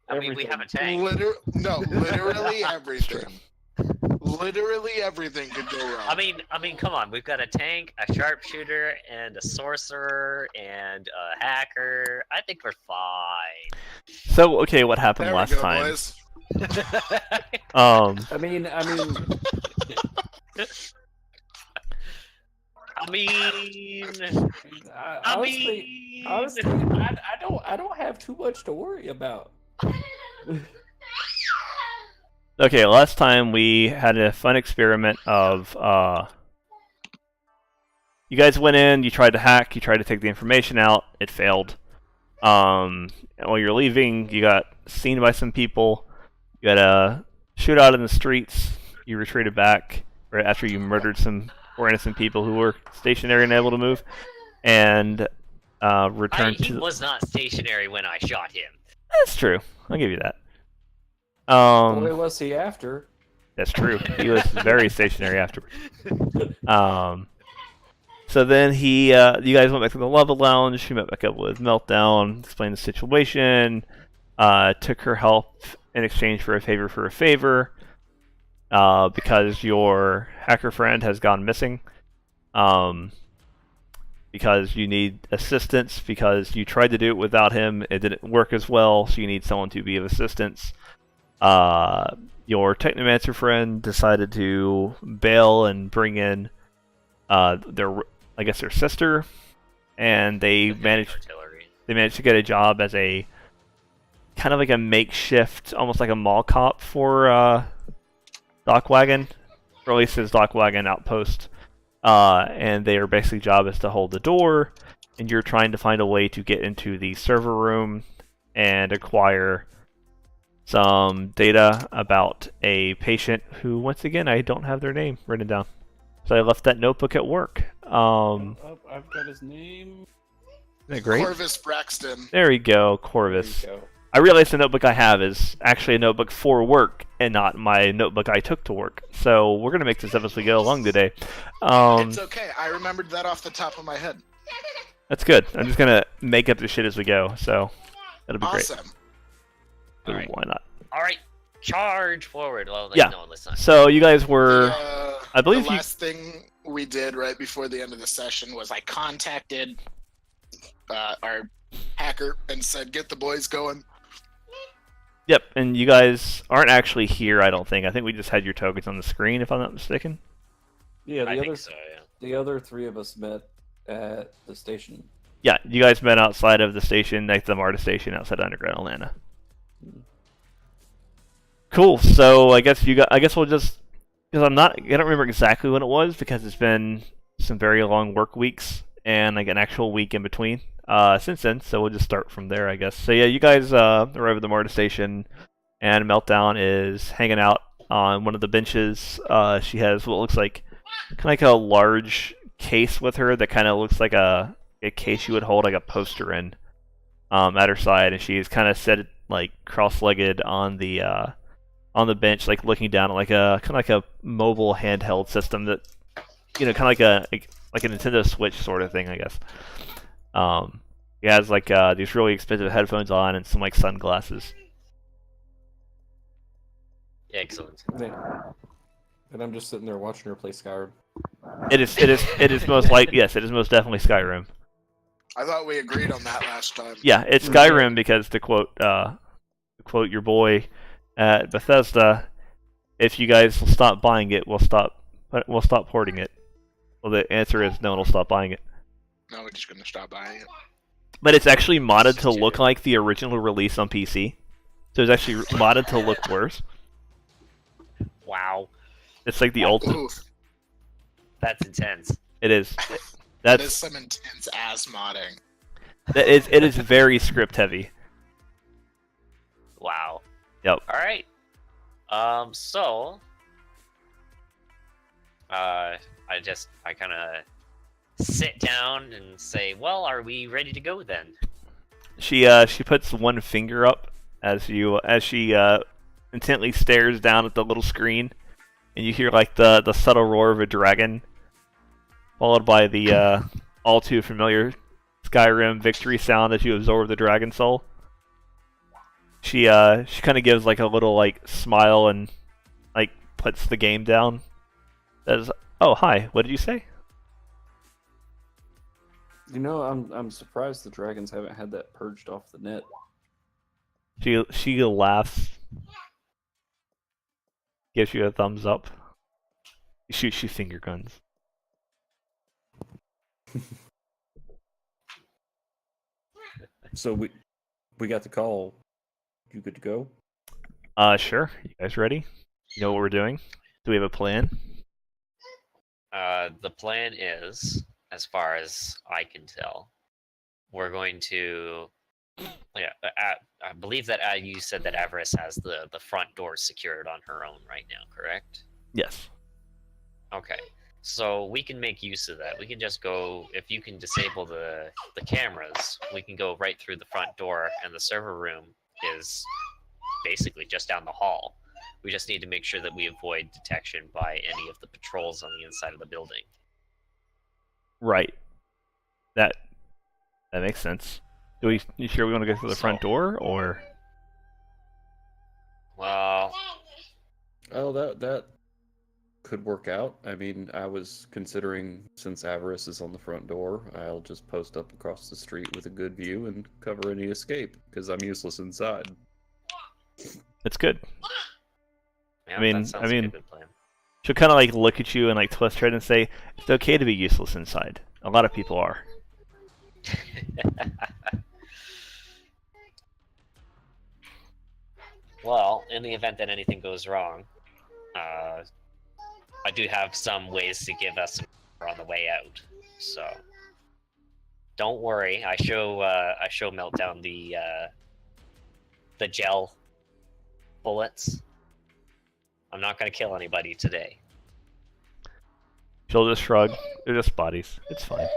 I mean, we have a tank. Literally everything. Literally everything could go wrong. I mean, come on. We've got a tank, a sharpshooter, and a sorcerer, and a hacker. I think we're fine. So, okay, what happened There last we go, time? boys. I mean, honestly, I don't have too much to worry about. Okay, last time we had a fun experiment of, you guys went in, you tried to hack, you tried to take the information out, it failed. And while you're leaving, you got seen by some people, you had a shootout in the streets, you retreated back right after you murdered some poor innocent people who were stationary and able to move, and returned He was not stationary when I shot him. That's true, I'll give you that. Boy, was he after. That's true. He was very stationary afterwards. So then you guys went back to the Lava Lounge. He met back up with Meltdown, explained the situation, took her help in exchange for a favor, because your hacker friend has gone missing. Because you need assistance, because you tried to do it without him, it didn't work as well, so you need someone to be of assistance. Your Technomancer friend decided to bail and bring in their sister, and they managed to get a job as a kind of like a makeshift, almost like a mall cop for Dockwagon, or at least his Dockwagon outpost. And their basic job is to hold the door, and you're trying to find a way to get into the server room and acquire some data about a patient who, once again, I don't have their name written down. So I left that notebook at work. I've got his name. Isn't that great? Corvus Braxton. There we go, Corvus. There you go. I realized the notebook I have is actually a notebook for work and not my notebook I took to work. So we're going to make this up as we go along today. It's okay. I remembered that off the top of my head. That's good. I'm just going to make up the shit as we go. So that'll be great. Awesome. All right. Why not? All right, charge forward. Well, Yeah. no one this time. So you guys were, I believe the last thing we did right before the end of the session was I contacted our hacker and said, "Get the boys going." Yep, and you guys aren't actually here, I don't think. I think we just had your tokens on the screen, if I'm not mistaken. Yeah, I think so, yeah. The other three of us met at the station. Yeah, you guys met outside of the station, like the MARTA station outside Underground Atlanta. Cool. So I guess we'll just, because I don't remember exactly when it was, because it's been some very long work weeks and like an actual week in between since then. So we'll just start from there, I guess. So yeah, you guys arrive at the MARTA station, and Meltdown is hanging out on one of the benches. She has what looks like kind of like a large case with her that kind of looks like a case you would hold like a poster in at her side, and she's kind of set like cross-legged on the bench, like looking down at like a kind of like a mobile handheld system that, you know, kind of like a Nintendo Switch sort of thing, I guess. He has like these really expensive headphones on and some like sunglasses. Excellent. And I'm just sitting there watching her play Skyrim. It is most yes, it is most definitely Skyrim. I thought we agreed on that last time. Yeah, it's Skyrim because to quote your boy at Bethesda, if you guys will stop buying it, we'll stop porting it. Well, the answer is no one will stop buying it. No, we're just gonna stop buying it. But it's actually modded to look like the original release on PC. So it's actually modded to look worse. Wow. It's like the ultimate. Oof, That's intense. It is. that is some intense ass modding. It is very script heavy. Wow. Yep. All right. So, I kind of sit down and say, "Well, are we ready to go then?" She puts one finger up as she intently stares down at the little screen, and you hear like the subtle roar of a dragon, followed by the all too familiar Skyrim victory sound as you absorb the dragon soul. She kind of gives like a little like smile and like puts the game down. Says, "Oh, hi. What did you say?" You know, I'm surprised the dragons haven't had that purged off the net. She laughs, gives you a thumbs up. Shoots you finger guns. So we got the call. You good to go? Sure. You guys ready? You know what we're doing? Do we have a plan? The plan is, as far as I can tell, we're going to. Yeah, I believe that you said that Avarice has the front door secured on her own right now, correct? Yes. Okay, so we can make use of that. We can just go, if you can disable the cameras, we can go right through the front door, and the server room is basically just down the hall. We just need to make sure that we avoid detection by any of the patrols on the inside of the building. Right. That makes sense. You sure we want to go through the front door, or? Well, Oh, that could work out. I mean, I was considering, since Avarice is on the front door, I'll just post up across the street with a good view and cover any escape, because I'm useless inside. It's good. yeah, I mean- that sounds I like mean- a good plan. She'll kind of like look at you and like twist her head and say, "It's okay to be useless inside. A lot of people are." Well, in the event that anything goes wrong, I do have some ways to give us some on the way out. So don't worry. I show Meltdown the gel bullets. I'm not gonna kill anybody today. She'll just shrug. They're just bodies. It's fine.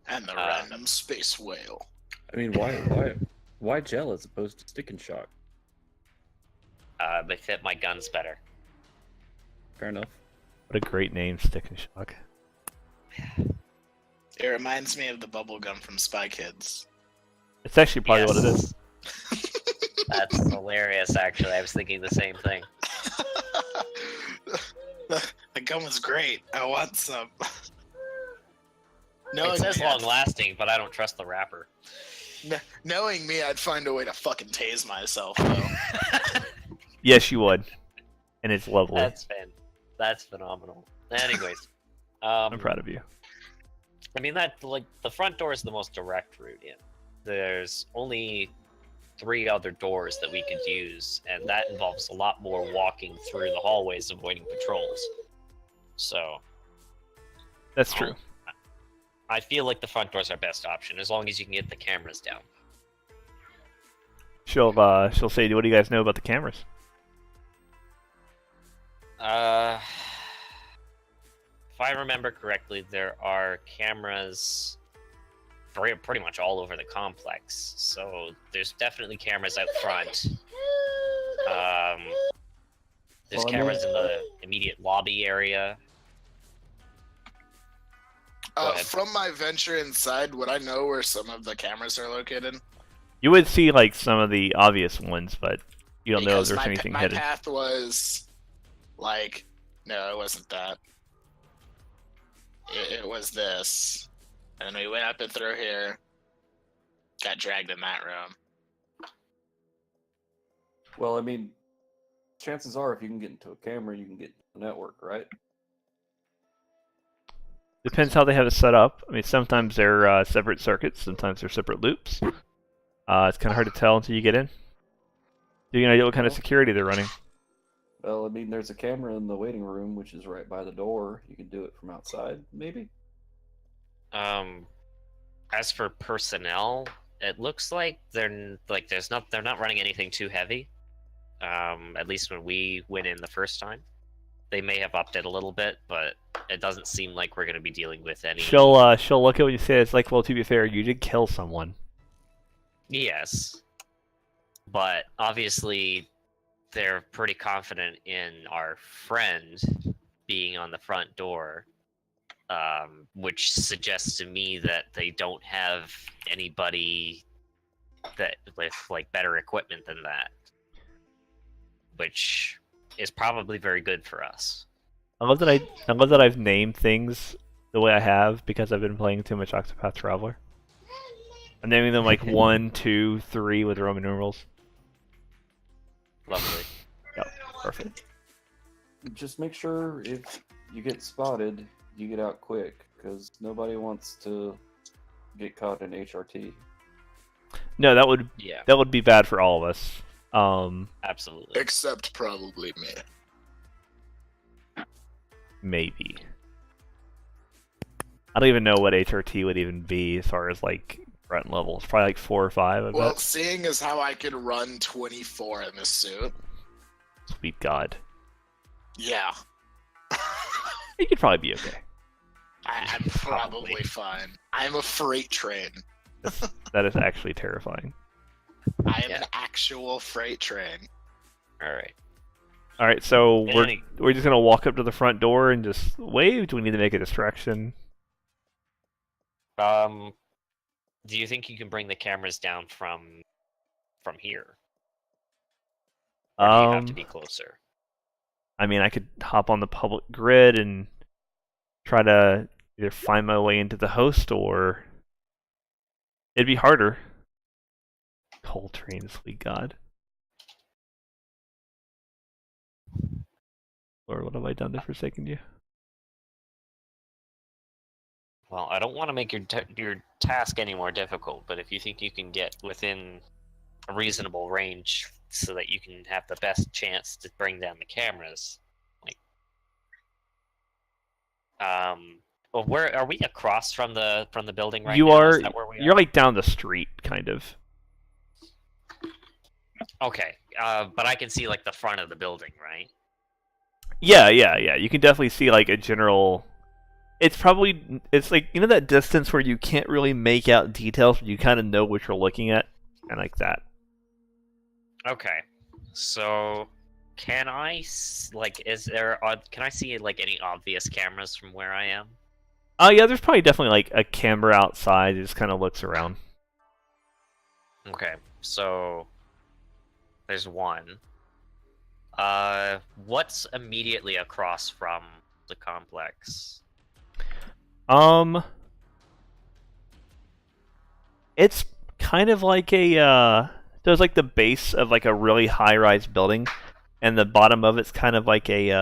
And the random space whale. I mean, why gel as opposed to stick and shock? They fit my guns better. Fair enough. What a great name, Stick and Shock. It reminds me of the bubble gum from Spy Kids. It's actually probably what it is. That's hilarious, actually. I was thinking the same thing. The gum was great. I want some. It says long lasting, but I don't trust the wrapper. Knowing me, I'd find a way to fucking tase myself, though. Yes, you would. And it's lovely. That's phenomenal. Anyways, I'm proud of you. I mean, that like the front door is the most direct route in. There's only 3 other doors that we could use, and that involves a lot more walking through the hallways, avoiding patrols. So That's true. I feel like the front door's our best option, as long as you can get the cameras down. She'll say, "What do you guys know about the cameras?" If I remember correctly, there are cameras pretty much all over the complex. So there's definitely cameras out front. There's cameras in the immediate lobby area. Go ahead. From my venture inside, would I know where some of the cameras are located? You would see like some of the obvious ones, but you don't know if Because there's anything my hidden. path was like, no, it wasn't that. It was this, and we went up and through here. Got dragged in that room. Well, I mean, chances are if you can get into a camera, you can get into the network, right? Depends how they have it set up. I mean, sometimes they're separate circuits, sometimes they're separate loops. It's kind of hard to tell until you get in. Do you know what kind of security they're running? Well, I mean, there's a camera in the waiting room, which is right by the door. You can do it from outside, maybe? As for personnel, it looks like they're not running anything too heavy. At least when we went in the first time. They may have upped it a little bit, but it doesn't seem like we're going to be dealing with any. She'll look at what you say. It's like, well, to be fair, you did kill someone. Yes, but obviously they're pretty confident in our friend being on the front door. which suggests to me that they don't have anybody that with like better equipment than that, which is probably very good for us. I love that I've named things the way I have because I've been playing too much Octopath Traveler. I'm naming them like 1, 2, 3 with Roman numerals. Lovely. Yep, perfect. Just make sure if you get spotted, you get out quick, because nobody wants to get caught in HRT. No, that would be bad for all of us. Absolutely. Except probably me. Maybe. I don't even know what HRT would even be as far as like threat levels. Probably like 4 or 5. I Well, bet. seeing as how I could run 24 in this suit. Sweet God. Yeah. You could probably be okay. I'm probably fine. I'm a freight train. That is actually terrifying. I am an actual freight train. Alright. Alright, so we're just gonna walk up to the front door and just wave? Do we need to make a distraction? Do you think you can bring the cameras down from here? Or do you have to be closer? I mean, I could hop on the public grid and try to either find my way into the host or it'd be harder. Coltrane, sweet God. Or what have I done to forsaken you? Well, I don't want to make your task any more difficult, but if you think you can get within a reasonable range so that you can have the best chance to bring down the cameras, like, well, where are we across from the building right You now? are. Is that where we You're are? like down the street, kind of. Okay, but I can see like the front of the building, right? Yeah. You can definitely see like a general. It's like, you know, that distance where you can't really make out details, but you kind of know what you're looking at, and like that. Okay, so can I can I see like any obvious cameras from where I am? Yeah, there's probably definitely like a camera outside that just kind of looks around. Okay, so there's one. What's immediately across from the complex? It's kind of like there's like the base of like a really high-rise building, and the bottom of it's kind of like it's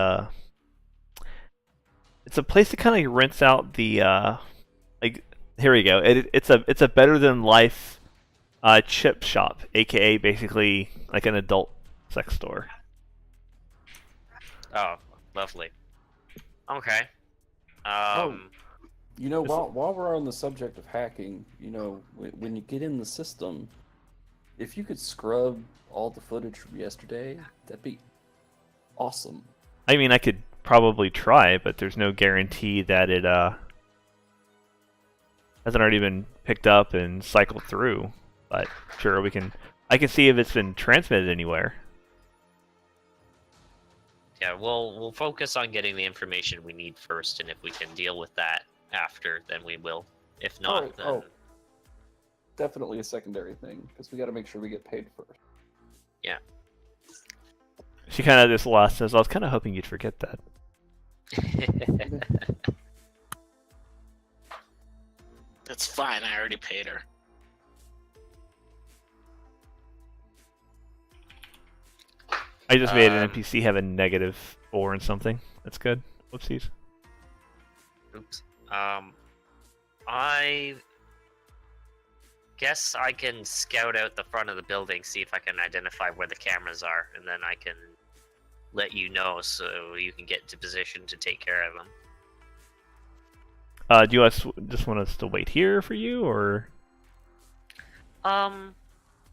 a place to kind of rents out the like, here we go. It's a better than life chip shop, aka basically like an adult sex store. Oh, lovely. Okay. You know, while we're on the subject of hacking, you know, when you get in the system, if you could scrub all the footage from yesterday, that'd be awesome. I mean, I could probably try, but there's no guarantee that it hasn't already been picked up and cycled through. But sure, I can see if it's been transmitted anywhere. Yeah, we'll focus on getting the information we need first, and if we can deal with that after, then we will. If not, then definitely a secondary thing, because we got to make sure we get paid first. Yeah. She kind of just lost us. I was kind of hoping you'd forget that. It's fine. I already paid her. I just made an NPC have a -4 and something. That's good. Whoopsies. Oops. I guess I can scout out the front of the building, see if I can identify where the cameras are, and then I can let you know so you can get into position to take care of them. Do you just want us to wait here for you, or?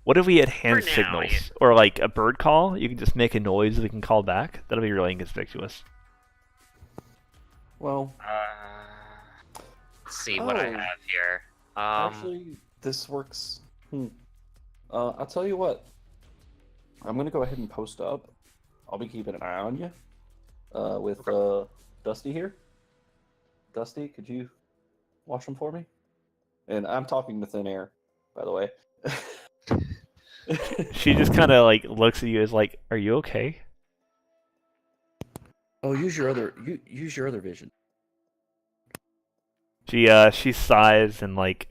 What if we had hand For now, signals? yeah. Or like a bird call? You can just make a noise we can call back? That'll be really inconspicuous. Well, let's see what I have here. actually, this works. I'll tell you what. I'm gonna go ahead and post up. I'll be keeping an eye on you. With Dusty here. Dusty, could you wash them for me? And I'm talking to thin air, by the way. She just kind of like looks at you as like, "Are you okay?" Oh, use your other vision. She sighs and like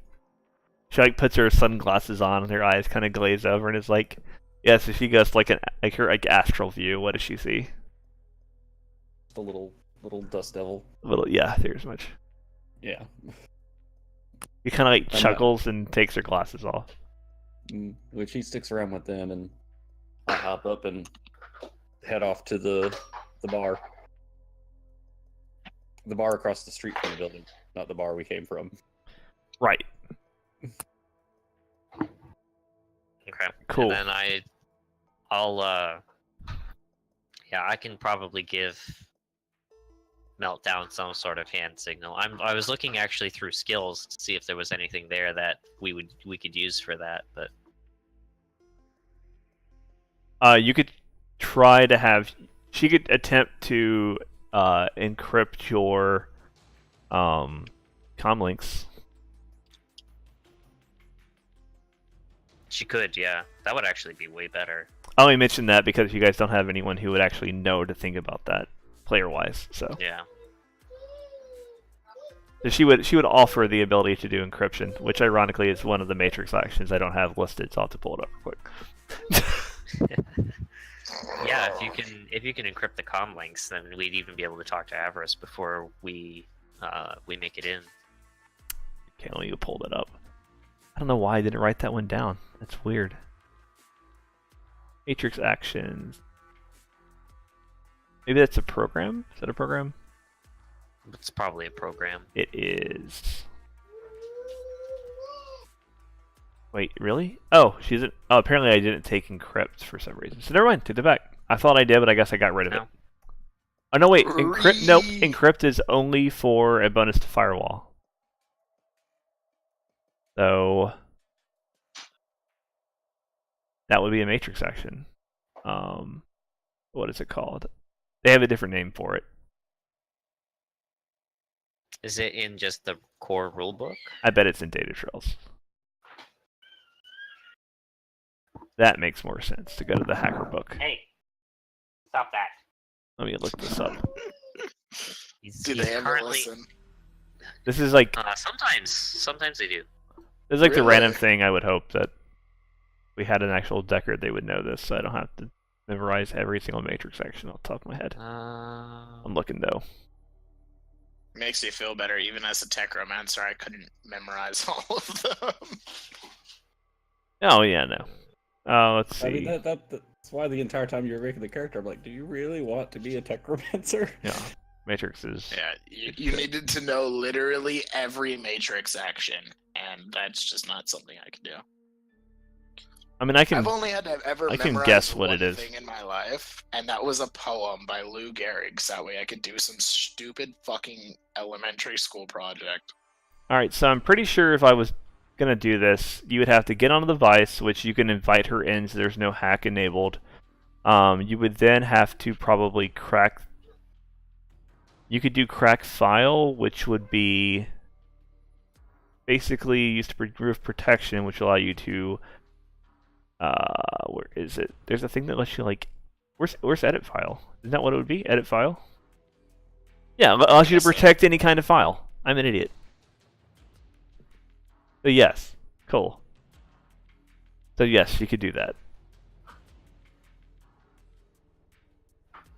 she like puts her sunglasses on and her eyes kind of glaze over and is like, "Yeah." So she goes like her like astral view. What does she see? The little dust devil. Yeah, there's much. Yeah. He kind of like I'm not- chuckles and takes her glasses off. Which he sticks around with them, and I hop up and head off to the bar. The bar across the street from the building, not the bar we came from. Right. Okay. Cool. And then I'll yeah, I can probably give Meltdown some sort of hand signal. I was looking actually through skills to see if there was anything there that we could use for that, but You could try to have. She could attempt to encrypt your comlinks. she could, yeah. That would actually be way better. I only mentioned that because you guys don't have anyone who would actually know to think about that player-wise. So Yeah. she would offer the ability to do encryption, which ironically is one of the Matrix actions I don't have listed. So I'll have to pull it up real quick. Yeah, if you can encrypt the comm links, then we'd even be able to talk to Avarice before we make it in. Can't let you pull that up. I don't know why I didn't write that one down. That's weird. Matrix actions. Maybe that's a program? Is that a program? It's probably a program. It is. Wait, really? Oh, she's an... Oh, apparently I didn't take encrypt for some reason. So never mind, take it back. I thought I did, but I guess I got rid of it. No. Oh, no, wait. Encrypt... Nope. Encrypt is only for a bonus to firewall. So... that would be a Matrix action. What is it called? They have a different name for it. Is it in just the core rulebook? I bet it's in data trails. That makes more sense to go to the hacker book. Hey, stop that. Let me look this up. Do they ever listen? This is like Sometimes they do. this is like the Really? random thing I would hope that we had an actual decker they would know this, so I don't have to memorize every single Matrix action off the top of my head. I'm looking though. Makes you feel better, even as a techromancer. I couldn't memorize all of them. Oh yeah, no. Let's see. I mean, that's why the entire time you were making the character, I'm like, do you really want to be a techromancer? Yeah, Matrix is. Yeah, you needed to know literally every Matrix action, and that's just not something I can do. I mean, I can. I've only had to ever I can memorize guess what one it is. thing in my life, and that was a poem by Lou Gehrig. So that way I could do some stupid fucking elementary school project. All right, so I'm pretty sure if I was gonna do this, you would have to get on the device, which you can invite her in, so there's no hack enabled. You would then have to probably crack. You could do crack file, which would be basically used to remove protection, which will allow you to. Where is it? There's a thing that lets you like. Where's edit file? Isn't that what it would be? Edit file. Yeah, it allows you to protect any kind of file. I'm an idiot. So yes, cool. So yes, you could do that.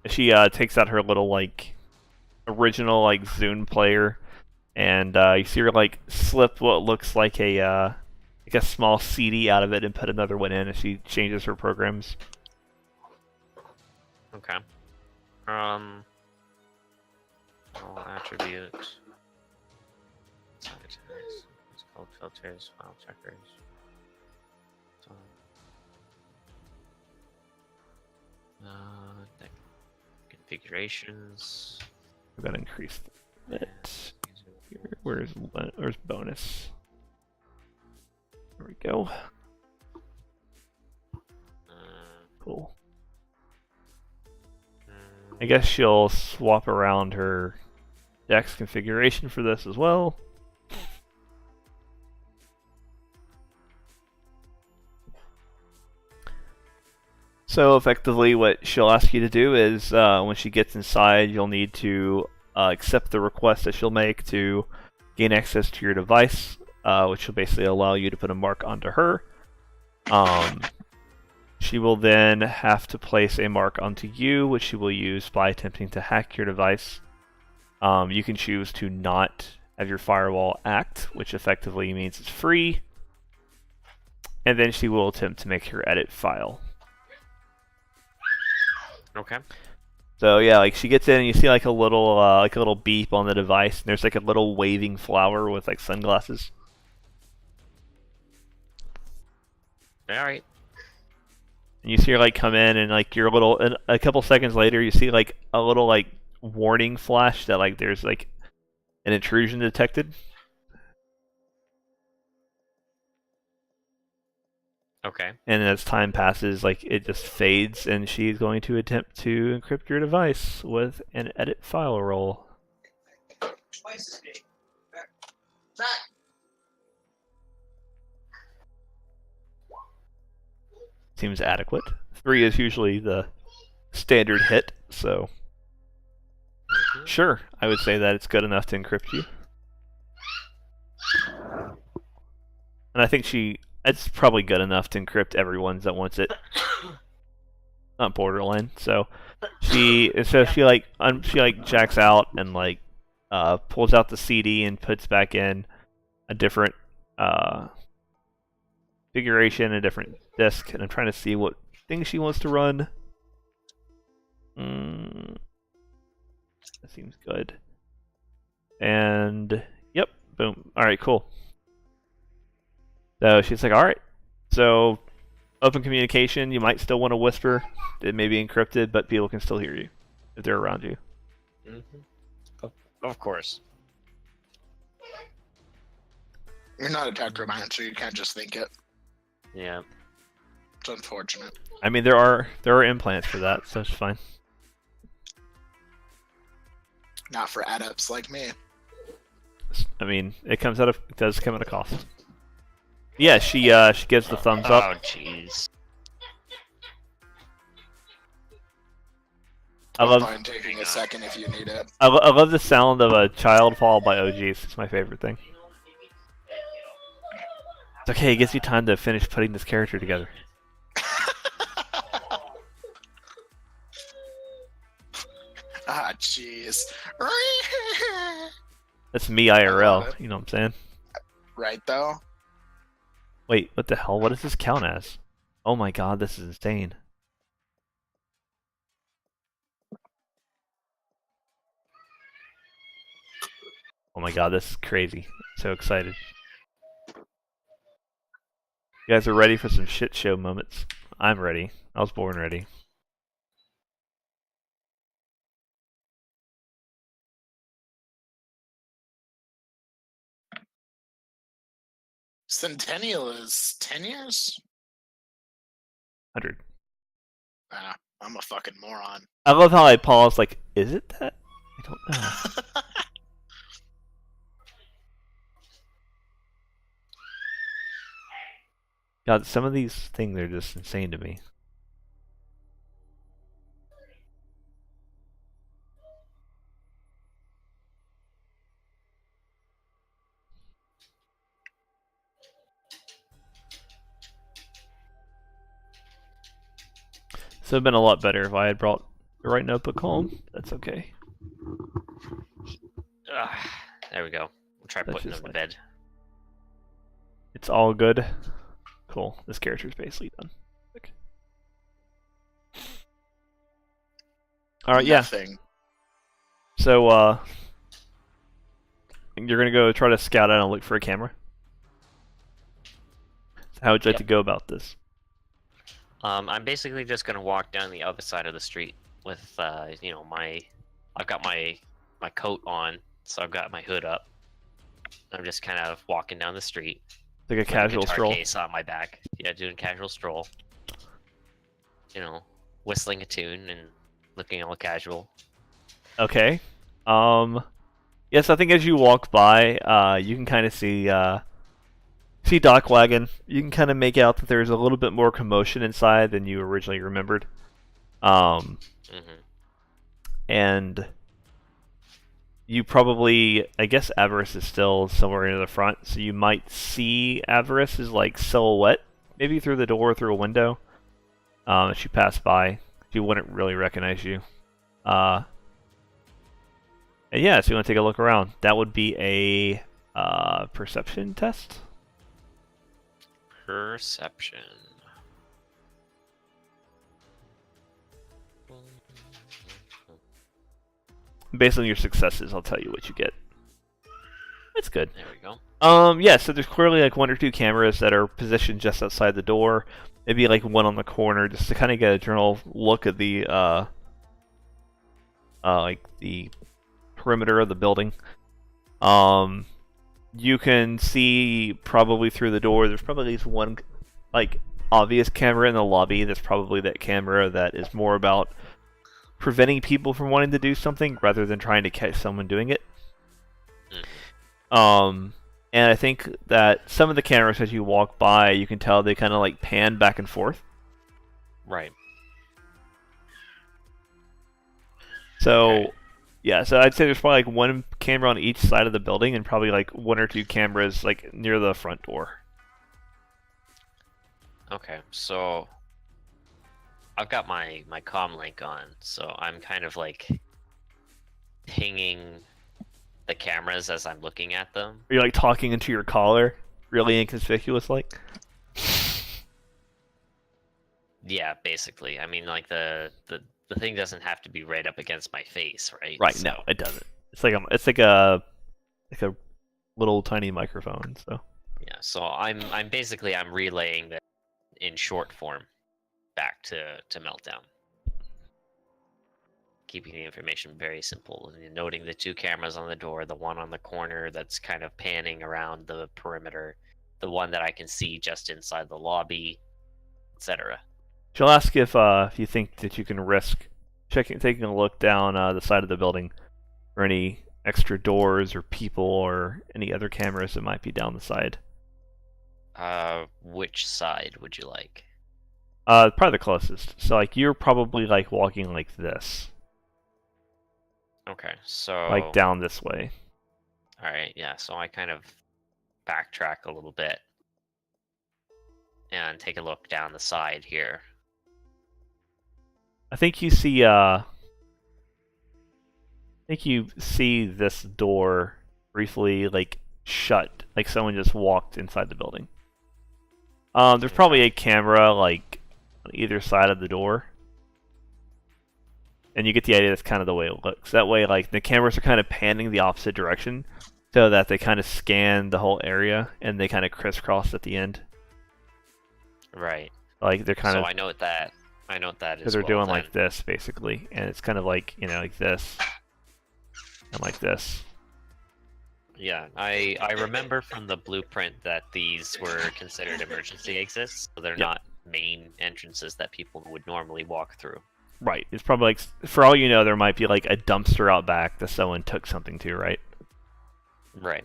She takes out her little like original like Zune player, and you see her like slip what looks like a small CD out of it and put another one in as she changes her programs. Okay. All attributes. It's called filters, file checkers. So, configurations. We're gonna increase it. Where's bonus? There we go. Cool. I guess she'll swap around her Dex configuration for this as well. So effectively what she'll ask you to do is when she gets inside, you'll need to accept the request that she'll make to gain access to your device, which will basically allow you to put a mark onto her. She will then have to place a mark onto you, which she will use by attempting to hack your device. You can choose to not have your firewall act, which effectively means it's free. And then she will attempt to make her edit file. Okay. So yeah, like she gets in and you see like a little beep on the device, and there's like a little waving flower with like sunglasses. All right. And you see her like come in, and like your little, and a couple seconds later, you see like a little like warning flash that like there's like an intrusion detected. Okay. And as time passes, like it just fades, and she's going to attempt to encrypt your device with an edit file roll. Seems adequate. 3 is usually the standard hit, so sure, I would say that it's good enough to encrypt you. And I think it's probably good enough to encrypt everyone that wants it. Not borderline. So she jacks out and like pulls out the CD and puts back in a different configuration, a different disk, and I'm trying to see what thing she wants to run. That seems good. And yep, boom. All right, cool. So she's like, all right. So open communication. You might still want to whisper. It may be encrypted, but people can still hear you if they're around you. Mm-hmm. Of course. You're not a technomancer. You can't just think it. Yeah. It's unfortunate. I mean, there are implants for that, so it's fine. Not for adepts like me. I mean, it does come at a cost. Yeah, she gives the thumbs up. Oh, jeez. I love Fine taking a second if you need it. I love the sound of a child followed by OGs. It's my favorite thing. It's okay. It gives you time to finish putting this character together. Ah, jeez. That's me IRL. You know what I'm saying? Right, though? Wait, what the hell? What does this count as? Oh my god, this is insane. Oh my god, this is crazy. So excited. You guys are ready for some shit show moments. I'm ready. I was born ready. Centennial is 10 years? 100. Ah, I'm a fucking moron. I love how I pause, like, is it that? I don't know. God, some of these things are just insane to me. So it'd been a lot better if I had brought the right notebook home. That's okay. There we go. We'll try That's putting just them to bed. It's all good. Cool. This character's basically done. Okay. Alright, yeah. Nothing. So, you're gonna go try to scout out and look for a camera? How would you like to go about this? I'm basically just gonna walk down the other side of the street with, you know, I've got my coat on, so I've got my hood up. I'm just kind of walking down the street. Like a casual guitar stroll? case on my back. Yeah, doing a casual stroll. You know, whistling a tune and looking all casual. Okay. Yes, I think as you walk by, you can kind of see Dock Wagon. You can kind of make out that there's a little bit more commotion inside than you originally remembered. Hmm. And you probably, I guess Avarice is still somewhere near the front, so you might see Avarice's like silhouette, maybe through the door, through a window. As she passed by, she wouldn't really recognize you. And yeah, so you want to take a look around. That would be a perception test. Perception. Based on your successes, I'll tell you what you get. That's good. There we go. Yeah, so there's clearly like 1 or 2 cameras that are positioned just outside the door. Maybe like one on the corner, just to kind of get a general look at the like the perimeter of the building. You can see probably through the door. There's probably at least one like obvious camera in the lobby. That's probably that camera that is more about preventing people from wanting to do something rather than trying to catch someone doing it. And I think that some of the cameras as you walk by, you can tell they kind of like pan back and forth. Right. So, Okay. yeah, so I'd say there's probably like one camera on each side of the building and probably like 1 or 2 cameras like near the front door. Okay, so I've got my comm link on, so I'm kind of like pinging the cameras as I'm looking at them. Are you like talking into your collar, really inconspicuous like? Yeah, basically. I mean, like the thing doesn't have to be right up against my face, right? Right, So, no, it doesn't. It's like a little tiny microphone, so. yeah, so I'm basically I'm relaying that in short form back to Meltdown. Keeping the information very simple and noting the 2 cameras on the door, the one on the corner that's kind of panning around the perimeter, the one that I can see just inside the lobby, etc. She'll ask if you think that you can risk taking a look down the side of the building for any extra doors or people or any other cameras that might be down the side. Which side would you like? Probably the closest. So like you're probably like walking like this, Okay, so like down this way. all right, yeah. So I kind of backtrack a little bit and take a look down the side here. I think you see this door briefly like shut, like someone just walked inside the building. There's probably a camera like on either side of the door. And you get the idea that's kind of the way it looks. That way, like, the cameras are kind of panning the opposite direction so that they kind of scan the whole area and they kind of crisscross at the end. Right. Like, they're kind So of... I note that. I note that because as they're well. doing Then. like this, basically. And it's kind of like, you know, like this. And like this. Yeah, I remember from the blueprint that these were considered emergency exits, so they're not main entrances that people would normally walk through. Right. It's probably like, for all you know, there might be like a dumpster out back that someone took something to, right? Right.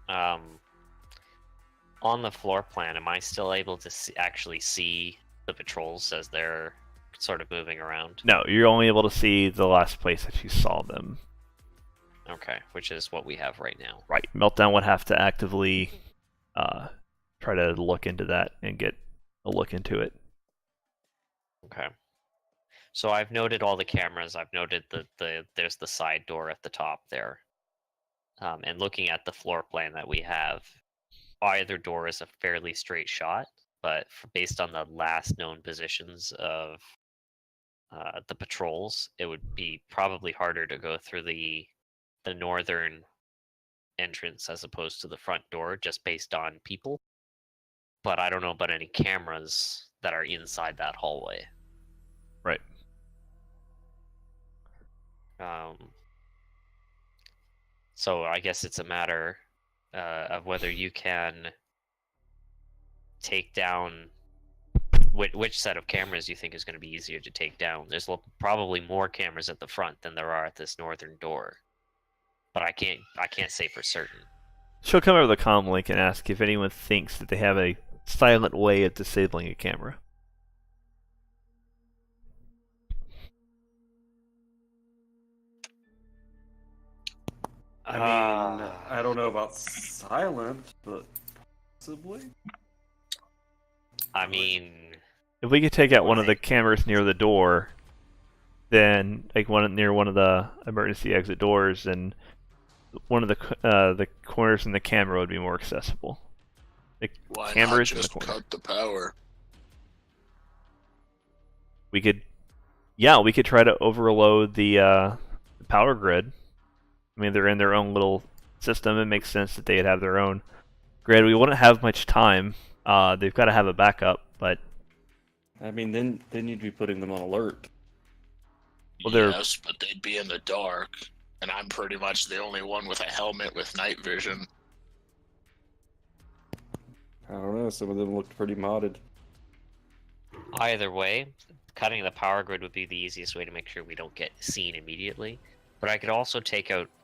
On the floor plan, am I still able to actually see the patrols as they're sort of moving around? No, you're only able to see the last place that you saw them. Okay, which is what we have right now. Right. Meltdown would have to actively try to look into that and get a look into it. Okay. So I've noted all the cameras. I've noted there's the side door at the top there. And looking at the floor plan that we have, either door is a fairly straight shot, but based on the last known positions of the patrols, it would be probably harder to go through the northern entrance as opposed to the front door, just based on people. But I don't know about any cameras that are inside that hallway. Right. So I guess it's a matter of whether you can take down which set of cameras you think is going to be easier to take down. There's probably more cameras at the front than there are at this northern door. but I can't say for certain. She'll come over the comm link and ask if anyone thinks that they have a silent way of disabling a camera. I mean, I don't know about silent, but possibly. I mean, If we could take out one of the cameras near the door, then like near one of the emergency exit doors, then one of the corners in the camera would be more accessible. The Why cameras not in the just corner. cut the power? We could try to overload the power grid. I mean, they're in their own little system. It makes sense that they'd have their own grid. We wouldn't have much time. They've got to have a backup, but I mean, then you'd be putting them on alert. Well, they're- Yes, but they'd be in the dark, and I'm pretty much the only one with a helmet with night vision. I don't know. Some of them looked pretty modded. either way, cutting the power grid would be the easiest way to make sure we don't get seen immediately. But I could also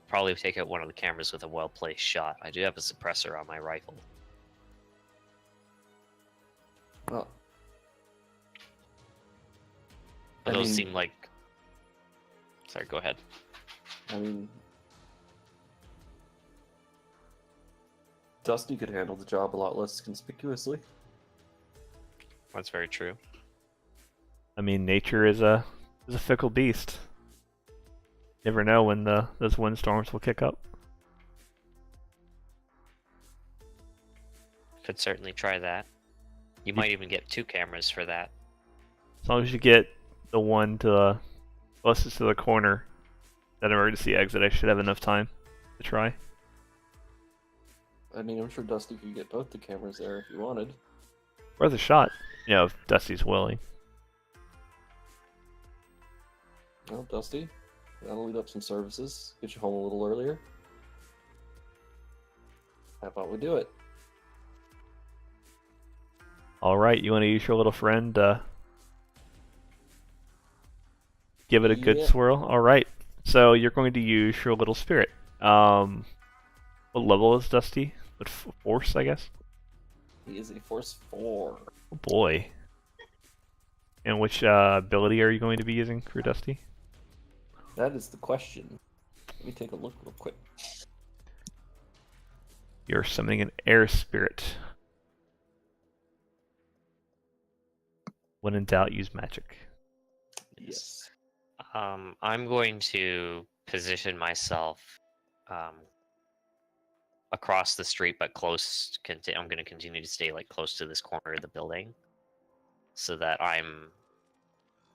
probably take out one of the cameras with a well-placed shot. I do have a suppressor on my rifle. Well, But I those mean- seem like... Sorry, go ahead. I mean, Dusty could handle the job a lot less conspicuously. That's very true. I mean, nature is a fickle beast. Never know when those windstorms will kick up. Could certainly try that. You might even get 2 cameras for that. As long as you get the one to the closest to the corner, that emergency exit, I should have enough time to try. I mean, I'm sure Dusty could get both the cameras there if you wanted. Worth a shot, if Dusty's willing. Well, Dusty, that'll lead up some services. Get you home a little earlier. How about we do it? All right, you want to use your little friend? Give it a good Yeah. swirl. All right, so you're going to use your little spirit. What level is Dusty? With force, I guess. He is a Force 4. Oh boy. And which ability are you going to be using for Dusty? That is the question. Let me take a look real quick. You're summoning an air spirit. When in doubt, use magic. Yes. I'm going to position myself across the street, but close. I'm going to continue to stay close to this corner of the building, so that I'm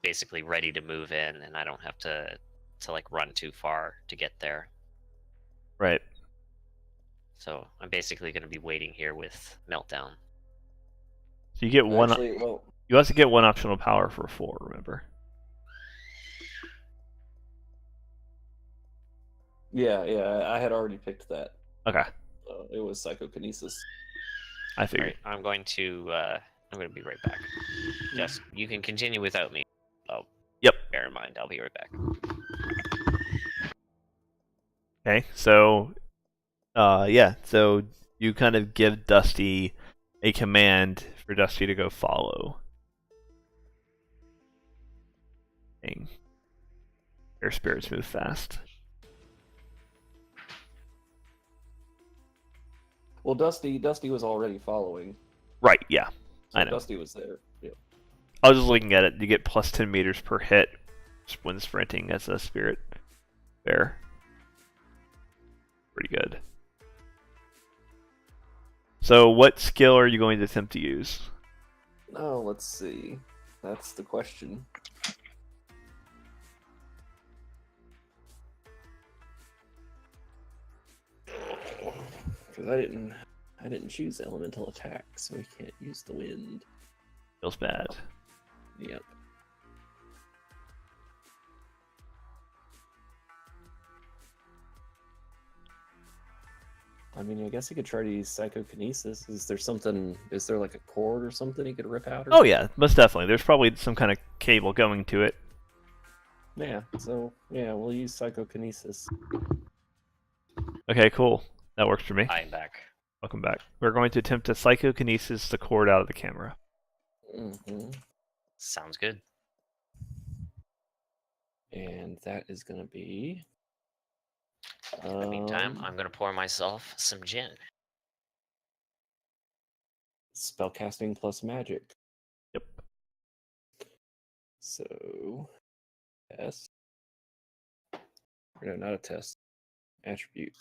basically ready to move in, and I don't have to run too far to get there. Right. So I'm basically going to be waiting here with Meltdown. So you get one. Actually, well, You also get one optional power for 4. Remember. yeah, I had already picked that. Okay. It was psychokinesis. I All figured. right, I'm going to be right back. Just you can continue without me. Oh, Yep. Bear in mind, I'll be right back. Okay. So, So you kind of give Dusty a command for Dusty to go follow. Dang. Air spirits move fast. Well, Dusty was already following. Right. Yeah. So I know. Dusty was there. Yeah. I was just looking at it. You get plus 10 meters per hit when sprinting as a spirit bear. Pretty good. So, what skill are you going to attempt to use? Oh, let's see. That's the question. Because I didn't choose elemental attack, so we can't use the wind. Feels bad. Yep. I mean, I guess he could try to use psychokinesis. Is there like a cord or something he could rip out? Or Oh yeah, most definitely. There's probably some kind of cable going to it. Yeah, so, yeah, we'll use psychokinesis. Okay, cool. That works for me. I'm back. Welcome back. We're going to attempt to psychokinesis the cord out of the camera. Mm-hmm. Sounds good. And that is going to be. In the meantime, I'm gonna pour myself some gin. Spellcasting plus magic. Yep. So, test. No, not a test. Attribute.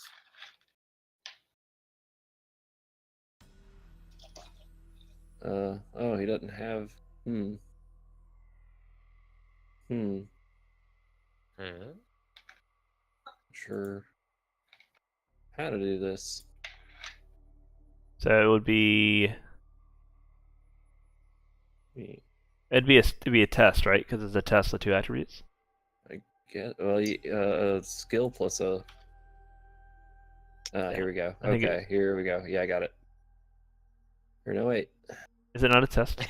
Oh, he doesn't have. Hmm. Sure. How to do this? So it would be. Me. It'd be a test, right? Because it's a test of 2 attributes. I get. Well, skill plus a. Here we go. I think Okay, here we go. Yeah, I got it. Or no, wait. Is it not a test?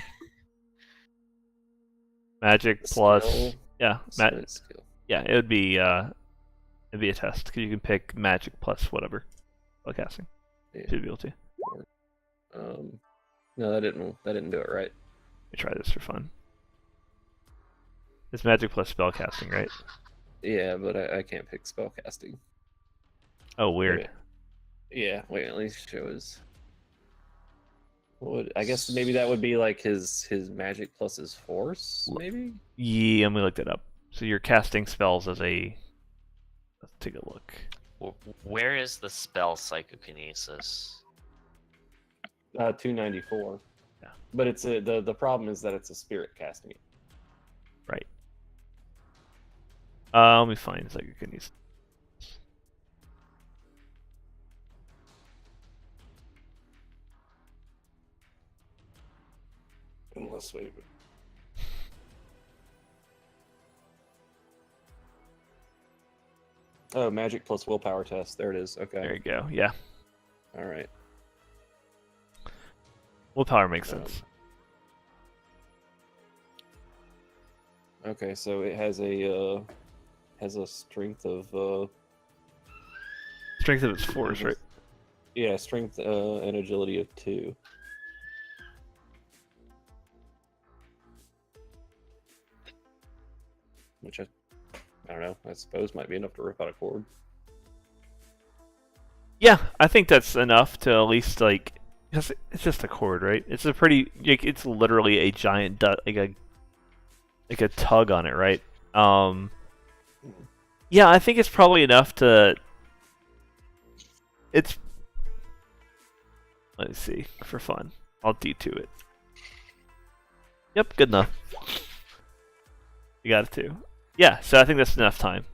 Magic plus. Skill. Yeah, Skill. yeah. It'd be a test because you can pick magic plus whatever. Spellcasting. Yeah. Should be able to. No, that didn't do it right. Let me try this for fun. It's magic plus spellcasting, right? Yeah, but I can't pick spellcasting. Oh, weird. Yeah, wait, at least shows. I guess maybe that would be like his magic plus his force, maybe? Yeah, let me look that up. So you're casting spells as a. Let's take a look. Where is the spell psychokinesis? 294. Yeah. But it's the problem is that it's a spirit casting it. Right. Let me find psychokinesis. Unless wait. Oh, magic plus willpower test. There it is. Okay. There you go. Yeah. All right. Willpower makes sense. Okay, so it has a strength of Strength of its force, right? yeah, strength and agility of 2. Which I don't know. I suppose might be enough to rip out a cord. Yeah, I think that's enough to at least like. Because it's just a cord, right? It's a pretty. It's literally a giant like a tug on it, right? Yeah, I think it's probably enough to. It's. Let me see for fun. I'll D2 it. Yep, good enough. You got it too. Yeah, so I think that's enough time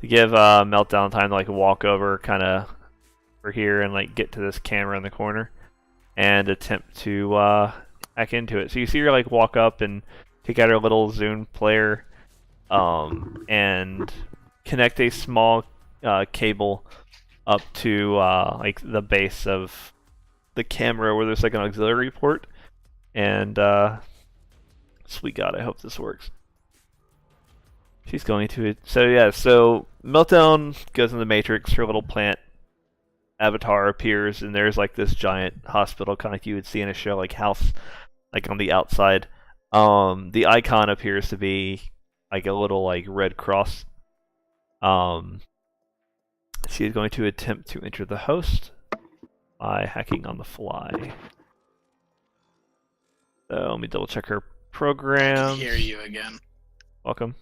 to give Meltdown time to like walk over, kind of over here, and like get to this camera in the corner, and attempt to hack into it. So you see her like walk up and take out her little Zune player, and connect a small cable up to like the base of the camera where there's like an auxiliary port, and sweet God, I hope this works. She's going to it. So yeah, so Meltdown goes in the Matrix, her little plant avatar appears, and there's like this giant hospital, kind of like you would see in a show like House, like on the outside. The icon appears to be like a little like red cross. She is going to attempt to enter the host by hacking on the fly. So let me double check her program. I can hear you again. Welcome.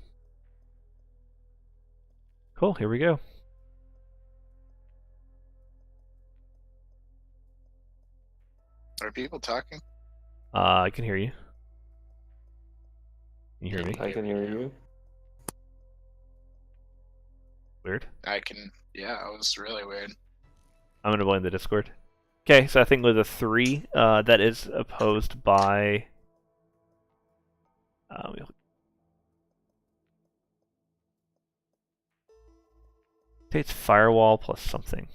Cool, here we go. Are people talking? I can hear you. Can you hear me? I can hear you. Weird. I can. Yeah, it was really weird. I'm gonna blame the Discord. Okay, so I think with a 3, that is opposed by. It's firewall plus something.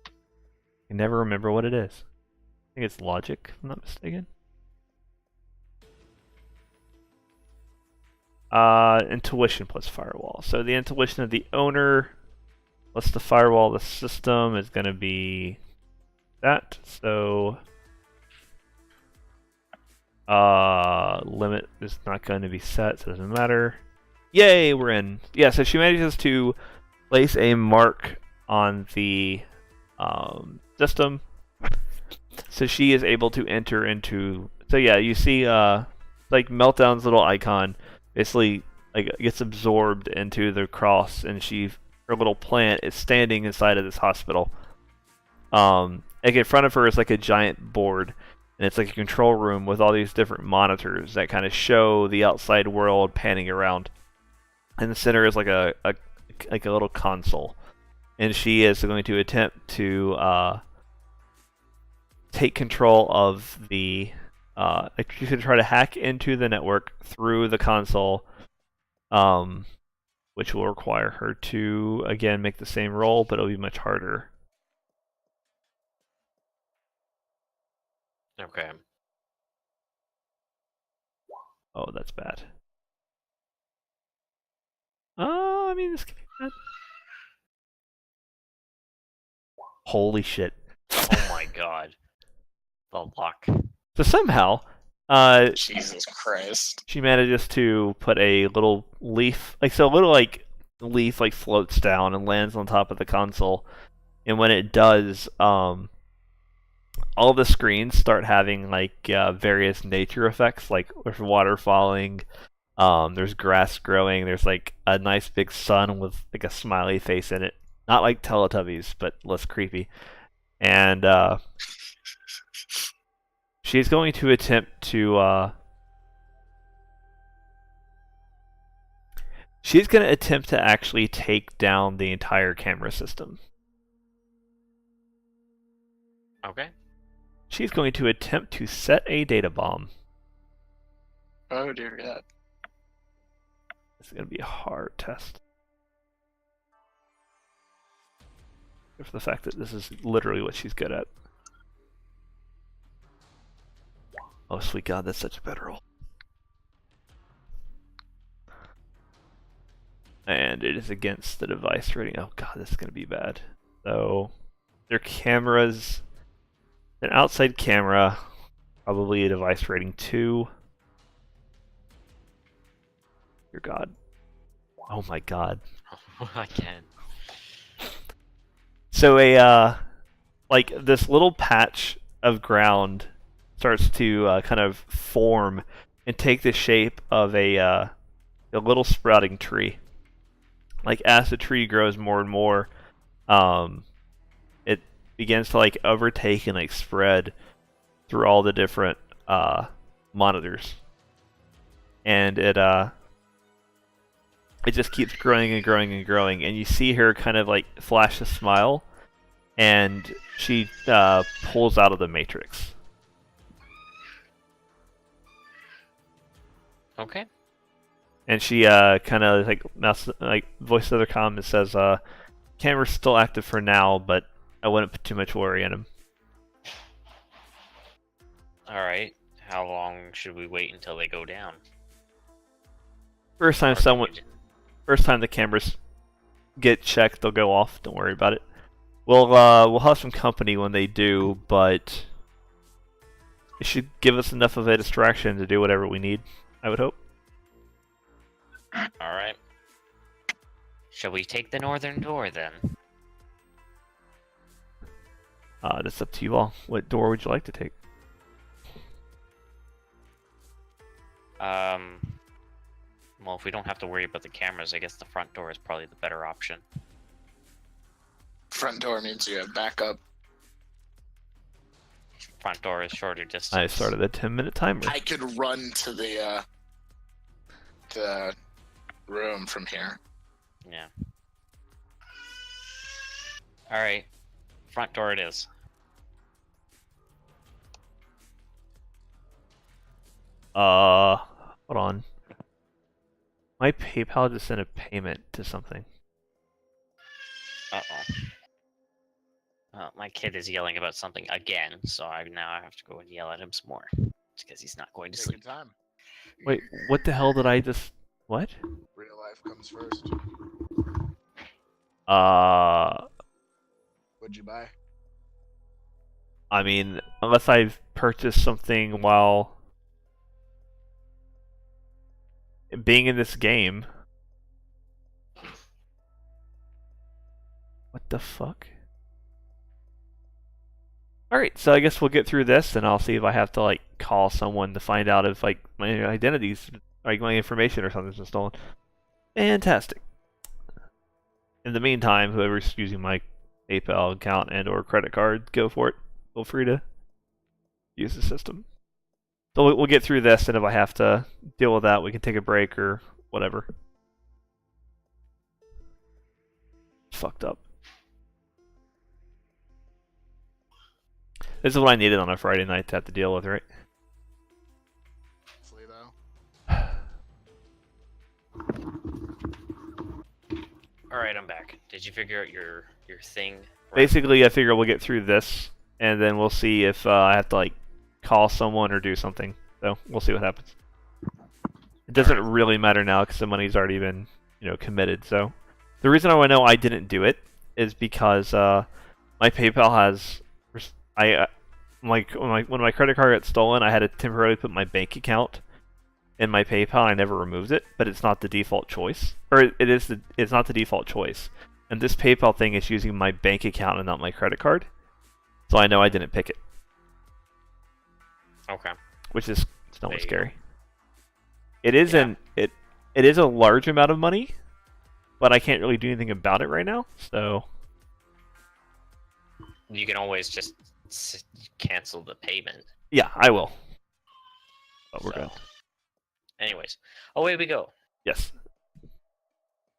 I never remember what it is. I think it's logic, if I'm not mistaken. Intuition plus firewall. So the intuition of the owner plus the firewall of the system is going to be that. So limit is not going to be set, so it doesn't matter. Yay, we're in. Yeah, so she manages to place a mark on the system. So she is able to enter into. So yeah, you see like Meltdown's little icon basically like gets absorbed into the cross, and her little plant is standing inside of this hospital. Like in front of her is like a giant board, and it's like a control room with all these different monitors that kind of show the outside world panning around. In the center is like a little console, and she is going to attempt to take control of the. She's going to try to hack into the network through the console, which will require her to again make the same roll, but it'll be much harder. Okay. Oh, that's bad. I mean, this could be bad. Holy shit. Oh my god. The luck. So somehow, Jesus Christ. she manages to put a little leaf, a little leaf floats down and lands on top of the console. And when it does, all the screens start having various nature effects, like there's water falling, there's grass growing, there's like a nice big sun with like a smiley face in it. Not like Teletubbies, but less creepy. And she's going to attempt to actually take down the entire camera system. Okay. She's going to attempt to set a data bomb. Oh dear God. This is going to be a hard test. For the fact that this is literally what she's good at. Oh, sweet God, that's such a better roll. And it is against the device rating. Oh God, this is going to be bad. So, their cameras, an outside camera, probably a device rating 2. Dear God. Oh my God. Again. So this little patch of ground starts to kind of form and take the shape of a little sprouting tree. Like as the tree grows more and more, it begins to overtake and spread through all the different monitors, and it just keeps growing and growing and growing. And you see her kind of flash a smile, and she pulls out of the matrix. Okay. And she kind of voices other comm and says, "Camera's still active for now, but I wouldn't put too much worry in him." All right. How long should we wait until they go down? First time the cameras get checked, they'll go off. Don't worry about it. We'll have some company when they do, but it should give us enough of a distraction to do whatever we need, I would hope. All right. Shall we take the northern door then? That's up to you all. What door would you like to take? Well, if we don't have to worry about the cameras, I guess the front door is probably the better option. Front door means you have backup. Front door is shorter distance. I started a 10-minute timer. I could run to the room from here. Yeah. All right. Front door it is. Hold on. My PayPal just sent a payment to something. Uh-oh. My kid is yelling about something again, so now I have to go and yell at him some more. Because he's not going to Take sleep. your time. Wait, what the hell did I just... What? Real life comes first. What'd you buy? I mean, unless I've purchased something while being in this game. What the fuck? Alright, so I guess we'll get through this, and I'll see if I have to, like, call someone to find out if, like, my identity's, like, my information or something's been stolen. Fantastic. In the meantime, whoever's using my PayPal account and or credit card, go for it. Feel free to use the system. So we'll get through this, and if I have to deal with that, we can take a break or whatever. It's fucked up. This is what I needed on a Friday night to have to deal with, right? Hopefully, though. Alright, I'm back. Did you figure out your thing? Basically, I figure we'll get through this, and then we'll see if I have to, like, call someone or do something. So, we'll see what happens. It doesn't really matter now, because the money's already been, committed, so... The reason I know I didn't do it is because my PayPal has... when my credit card got stolen, I had to temporarily put my bank account in my PayPal. I never removed it, but it's not the default choice, or it's not the default choice. And this PayPal thing is using my bank account and not my credit card, so I know I didn't pick it. Okay. Which is somewhat There you scary. It is it is a large amount of money, but I can't really do anything about it right now. So You can always just cancel the payment. yeah, I will. But we're So, good. Anyways, away we go. Yes.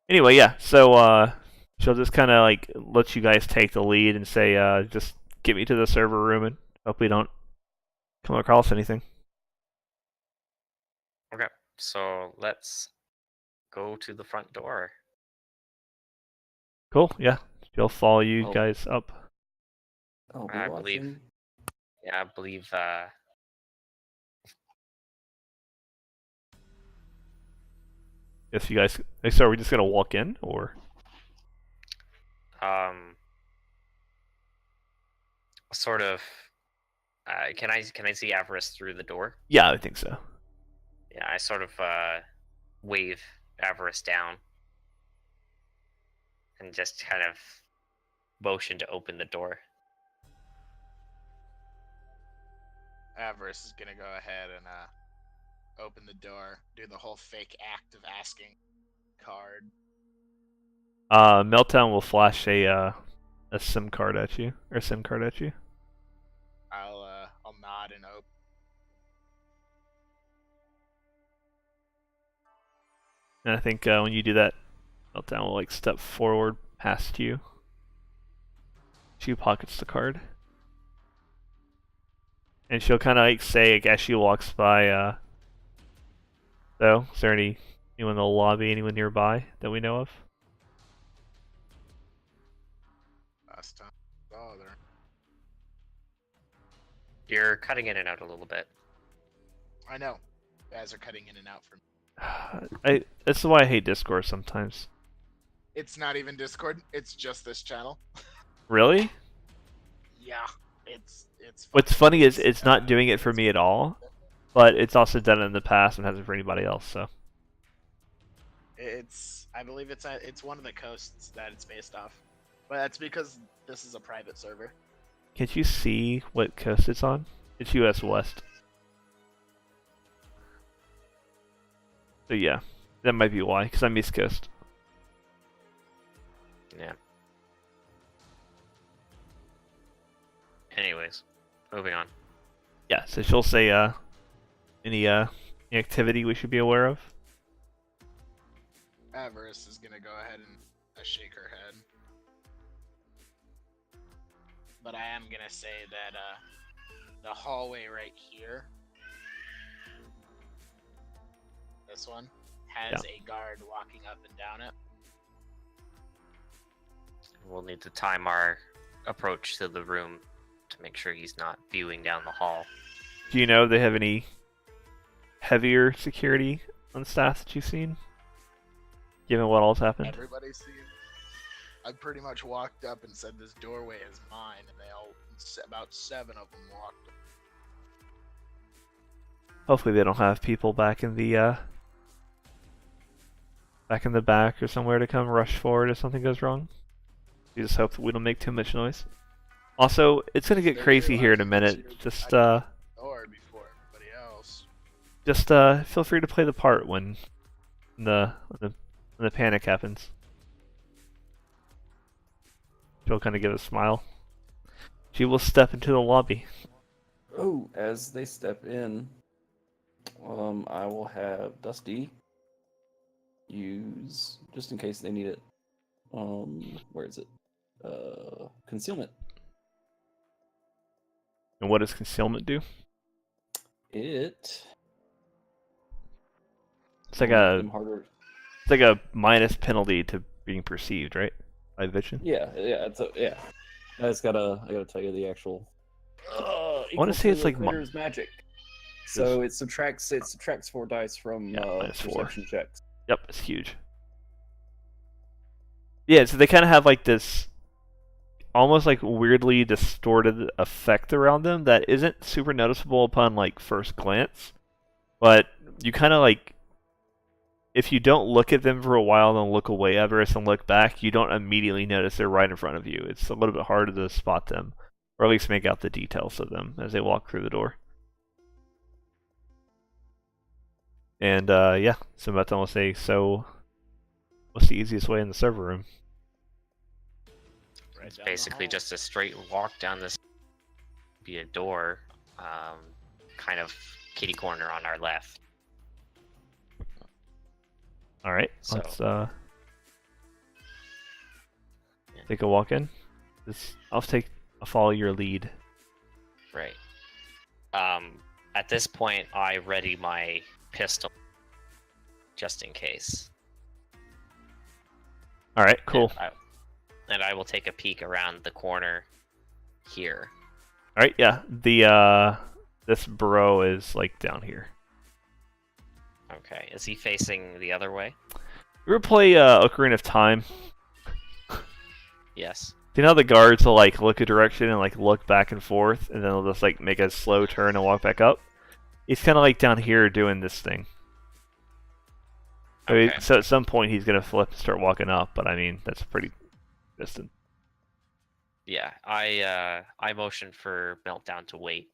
Anyway, yeah. So she'll just kind of like let you guys take the lead and say, just get me to the server room and hope we don't come across anything. Okay, so let's go to the front door. Cool. Yeah. She'll follow you Oh. guys up. I'll be I watching. believe- Yeah, I believe If you guys, so are we just gonna walk in or? sort of can I see Avarice through the door? Yeah, I think so. Yeah, I sort of wave Avarice down and just kind of motion to open the door. Avarice is gonna go ahead and open the door, do the whole fake act of asking card. Meltdown will flash a SIM card at you, or SIM card at you. I'll nod and open. And I think when you do that, Meltdown will like step forward past you. She pockets the card. And she'll kind of like say, like, as she walks by, so, is there anyone in the lobby, anyone nearby that we know of? Last time I saw her. You're cutting in and out a little bit. I know. Guys are cutting in and out from me. This is why I hate Discord sometimes. It's not even Discord, it's just this channel. Really? Yeah. It's What's funny is it's not doing it for me at all, but it's also done it in the past and hasn't for anybody else, so. I believe it's one of the coasts that it's based off. But that's because this is a private server. Can't you see what coast it's on? It's US West. So yeah, that might be why, because I'm East Coast. Yeah. Anyways, moving on. Yeah, so she'll say any activity we should be aware of. Avarice is gonna go ahead and shake her head. But I am gonna say that the hallway right here, this one, has a guard walking up and down it. We'll need to time our approach to the room to make sure he's not viewing down the hall. Do you know if they have any heavier security on staff that you've seen? given what all's happened. Everybody seems. I pretty much walked up and said, "This doorway is mine," and they all, about 7 of them walked. Hopefully they don't have people back in the back or somewhere to come rush forward if something goes wrong. We just hope that we don't make too much noise. Also, it's gonna get crazy here in a minute. Just Or before everybody else. just feel free to play the part when the panic happens. She'll kind of give a smile. She will step into the lobby. Oh, as they step in, I will have Dusty use, just in case they need it. Where is it? Concealment. And what does concealment do? It's like a minus penalty to being perceived, right? By vision. Yeah. I gotta tell you the actual. I want to say it's like magic. So it subtracts 4 dice from perception checks. Yep, it's huge. Yeah, so they kind of have like this almost like weirdly distorted effect around them that isn't super noticeable upon like first glance, but you kind of like, if you don't look at them for a while and look away at us and look back, you don't immediately notice they're right in front of you. It's a little bit harder to spot them, or at least make out the details of them as they walk through the door. And yeah, so Metan will say, so what's the easiest way in the server room? It's basically just a straight walk down this, be a door, kind of kitty corner on our left. All right, So, let's take a walk in. I'll follow your lead. Right. At this point, I ready my pistol, just in case. All right, cool. And I will take a peek around the corner here. All right, yeah. This bro is like down here. Okay, is he facing the other way? You ever play Ocarina of Time? Yes. Do you know how the guards will like look a direction and like look back and forth, and then they'll just like make a slow turn and walk back up? He's kind of like down here doing this thing. Okay. I mean, so at some point he's gonna flip and start walking up, but I mean that's pretty distant. Yeah, I motion for Meltdown to wait,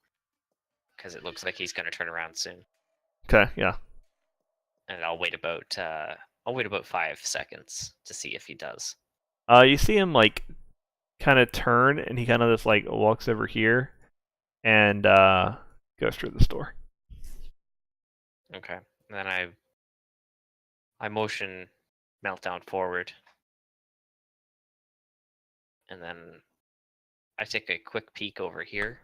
because it looks like he's gonna turn around soon. Okay, yeah. And I'll wait about 5 seconds to see if he does. You see him like kind of turn, and he kind of just like walks over here, and goes through the store. Okay. And then I motion Meltdown forward. And then I take a quick peek over here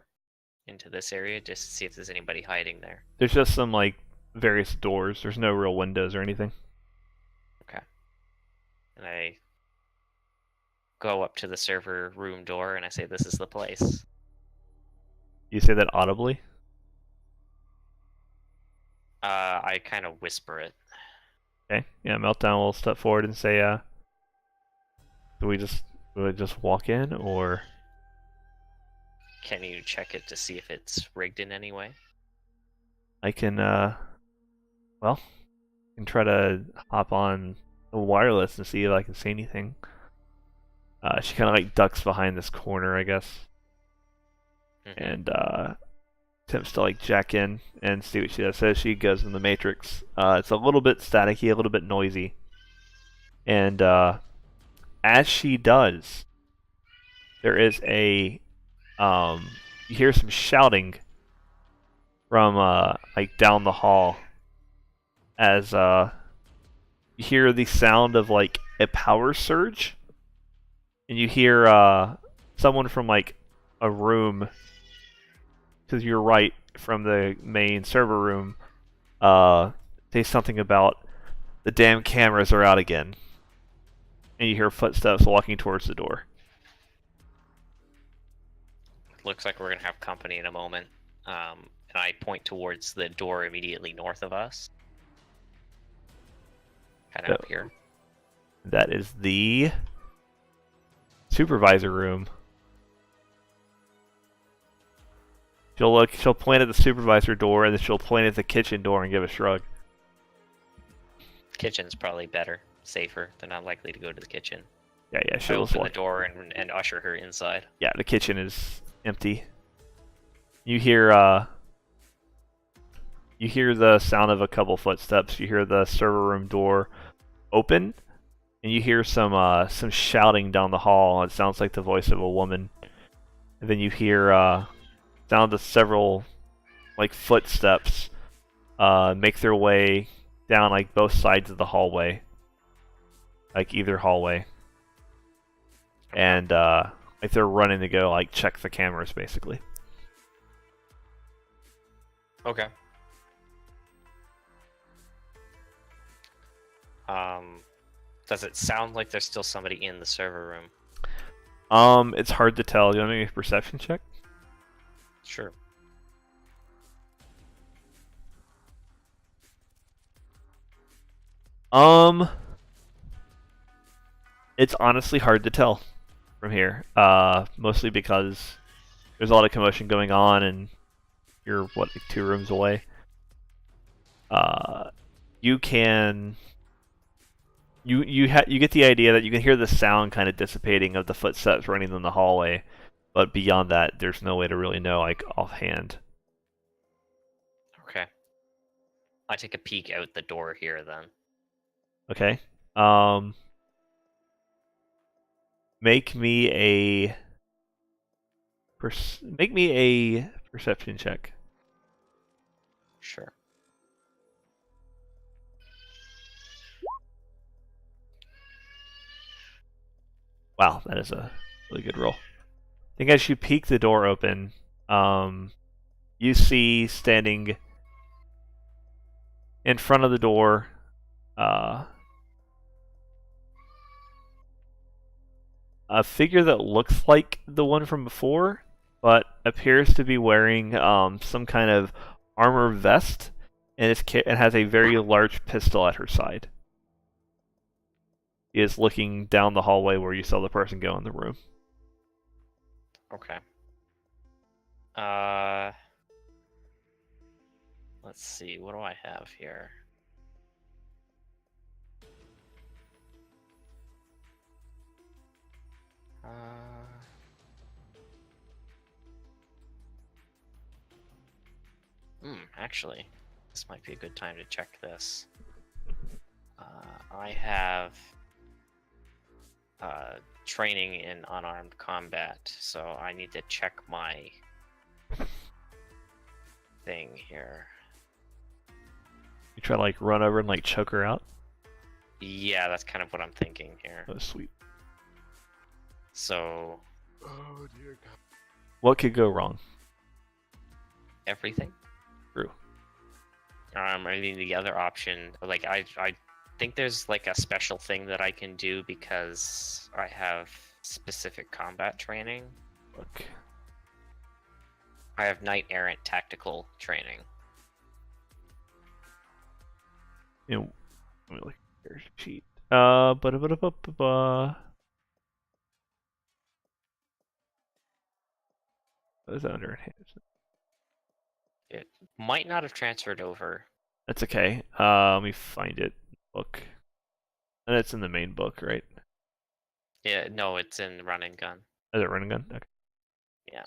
into this area just to see if there's anybody hiding there. There's just some like various doors. There's no real windows or anything. Okay. And I go up to the server room door and I say, "This is the place." You say that audibly? I kind of whisper it. Okay. Yeah, Meltdown will step forward and say, do we just walk in, or Can you check it to see if it's rigged in any way? I can try to hop on the wireless and see if I can see anything. She kind of like ducks behind this corner, I guess, and attempts to like jack in and see what she does. So she goes in the matrix. It's a little bit staticky, a little bit noisy, and as she does, there is a you hear some shouting from like down the hall as you hear the sound of like a power surge, and you hear someone from like a room to your right from the main server room say something about the damn cameras are out again, and you hear footsteps walking towards the door. Looks like we're gonna have company in a moment. And I point towards the door immediately north of us. Kind of up here. That is the supervisor room. She'll point at the supervisor door, and then she'll point at the kitchen door and give a shrug. Kitchen's probably better, safer. They're not likely to go to the kitchen. Yeah, I she'll open the door and usher her inside. Yeah, the kitchen is empty. You hear the sound of a couple footsteps. You hear the server room door open, and you hear some shouting down the hall. It sounds like the voice of a woman. And then you hear sound of several like footsteps make their way down like both sides of the hallway, like either hallway, and like they're running to go like check the cameras basically. Okay. Does it sound like there's still somebody in the server room? It's hard to tell. Do you want to make a perception check? Sure. It's honestly hard to tell from here. Mostly because there's a lot of commotion going on, and you're like 2 rooms away. You can. You get the idea that you can hear the sound kind of dissipating of the footsteps running in the hallway, but beyond that, there's no way to really know like offhand. Okay. I take a peek out the door here then. Okay. Make me a perception check. Sure. Wow, that is a really good roll. I think as you peek the door open, you see standing in front of the door a figure that looks like the one from before, but appears to be wearing some kind of armor vest, and has a very large pistol at her side. She is looking down the hallway where you saw the person go in the room. Okay. Let's see. What do I have here? Actually, this might be a good time to check this. I have training in unarmed combat, so I need to check my thing here. You try to like run over and like choke her out? Yeah, that's kind of what I'm thinking here. Oh, sweet. So, Oh dear God. What could go wrong? everything. True. I mean, the other option, like I think there's like a special thing that I can do because I have specific combat training. Look. I have knight errant tactical training. You know, let me look at your sheet. What is that under enhancement? It might not have transferred over. That's okay. Let me find it. Book. And it's in the main book, right? Yeah, no, it's in run and gun. Is it run and gun? Okay. Yeah.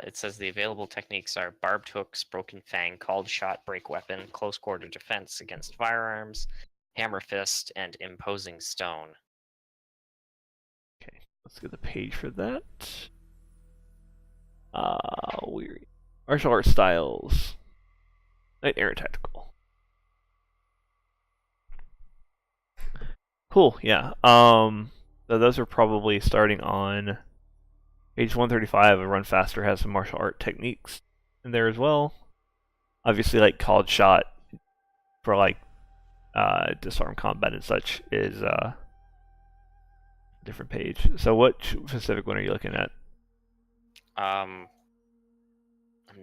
It says the available techniques are barbed hooks, broken fang, called shot, break weapon, close quarter defense against firearms, hammer fist, and imposing stone. Okay, let's get the page for that. Weird. Martial arts styles. Knight errant tactical. Cool, yeah. So those are probably starting on page 135 of Run Faster. Has some martial art techniques in there as well. Obviously, like called shot for like disarm combat and such is a different page. So what specific one are you looking at? I'm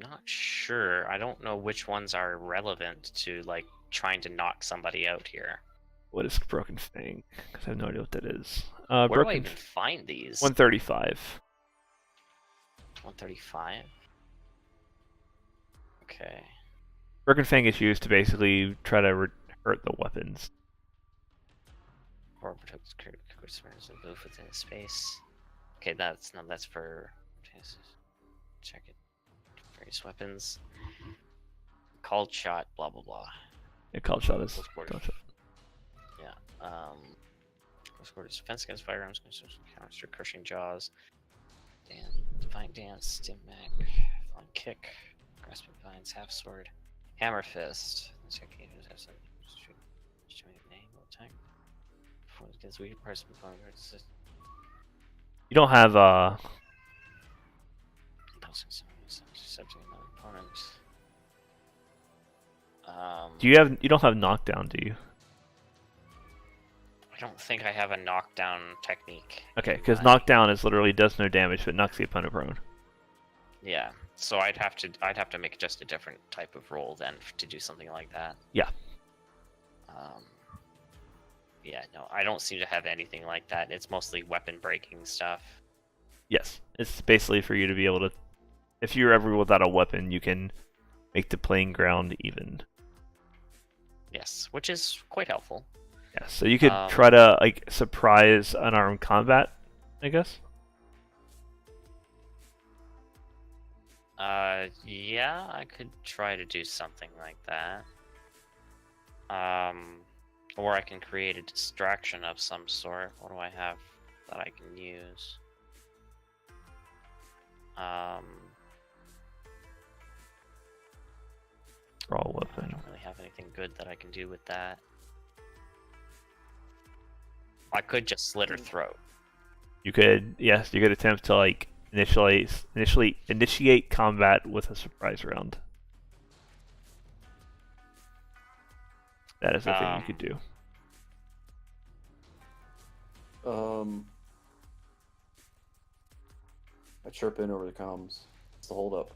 not sure. I don't know which ones are relevant to like trying to knock somebody out here. what is Broken Fang? Because I have no idea what that is. Where do I Broken even find these? 135. 135. Okay. Broken Fang is used to basically try to hurt the weapons. Or protects customers and move within space. Okay, that's for check it. Various weapons. Called shot, blah blah blah. Yeah, called shot is Close quarters. called shot. Yeah. Close quarters defense against firearms, counters through crushing jaws. Divine dance, stim mag, flying kick, grasping vines, half sword, hammer fist. This technique has some name, attack. Before it gets weaker parts of the opponent. You don't have you don't have knockdown, do you? I don't think I have a knockdown technique. Okay, because knockdown is literally does no damage but knocks the opponent prone. Yeah, so I'd have to make just a different type of roll then to do something like that. Yeah. Yeah, no, I don't seem to have anything like that. It's mostly weapon breaking stuff. Yes, it's basically for you to be able to, if you're ever without a weapon, you can make the playing ground even. Yes, which is quite helpful. Yeah, so you could try to like surprise unarmed combat, I guess. Yeah, I could try to do something like that. Or I can create a distraction of some sort. What do I have that I can use? Raw I weapon. don't really have anything good that I can do with that. I could just slit her throat. You could, yes, you could attempt to like initiate combat with a surprise round. That is the thing you could do. I chirp in over the comms. What's the hold up?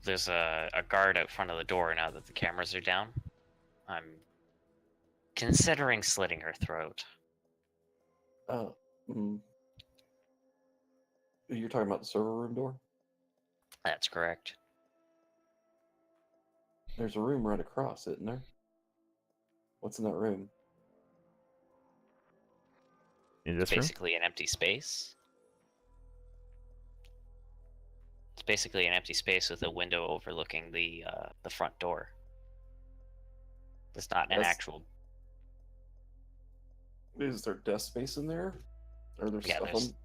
There's a guard out front of the door now that the cameras are down. I'm considering slitting her throat. You're talking about the server room door? That's correct. There's a room right across, isn't there? What's in that room? In this Basically an empty space. It's basically an empty space with a window overlooking the front door. It's not an actual. Is there desk space in there? Or there's Yeah, stuff on?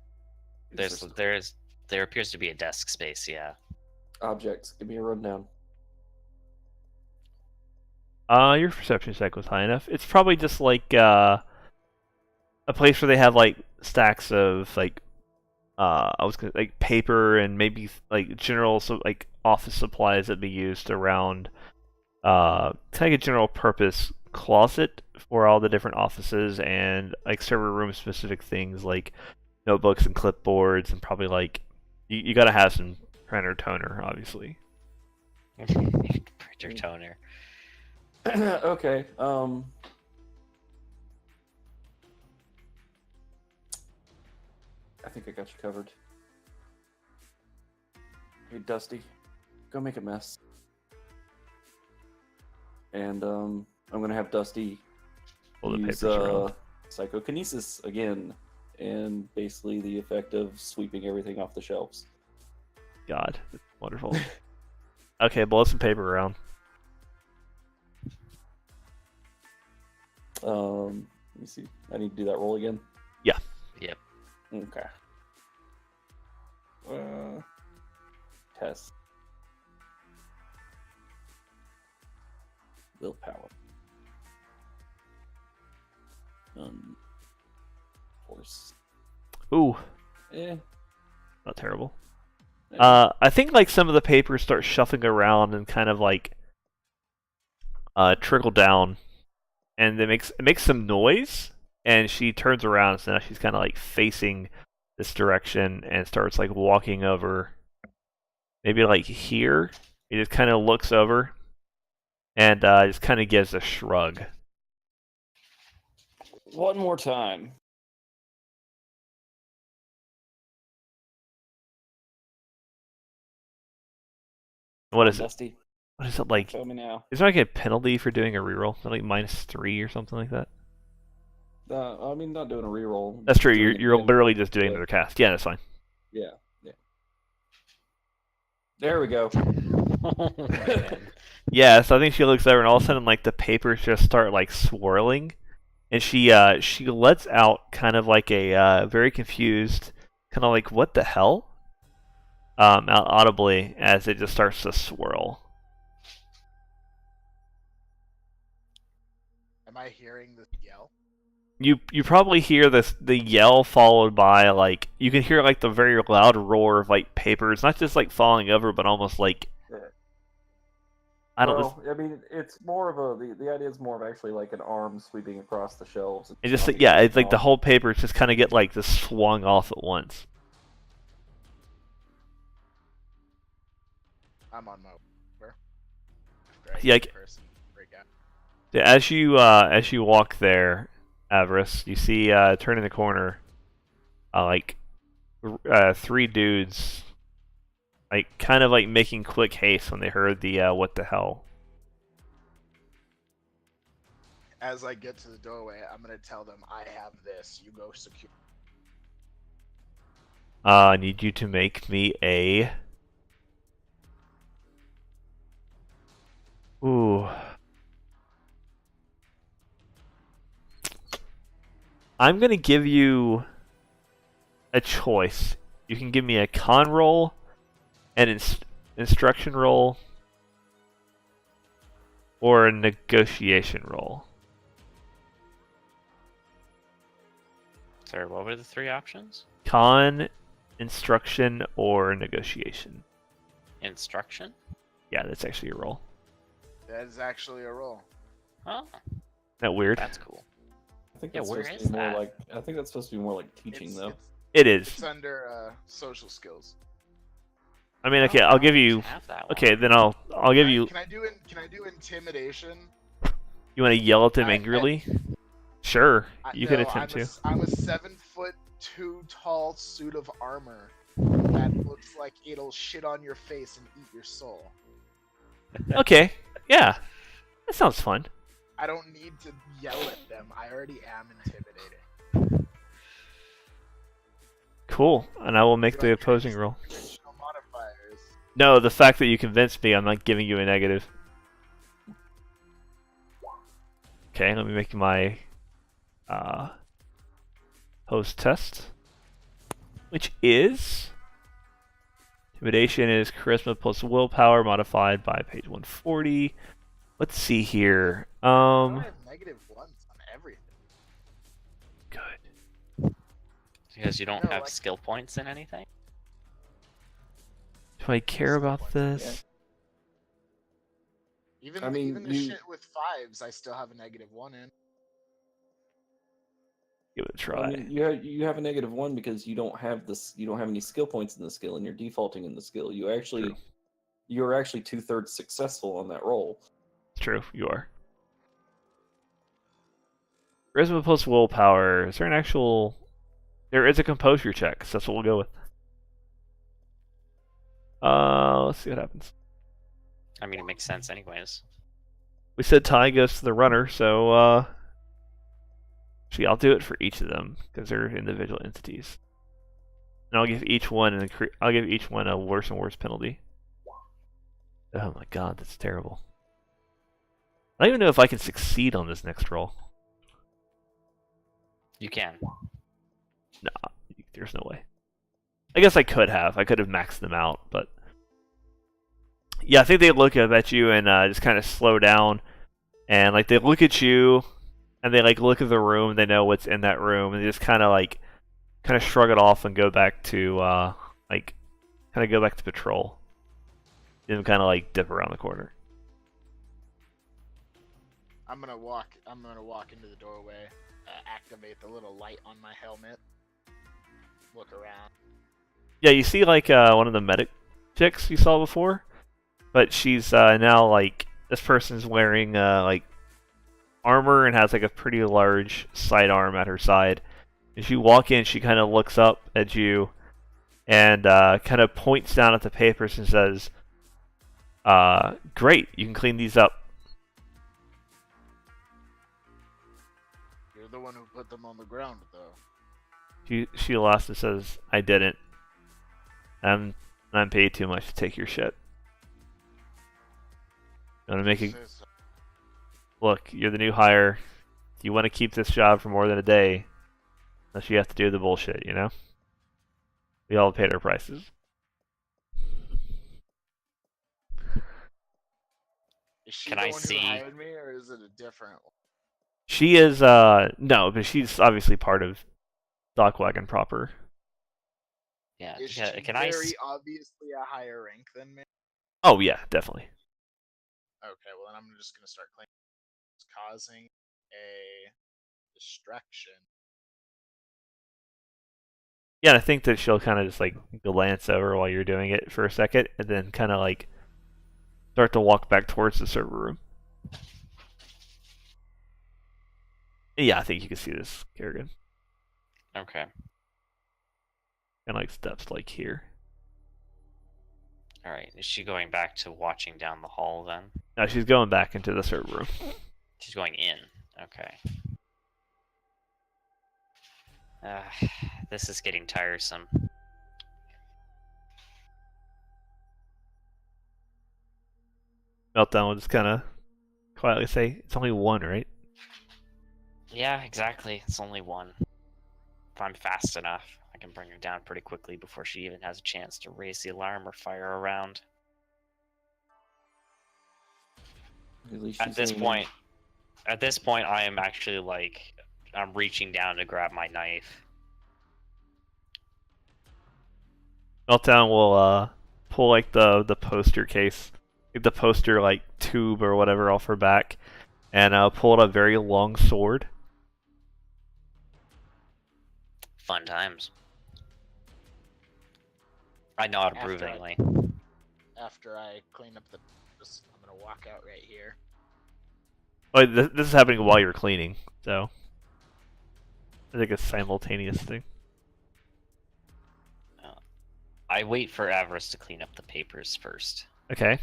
There appears to be a desk space. Yeah. Objects. Give me a rundown. Your perception check was high enough. It's probably just like a place where they have like stacks of like like paper and maybe like general like office supplies that be used around kind of like a general purpose closet for all the different offices and like server room specific things like notebooks and clipboards and probably like you gotta have some printer toner obviously. Printer toner. Okay. I think I got you covered. Hey, Dusty, go make a mess. And I'm gonna have Dusty use psychokinesis again, and basically the effect of sweeping everything off the shelves. God, that's wonderful. Okay, blow some paper around. Let me see. I need to do that roll again. Yeah. Yep. Okay. Test. Willpower. Force. Ooh. Eh. Not terrible. I think like some of the papers start shuffling around and kind of like trickle down, and it makes some noise. And she turns around, so now she's kind of like facing this direction and starts like walking over. Maybe like here. He just kind of looks over, and just kind of gives a shrug. One more time. What is it? Dusty? What is it like? Tell me now. Is there like a penalty for doing a reroll? Is it like -3 or something like that? I mean, not doing a reroll. That's true. Doing You're it- literally just doing yeah. another cast. Yeah, that's fine. Yeah. There we go. Yeah, so I think she looks over and all of a sudden like the papers just start like swirling, and she lets out kind of like a very confused, kind of like what the hell, out audibly as it just starts to swirl. Am I hearing this yell? You probably hear the yell followed by like you can hear like the very loud roar of like papers, not just like falling over, but almost like I don't know. Well, I mean, it's more of the idea is more of actually like an arm sweeping across the shelves. It just it's like the whole papers just kind of get like just swung off at once. I'm on my where? Yeah, as you walk there, Avarice, you see turning the corner, like 3 dudes, like kind of like making quick haste when they heard the what the hell. As I get to the doorway, I'm gonna tell them I have this. You go secure. I need you to make me a. Ooh. I'm gonna give you a choice. You can give me a con roll, an instruction roll, or a negotiation roll. Sorry, what were the 3 options? Con, instruction, or negotiation. Instruction? Yeah, that's actually a roll. That is actually a roll. Oh, Isn't that weird? that's cool. I think Yeah, that's where supposed to is be more that? like. I think that's supposed to be more like teaching, though. It is. It's under social skills. I mean, okay, Oh, I'll give I you. don't have that one. Okay, then I'll give you. Can I do intimidation? You want to yell at them I- angrily? Sure, you could No, attempt to. I'm a 7'2" tall suit of armor that looks like it'll shit on your face and eat your soul. Okay, yeah, that sounds fun. I don't need to yell at them. I already am intimidating. Cool, and I will make Do the I opposing use roll. additional modifiers? No, the fact that you convinced me, I'm not giving you a negative. Okay, let me make my post test, which is intimidation is charisma plus willpower modified by page 140. Let's see here. I have -1s on everything. Good. Because you don't No, have like- skill points in anything? Do I care about this? Even I mean, even the you- shit with 5s, I still have a -1 in. Give it a try. I mean, you have a -1 because you don't have this. You don't have any skill points in the skill, and you're defaulting in the skill. True. You're actually 2/3 successful on that roll. It's true, you are. Charisma plus willpower. Is there an actual... There is a composure check, so that's what we'll go with. Let's see what happens. I mean, it makes sense anyways. We said tie goes to the runner, so actually I'll do it for each of them because they're individual entities, and I'll give each one a worse and worse penalty. Oh my god, that's terrible. I don't even know if I can succeed on this next roll. You can. Nah, there's no way. I guess I could have. I could have maxed them out, but yeah, I think they look up at you and just kind of slow down, and like they look at you, and they like look at the room. They know what's in that room, and they just kind of shrug it off and go back to go back to patrol. And kind of like dip around the corner. I'm gonna walk into the doorway, activate the little light on my helmet, look around. Yeah, you see like one of the medic chicks you saw before, but she's now like this person's wearing like armor and has like a pretty large sidearm at her side. As you walk in, she kind of looks up at you and kind of points down at the papers and says, "Great, you can clean these up." You're the one who put them on the ground, though. She laughs and says, "I didn't. I'm paid too much to take your shit. You want to make a look? You're the new hire. You want to keep this job for more than a day, unless you have to do the bullshit, you know? We all paid our prices." Is she Can the I one see- who hired me, or is it a different one? She is no, but she's obviously part of Stockwagon proper. Yeah. Is yeah, she can I? very obviously a higher rank than me? Oh yeah, definitely. Okay, well then I'm just gonna start claiming it's causing a distraction. Yeah, and I think that she'll kind of just like glance over while you're doing it for a second, and then kind of like start to walk back towards the server room. Yeah, I think you can see this, Kerrigan. Okay. And like steps like here. All right. Is she going back to watching down the hall then? Now she's going back into the server room. She's going in. Okay. This is getting tiresome. Meltdown will just kind of quietly say, "It's only one, right?" Yeah, exactly. It's only one. If I'm fast enough, I can bring her down pretty quickly before she even has a chance to raise the alarm or fire around. At least At she's this aiming. point, I am actually like, I'm reaching down to grab my knife. Meltdown will pull like the poster case, like the poster like tube or whatever off her back, and pull out a very long sword. Fun times. I nod After I- approvingly. After I clean up the, I'm gonna walk out right here. Like this is happening while you're cleaning, so I think it's a simultaneous thing. I wait for Avarice to clean up the papers first. Okay.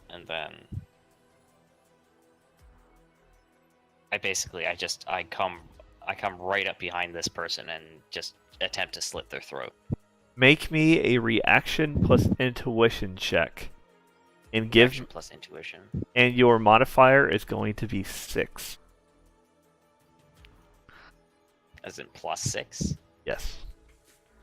And then I come right up behind this person and just attempt to slit their throat. Make me a reaction plus intuition check, and give Action plus intuition. and your modifier is going to be 6. As in +6. Yes.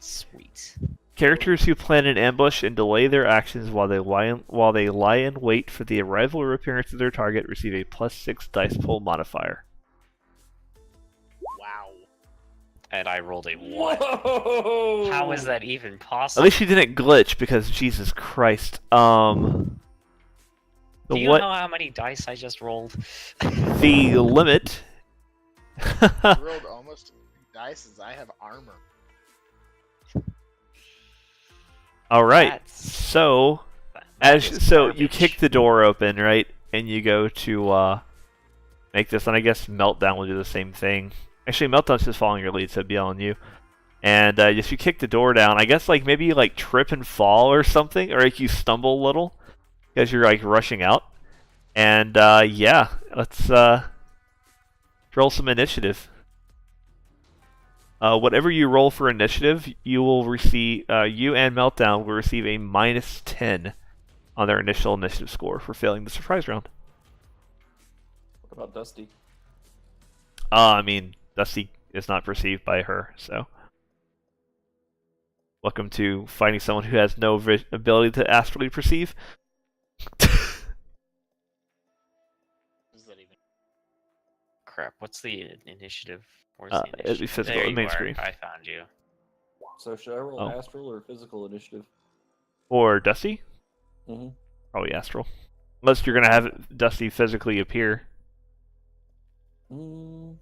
Sweet. Characters who plan an ambush and delay their actions while they lie in wait for the arrival or appearance of their target receive a +6 dice pool modifier. Wow. And I rolled a 1. Whoa! How is that even At possible? least you didn't glitch because Jesus Christ. Do you know how many dice I just rolled? The limit. I rolled almost 3 dice as I have armor. All right. That's- So that as is so you garbage. kick the door open, right, and you go to make this, and I guess Meltdown will do the same thing. Actually, Meltdown's just following your lead, so it'd be on you. And just you kick the door down. I guess like maybe you like trip and fall or something, or like you stumble a little because you're like rushing out. And yeah, let's roll some initiative. Whatever you roll for initiative, you will receive. You and Meltdown will receive a -10 on their initial initiative score for failing the surprise round. What about Dusty? I mean, Dusty is not perceived by her, so. Welcome to finding someone who has no ability to astrally perceive. Is that even? Crap, what's the initiative? Where's It'd the be initiative? physical, There the you main are. screen. I found you. So should I roll Oh. astral or physical initiative? Or Dusty? Mm-hmm. Probably astral. Unless you're gonna have Dusty physically appear. Mm,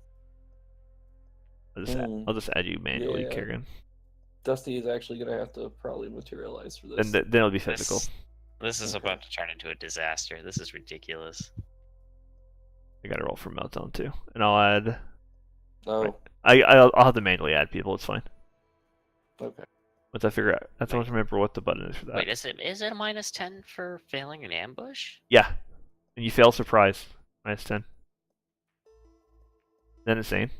I'll just add you manually, Yeah. Kieran. Dusty is actually gonna have to probably materialize for this. And then it'll be physical. This is Okay. about to turn into a disaster. This is ridiculous. I gotta roll for meltdown too, and I'll add. Oh, I'll have to manually add people. It's fine. okay. Once I figure out, I don't remember what the button is for that. Wait, is it a -10 for failing an ambush? Yeah, and you fail surprise, -10. Then insane.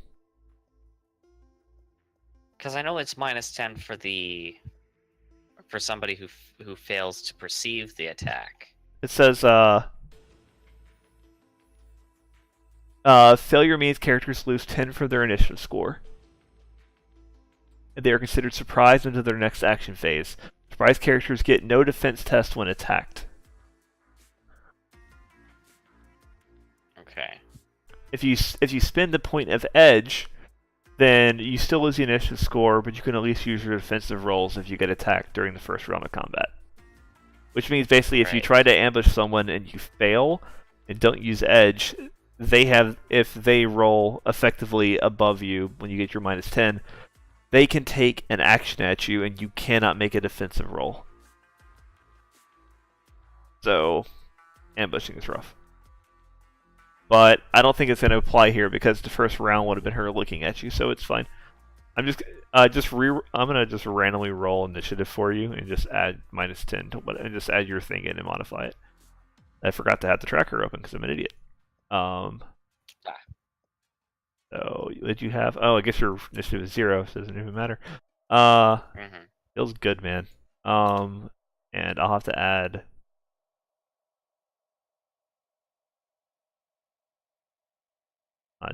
Because I know it's -10 for somebody who fails to perceive the attack. It says failure means characters lose 10 for their initiative score. And they are considered surprised into their next action phase. Surprised characters get no defense test when attacked. Okay. If you spend the point of edge, then you still lose the initiative score, but you can at least use your defensive rolls if you get attacked during the first round of combat. Which means basically if you Right. try to ambush someone and you fail and don't use edge, if they roll effectively above you when you get your -10, they can take an action at you and you cannot make a defensive roll. So ambushing is rough. But I don't think it's going to apply here because the first round would have been her looking at you, so it's fine. I'm gonna just randomly roll initiative for you and just add -10 to what, and just add your thing in and modify it. I forgot to have the tracker open because I'm an idiot. So what did you have? Oh, I guess your initiative is 0, so it doesn't even matter. Feels good, man. And I'll have to add.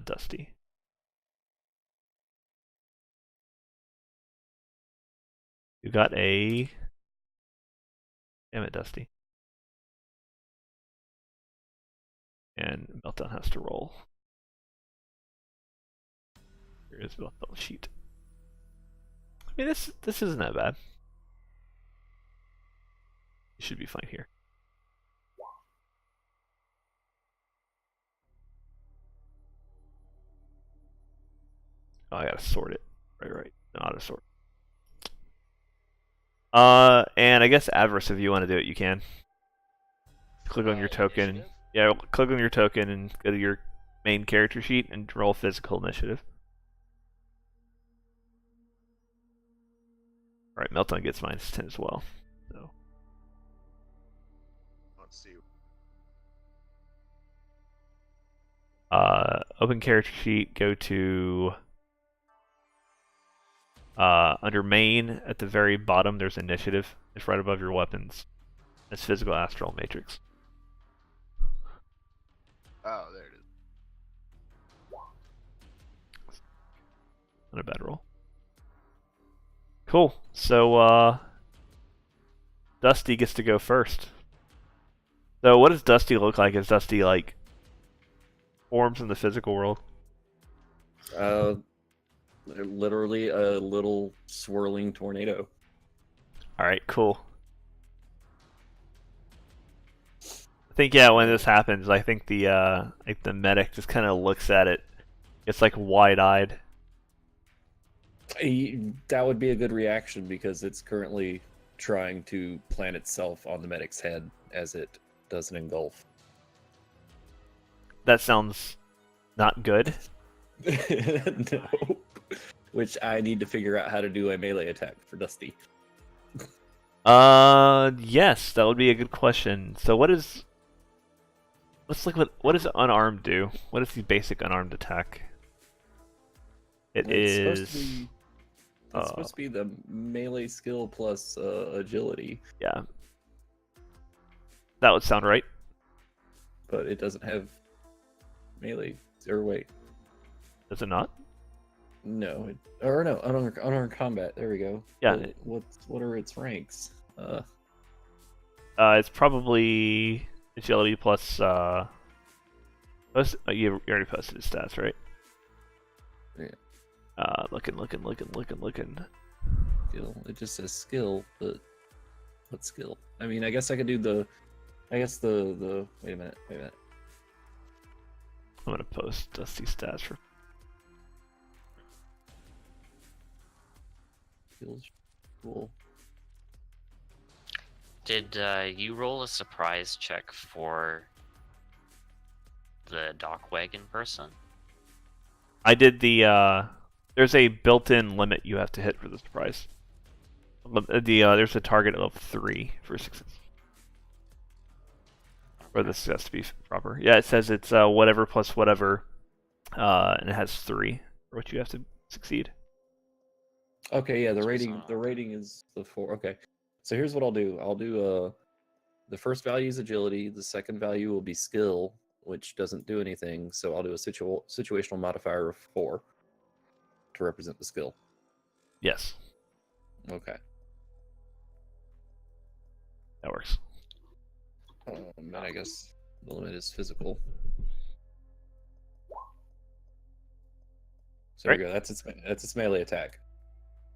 Dusty. You got a. Damn it, Dusty. And Meltdown has to roll. Here is Meltdown sheet. I mean, this isn't that bad. You should be fine here. Oh, I gotta sort it. Right. Not a sort. And I guess Avarice, if you want to do it, you can. Click on your token. Initiative? Yeah, click on your token and go to your main character sheet and roll physical initiative. Alright, Meltdown gets -10 as well. So Let's see. open character sheet, go to under main at the very bottom there's initiative. It's right above your weapons. It's physical astral matrix. Oh, there it is. Not a bad roll. Cool. So Dusty gets to go first. So what does Dusty look like? Is Dusty like forms in the physical world? Literally a little swirling tornado. Alright, cool. I think when this happens, I think the medic just kind of looks at it. It's like wide-eyed. That would be a good reaction because it's currently trying to plant itself on the medic's head as it does an engulf. That sounds not good. No. Which I need to figure out how to do a melee attack for Dusty. Yes, that would be a good question. So let's look what does unarmed do? What is the basic unarmed attack? It's supposed to be the melee skill plus agility. Yeah. That would sound right. But it doesn't have melee. Or wait. Does it not? No. Unarmed combat. There we go. Yeah. What are its ranks? It's probably agility plus you already posted his stats, right? Yeah. Looking. Skill. It just says skill, but what skill? I mean, I guess I could do the. Wait a minute. I'm gonna post Dusty stats for. feels cool. Did you roll a surprise check for the dock wagon person? I did the. There's a built-in limit you have to hit for the surprise. There's a target of 3 for success. For this has to be proper. Yeah, it says it's whatever plus whatever, and it has 3 for what you have to succeed. Okay, yeah, the That's rating is the 4. Okay. So here's what I'll do. I'll do the first value is agility, the second value will be skill, which doesn't do anything, so I'll do a situational modifier of 4 to represent the skill. Yes, Okay. that works. And I guess the limit is physical. So there we go. That's its melee attack.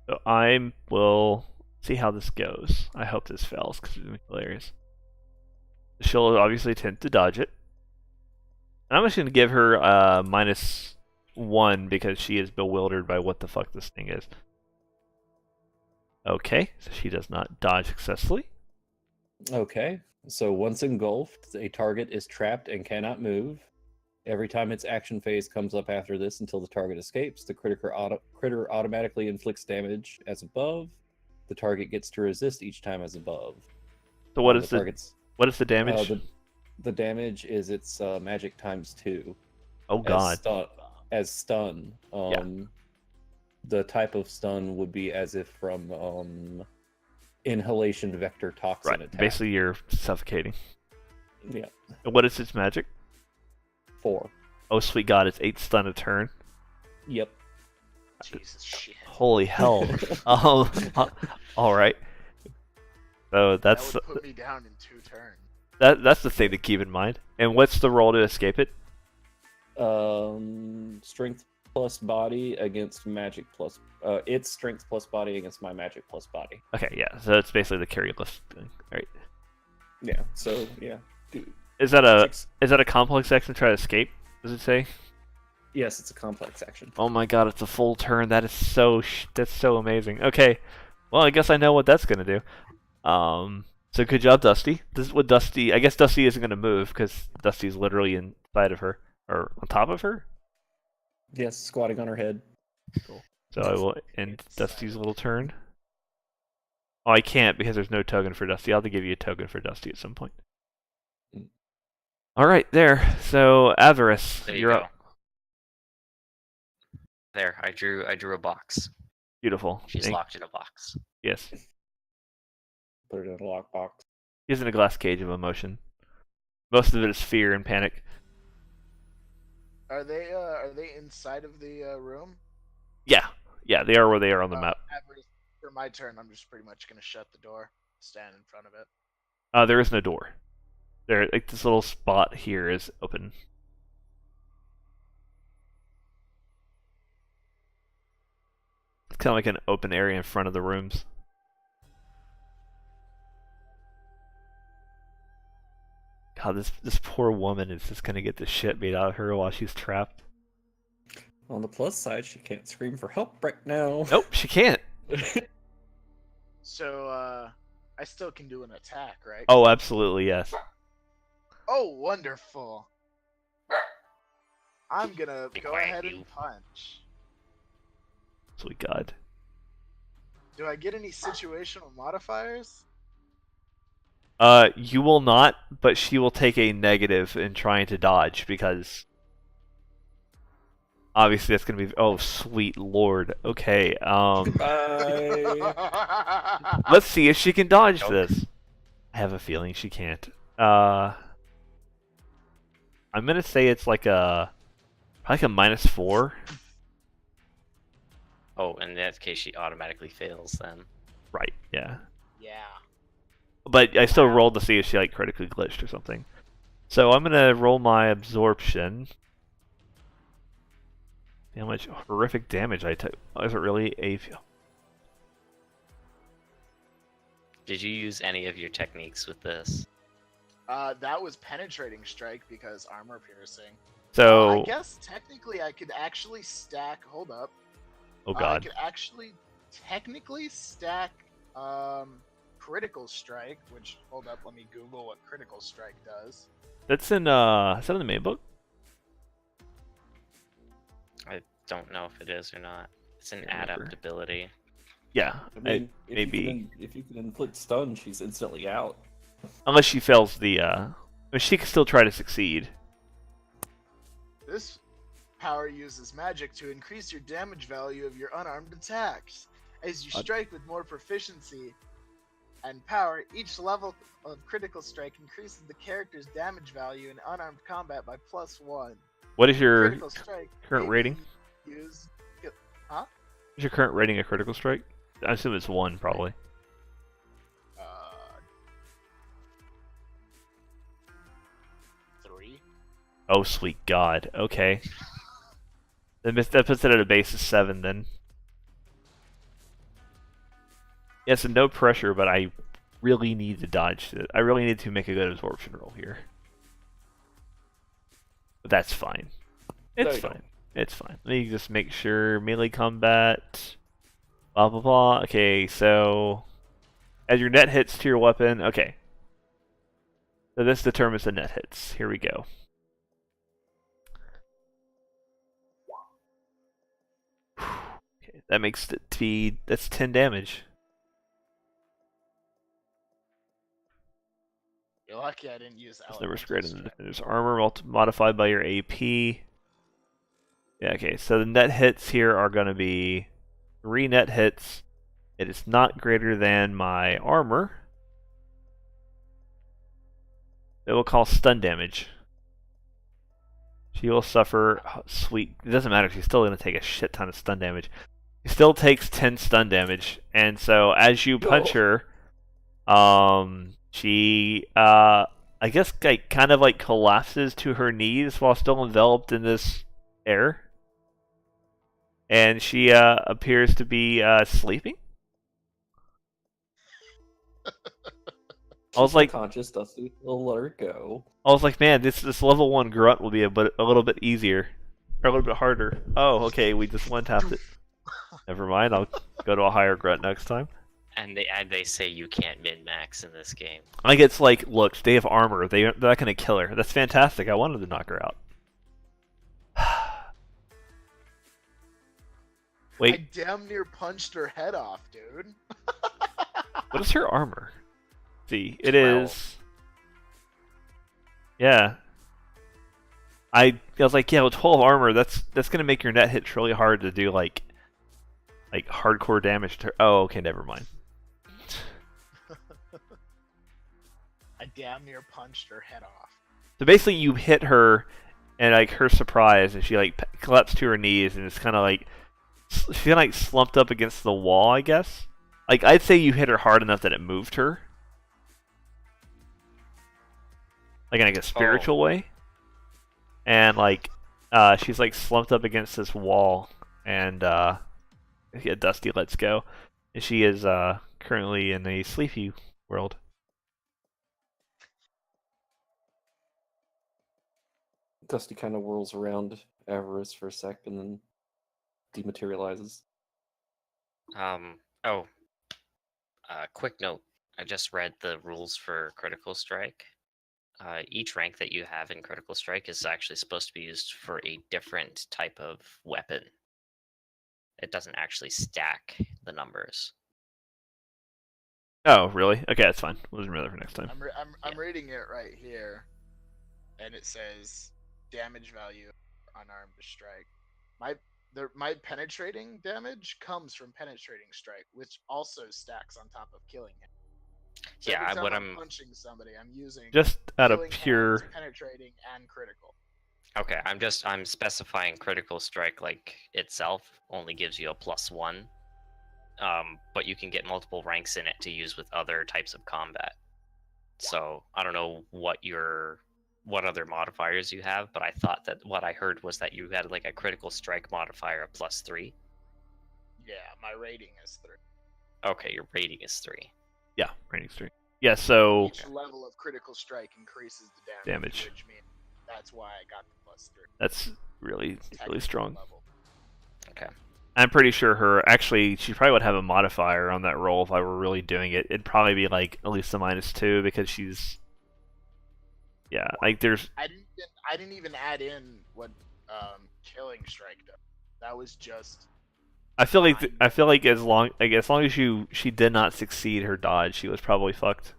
So I will see how this goes. I hope this fails because it's gonna be hilarious. She'll obviously attempt to dodge it. And I'm just gonna give her -1 because she is bewildered by what the fuck this thing is. Okay, so she does not dodge successfully. Okay. So once engulfed, a target is trapped and cannot move. Every time its action phase comes up after this until the target escapes, the critter automatically inflicts damage as above. The target gets to resist each time as above. So what is the damage? The damage is its magic ×2. Oh god. As stun. The type of stun would be as if from inhalation vector toxin Right. attack. Basically, you're suffocating. Yeah. And what is its magic? 4. Oh sweet god, it's 8 stun a turn. Yep. Jesus shit. Holy hell. All right. So That that's would put me down in 2 turns. that's the thing to keep in mind. And what's the roll to escape it? Strength plus body against magic plus its strength plus body against my magic plus body. Okay, yeah. So it's basically the carry list thing. All right. Yeah. So yeah. Is that a complex action to try to escape? Does it say? Yes, it's a complex action. Oh my god, it's a full turn. That is that's so amazing. Okay. Well, I guess I know what that's gonna do. So good job, Dusty. This is what Dusty. I guess Dusty isn't gonna move because Dusty's literally inside of her or on top of her. Yes, squatting on her head. Cool. So I will end Dusty's little turn. Oh, I can't because there's no token for Dusty. I'll have to give you a token for Dusty at some point. All right, there. So Avarice, There you you're go. up. There, I drew a box. Beautiful. She's locked in a box. Yes. Put it in a lockbox. He's in a glass cage of emotion. Most of it is fear and panic. Are they inside of the room? Yeah, they are where they are on the map. For my turn, I'm just pretty much gonna shut the door, stand in front of it. There is no door. There, like this little spot here is open. It's kind of like an open area in front of the rooms. God, this poor woman is just gonna get the shit beat out of her while she's trapped. On the plus side, she can't scream for help right now. Nope, she can't. So, I still can do an attack, right? Oh, absolutely, yes. Oh, wonderful. I'm gonna Be go quiet, ahead you. and punch. Sweet God. Do I get any situational modifiers? You will not, but she will take a negative in trying to dodge because obviously that's gonna be. Oh, sweet Lord. Okay. Bye. Let's see if she can dodge Nope. this. I have a feeling she can't. I'm gonna say it's like a -4. Oh, in that case, she automatically fails then. Right. Yeah. Yeah. But I still rolled to see if she like critically glitched or something. So I'm gonna roll my absorption. See how much horrific damage I took. Oh, is it really a? Did you use any of your techniques with this? That was penetrating strike because armor piercing. So I guess technically I could actually stack. Hold up. oh I god. could actually technically stack critical strike, which hold up, let me Google what critical strike does. That's in is that in the main book? I don't know if it is or not. It's an Can't remember. adaptability. Yeah, I mean, maybe. if you can inflict stun, she's instantly out. Unless she fails the I mean, she can still try to succeed. This power uses magic to increase your damage value of your unarmed attacks. As you strike with more proficiency and power, each level of critical strike increases the character's damage value in unarmed combat by +1. What is your Critical strike current may rating? be used- What's your current rating of critical strike? I assume it's 1, probably. Uh, 3. Oh, sweet God. Okay. That puts it at a base of 7, then. Yeah, so no pressure, but I really need to dodge it. I really need to make a good absorption roll here. But that's fine. It's fine. It's fine. Let me just make sure melee combat. Blah blah blah. Okay, so as your net hits to your weapon, okay. So this determines the net hits. Here we go. Okay, that makes it to be that's 10 damage. You're lucky I didn't use It's never elemental greater than strike. there's armor modified by your AP. Yeah, okay, so the net hits here are going to be 3 net hits. It is not greater than my armor. It will cause stun damage. She will suffer sweet. It doesn't matter. She's still going to take a shit ton of stun damage. She still takes 10 stun damage, and so as you punch her, she I guess like kind of like collapses to her knees while still enveloped in this air, and she appears to be sleeping. I was like, conscious, Dusty. We'll let her go. I was like, man, this level 1 grunt will be a little bit easier, or a little bit harder. Oh, okay, we just one tapped it. Never mind, I'll go to a higher grunt next time. And they say you can't min-max in this game. Like, it's like, look, they have armor. They're not gonna kill her. That's fantastic. I wanted to knock her out. Wait, I damn near punched her head off, dude. what is her armor? See, it 12. is. Yeah. I was like, yeah, with 12 armor, that's gonna make your net hit really hard to do like hardcore damage to her. Oh, okay, never mind. I damn near punched her head off. So basically, you hit her, and like her surprise, and she like collapsed to her knees, and it's kind of like she's kind of like slumped up against the wall, I guess. Like I'd say you hit her hard enough that it moved her, like in like a spiritual way, and like she's like slumped up against this wall, and yeah, Dusty lets go, and she is currently in a sleepy world. Dusty kind of whirls around Avarice for a sec and then dematerializes. Quick note. I just read the rules for critical strike. Each rank that you have in critical strike is actually supposed to be used for a different type of weapon. It doesn't actually stack the numbers. Oh, really? Okay, that's fine. We'll just remember that for next time. I'm reading it right here, and it says damage value unarmed strike. My penetrating damage comes from penetrating strike, which also stacks on top of killing him. So Yeah, every time what I'm I'm punching somebody, I'm using Just out of killing pure. hands, penetrating, and critical. okay. I'm specifying critical strike like itself only gives you a +1. But you can get multiple ranks in it to use with other types of combat. So I don't know what other modifiers you have, but I thought that what I heard was that you had like a critical strike modifier of +3. Yeah, my rating is 3. Okay, your rating is 3. Yeah, rating streak. Yeah, so Each level of critical strike increases the Damage. which means that's why I got the +3. that's really Technical strong. level. Okay. I'm pretty sure she probably would have a modifier on that roll if I were really doing it. It'd probably be like at least a -2 because she's. Yeah, like there's. I didn't even add in what killing strike does. That was just. I feel like as long as she did not succeed her dodge, she was probably fucked.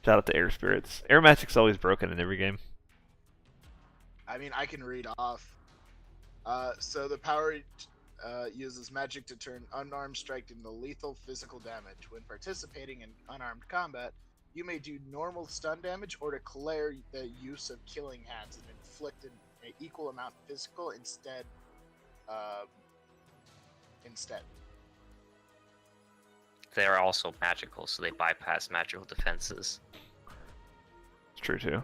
Shout out to Air Spirits. Air Magic's always broken in every game. I mean, I can read off. So the power uses magic to turn unarmed strike into lethal physical damage. When participating in unarmed combat, you may do normal stun damage or declare the use of killing hands and inflict an equal amount of physical instead. They're also magical, so they bypass magical defenses. It's true too.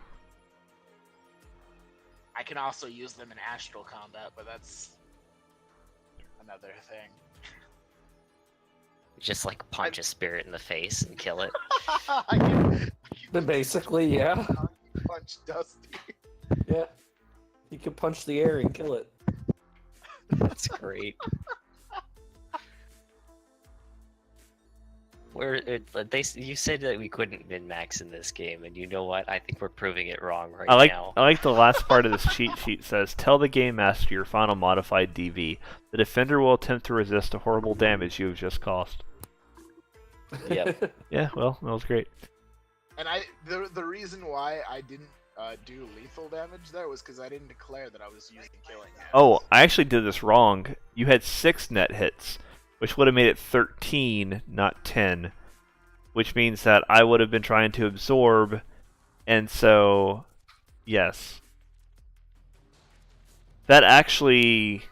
I can also use them in astral combat, but that's another thing. Just like punch a spirit in the face and kill it. I can Then basically, yeah. punch Dusty. Yeah. You can punch the air and kill it. That's great. You said that we couldn't min-max in this game, and you know what? I think we're proving it wrong right now. I like the last part of this cheat sheet says, tell the game master your final modified DV. The defender will attempt to resist the horrible damage you have just caused. Yep. Yeah, well, that was great. And the reason why I didn't do lethal damage there was because I didn't declare that I was using killing hands. Oh, I actually did this wrong. You had 6 net hits, which would have made it 13, not 10. Which means that I would have been trying to absorb, and so, yes. That actually...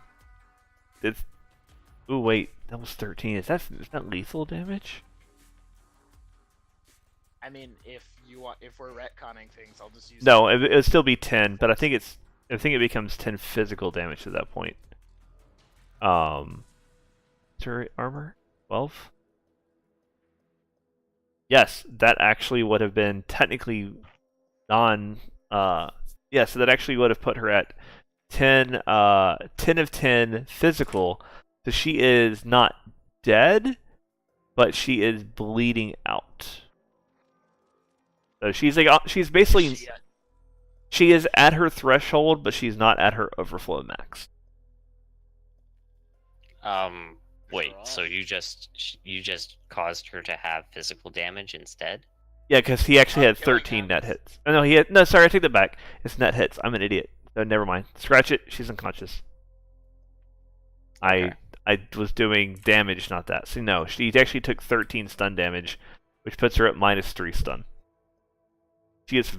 Ooh, wait, that was 13. Is that lethal damage? I mean, if we're retconning things, I'll just use. No, it would still be 10, but I think it becomes 10 physical damage at that point. Turret armor 12. Yes, that actually would have been technically so that actually would have put her at 10 of 10 physical. So she is not dead, but she is bleeding out. So she's basically she is at her threshold, but she's not at her overflow max. Wait, so you just caused her to have physical damage instead? Yeah, because he actually had 13 net hits. Oh, no, sorry, I take that back. It's net hits. I'm an idiot. No, never mind. Scratch it. She's unconscious. Okay. I was doing damage, not that. So no, she actually took 13 stun damage, which puts her at -3 stun. She is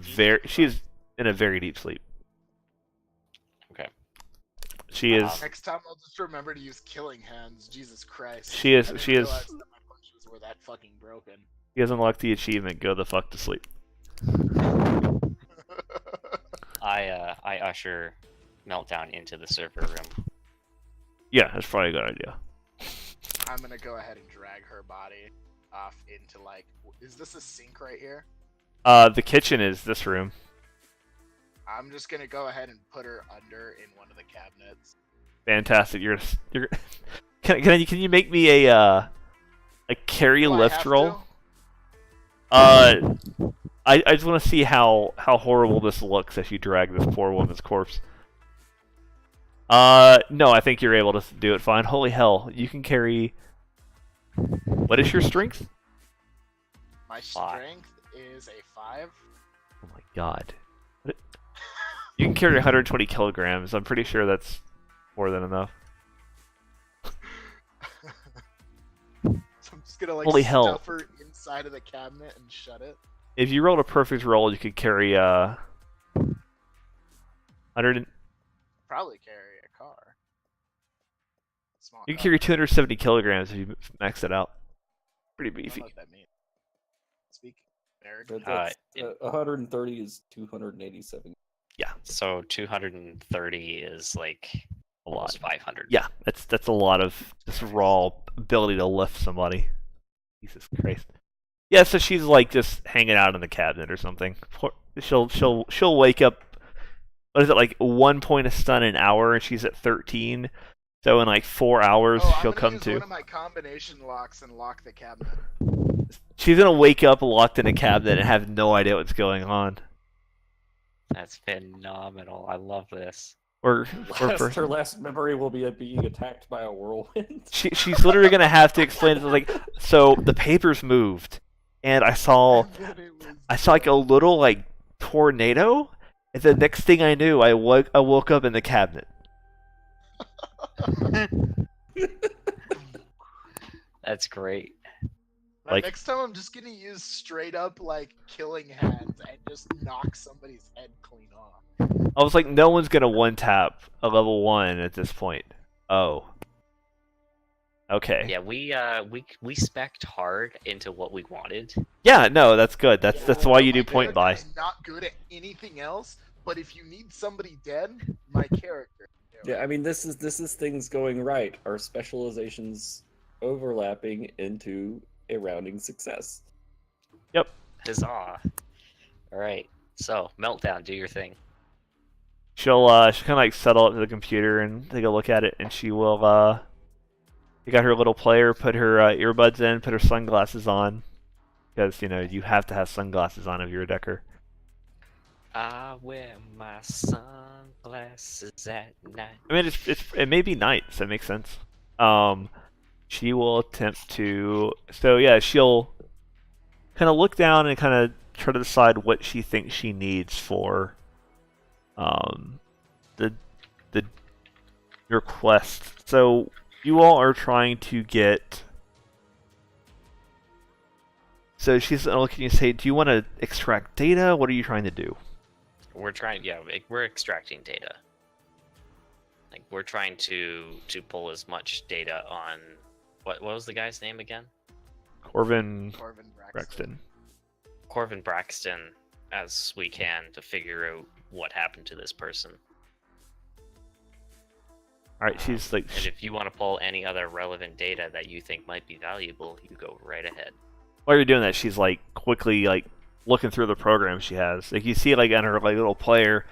in a very deep sleep. Okay. She is. Next time, I'll just remember to use killing hands. Jesus Christ. She is. I didn't She is. realize that my punches were that fucking broken. He has unlocked the achievement. Go the fuck to sleep. I usher Meltdown into the server room. Yeah, that's probably a good idea. I'm gonna go ahead and drag her body off into is this a sink right here? The kitchen is this room. I'm just gonna go ahead and put her under in one of the cabinets. Fantastic. You're. Can you make me a carry Do I lift have roll? to? I just want to see how horrible this looks as you drag this poor woman's corpse. No, I think you're able to do it fine. Holy hell, you can carry. What is your strength? My strength is a 5. Oh my god. You can carry 120 kilograms. I'm pretty sure that's more than enough. So I'm just gonna Holy hell. stuff her inside of the cabinet and shut it. If you rolled a perfect roll, you could carry 100. Probably carry a car. Small You can car. carry 270 kilograms if you max it out. Pretty I don't beefy. know what that means. Speak nerd. That's, 130 is 287. So 230 is like A lot. almost 500. Yeah, that's a lot of just raw ability to lift somebody. Jesus Christ. Yeah, so she's like just hanging out in the cabinet or something. She'll wake up. What is it, like 1 point of stun an hour, and she's at 13. So in like 4 hours, Oh, I'm she'll gonna come use to. one of my combination locks and lock the cabinet. She's gonna wake up locked in a cabinet and have no idea what's going on. That's phenomenal. I love this. Or Her last memory will be being attacked by a whirlwind. she's literally gonna have to explain it. Like, so the papers moved, and I saw like a little like tornado, and the next thing I knew, I woke up in the cabinet. That's great. Like- Next time, I'm just gonna use straight up like killing hands and just knock somebody's head clean off. I was like, no one's gonna one tap a level 1 at this point. Oh. Okay. Yeah, we spec'd hard into what we wanted. Yeah, no, that's good. That's why you do My point buy. character's not good at anything else, but if you need somebody dead, my character. Yeah, I mean, this is things going right. Our specializations overlapping into a rounding success. Huzzah! All right, so Meltdown, do your thing. She'll kind of like settle up to the computer and take a look at it, and she will take out her little player, put her earbuds in, put her sunglasses on, because you have to have sunglasses on if you're a Decker. I wear my sunglasses at night. I mean, it may be night, so that makes sense. She will attempt to. So yeah, she'll kind of look down and kind of try to decide what she thinks she needs for the your quest. So you all are trying to get. So she's gonna look at you and say, "Do you want to extract data? What are you trying to do?" We're extracting data. Like we're trying to pull as much data on what was the guy's name again? Corvin Corvin Braxton. Corvin Braxton, as we can to figure out what happened to this person. All right, she's like, And if you want to pull any other relevant data that you think might be valuable, you go right ahead. while you're doing that, she's like quickly like looking through the program she has. Like you see, like on her like little player,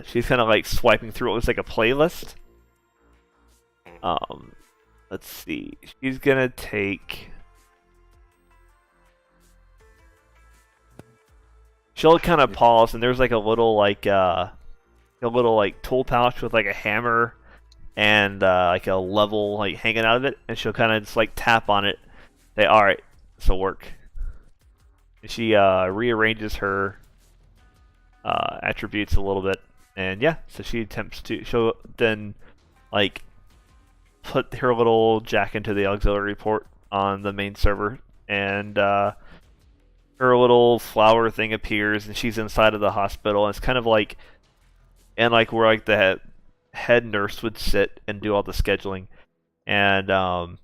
she's kind of like swiping through what looks like a playlist. Let's see. She's gonna take. She'll kind of pause, and there's like a little tool pouch with like a hammer and like a level like hanging out of it, and she'll kind of just like tap on it. Say, "All right, this will work." And she rearranges her attributes a little bit, and yeah, so she attempts to. She'll then like put her little jack into the auxiliary port on the main server, and her little flower thing appears, and she's inside of the hospital, and it's kind of like, and like where like the head nurse would sit and do all the scheduling, and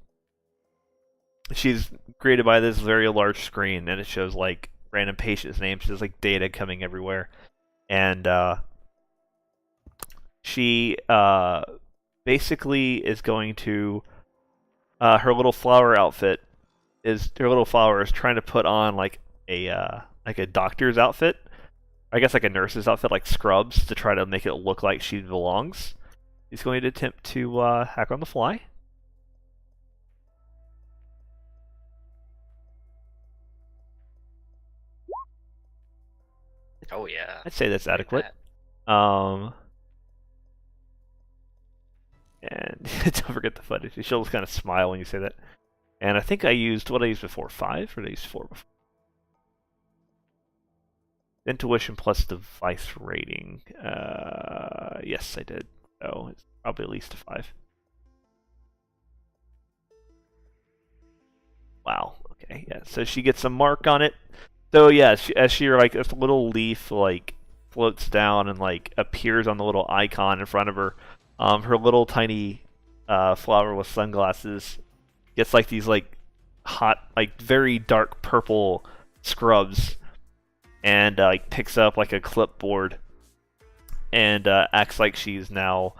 she's greeted by this very large screen, and it shows like random patients' names, there's like data coming everywhere, and she basically is going to her little flower is trying to put on like a doctor's outfit, I guess like a nurse's outfit, like scrubs, to try to make it look like she belongs. He's going to attempt to hack on the fly. Oh yeah. I'd say that's adequate. That. And don't forget the footage. She'll just kind of smile when you say that. And I think I used what I used before, 5, or did I use 4 before? Intuition plus device rating. Yes, I did. So it's probably at least a 5. Wow. Okay. Yeah. So she gets a mark on it. So yeah, as she like this little leaf like floats down and like appears on the little icon in front of her. Her little tiny flower with sunglasses gets like these like hot, like very dark purple scrubs, and like picks up like a clipboard and acts like she's now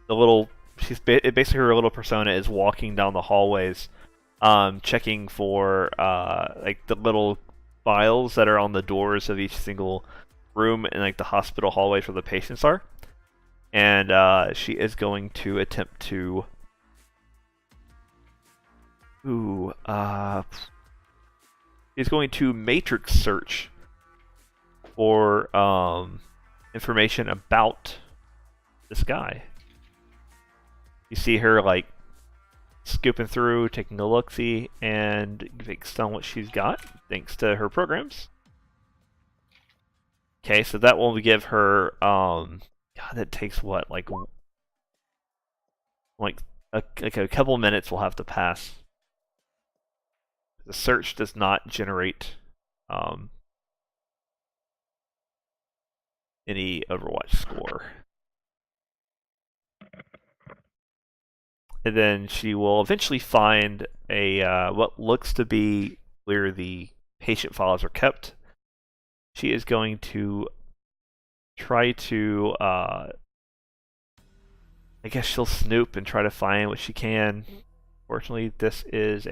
the little. Basically her little persona is walking down the hallways, checking for like the little files that are on the doors of each single room in like the hospital hallways where the patients are. and she is going to attempt to. She's going to matrix search for information about this guy. You see her like scooping through, taking a look-see, and based on what she's got, thanks to her programs. Okay, so that will give her God, that takes what, like a couple minutes will have to pass. The search does not generate any Overwatch score. And then she will eventually find a what looks to be where the patient files are kept. She is going to try to, I guess she'll snoop and try to find what she can. Fortunately, this is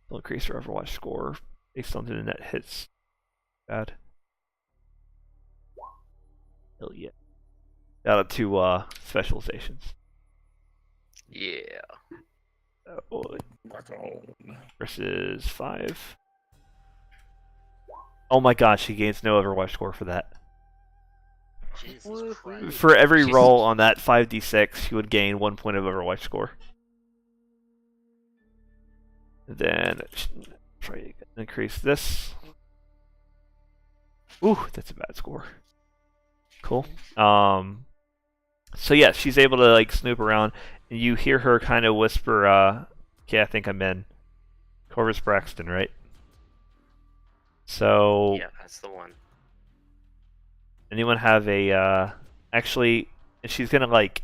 will increase her Overwatch score based on the net hits. Bad. Hell yeah. Got up to specializations. Yeah. Versus 5. Oh my gosh, she gains no Overwatch score for that. Jesus Christ. For every She's- roll on that 5d6, she would gain 1 point of Overwatch score. Then try to increase this. Ooh, that's a bad score. Cool. So yeah, she's able to like snoop around, and you hear her kind of whisper, "Okay, I think I'm in." Corvus Braxton, right? So Yeah, that's the one. anyone have a actually? And she's gonna like,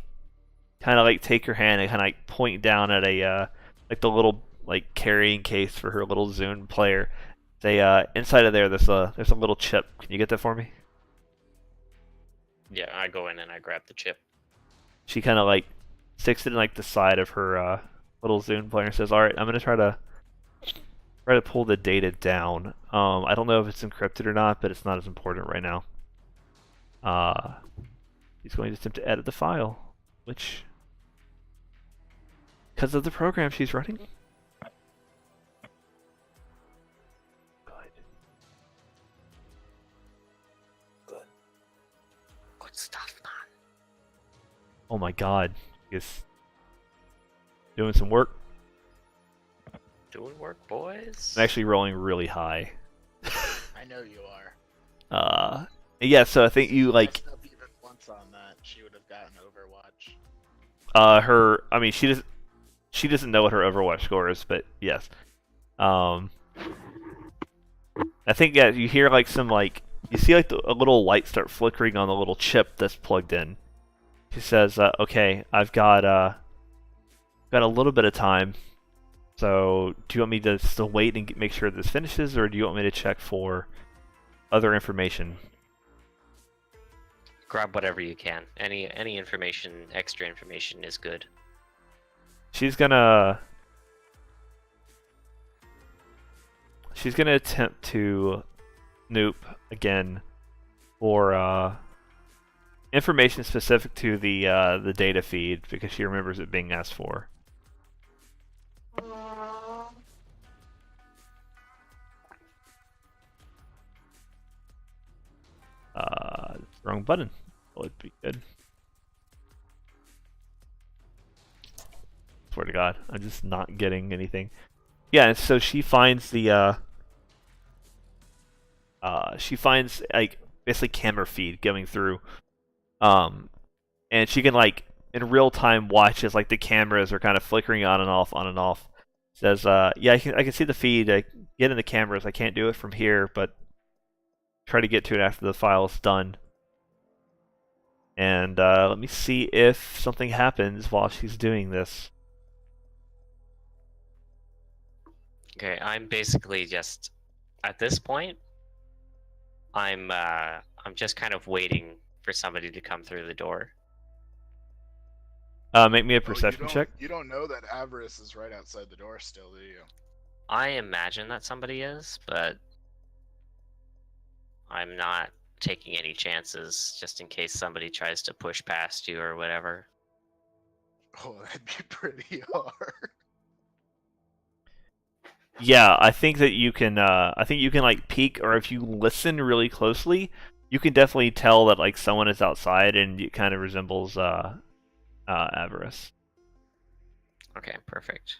kind of like take her hand and kind of like point down at a like the little like carrying case for her little Zune player. Say inside of there's a little chip. Can you get that for me? Yeah, I go in and I grab the chip. She kind of like sticks it in like the side of her little Zune player and says, "All right, I'm gonna try to pull the data down. I don't know if it's encrypted or not, but it's not as important right now." He's going to attempt to edit the file, which, because of the program she's running. Good stuff, man. Oh my god, he's doing some work. Doing work, boys. I'm actually rolling really high. I know you are. Yeah, so I think you like Messed up even once on that, she would have gotten Overwatch. I mean she doesn't know what her Overwatch score is, but yes. I think yeah, you hear like some like you see like a little light start flickering on the little chip that's plugged in. She says, "Okay, I've got a little bit of time. So, do you want me to still wait and make sure this finishes, or do you want me to check for other information?" Grab whatever you can. Any information, extra information is good. She's gonna attempt to snoop again for information specific to the data feed because she remembers it being asked for. Wrong button. Would be good. Swear to God, I'm just not getting anything. Yeah, and so she finds the she finds like basically camera feed going through, and she can like in real time watch as like the cameras are kind of flickering on and off, on and off. Says, yeah, I can see the feed. I get in the cameras. I can't do it from here, but try to get to it after the file's done. And let me see if something happens while she's doing this. Okay, I'm basically just at this point. I'm just kind of waiting for somebody to come through the door. Make me a perception check. You don't know that Avarice is right outside the door still, do you? I imagine that somebody is, but I'm not taking any chances, just in case somebody tries to push past you or whatever. Oh, that'd be pretty hard. Yeah, I think that you can. I think you can like peek, or if you listen really closely, you can definitely tell that like someone is outside, and it kind of resembles Avarice. Okay, perfect.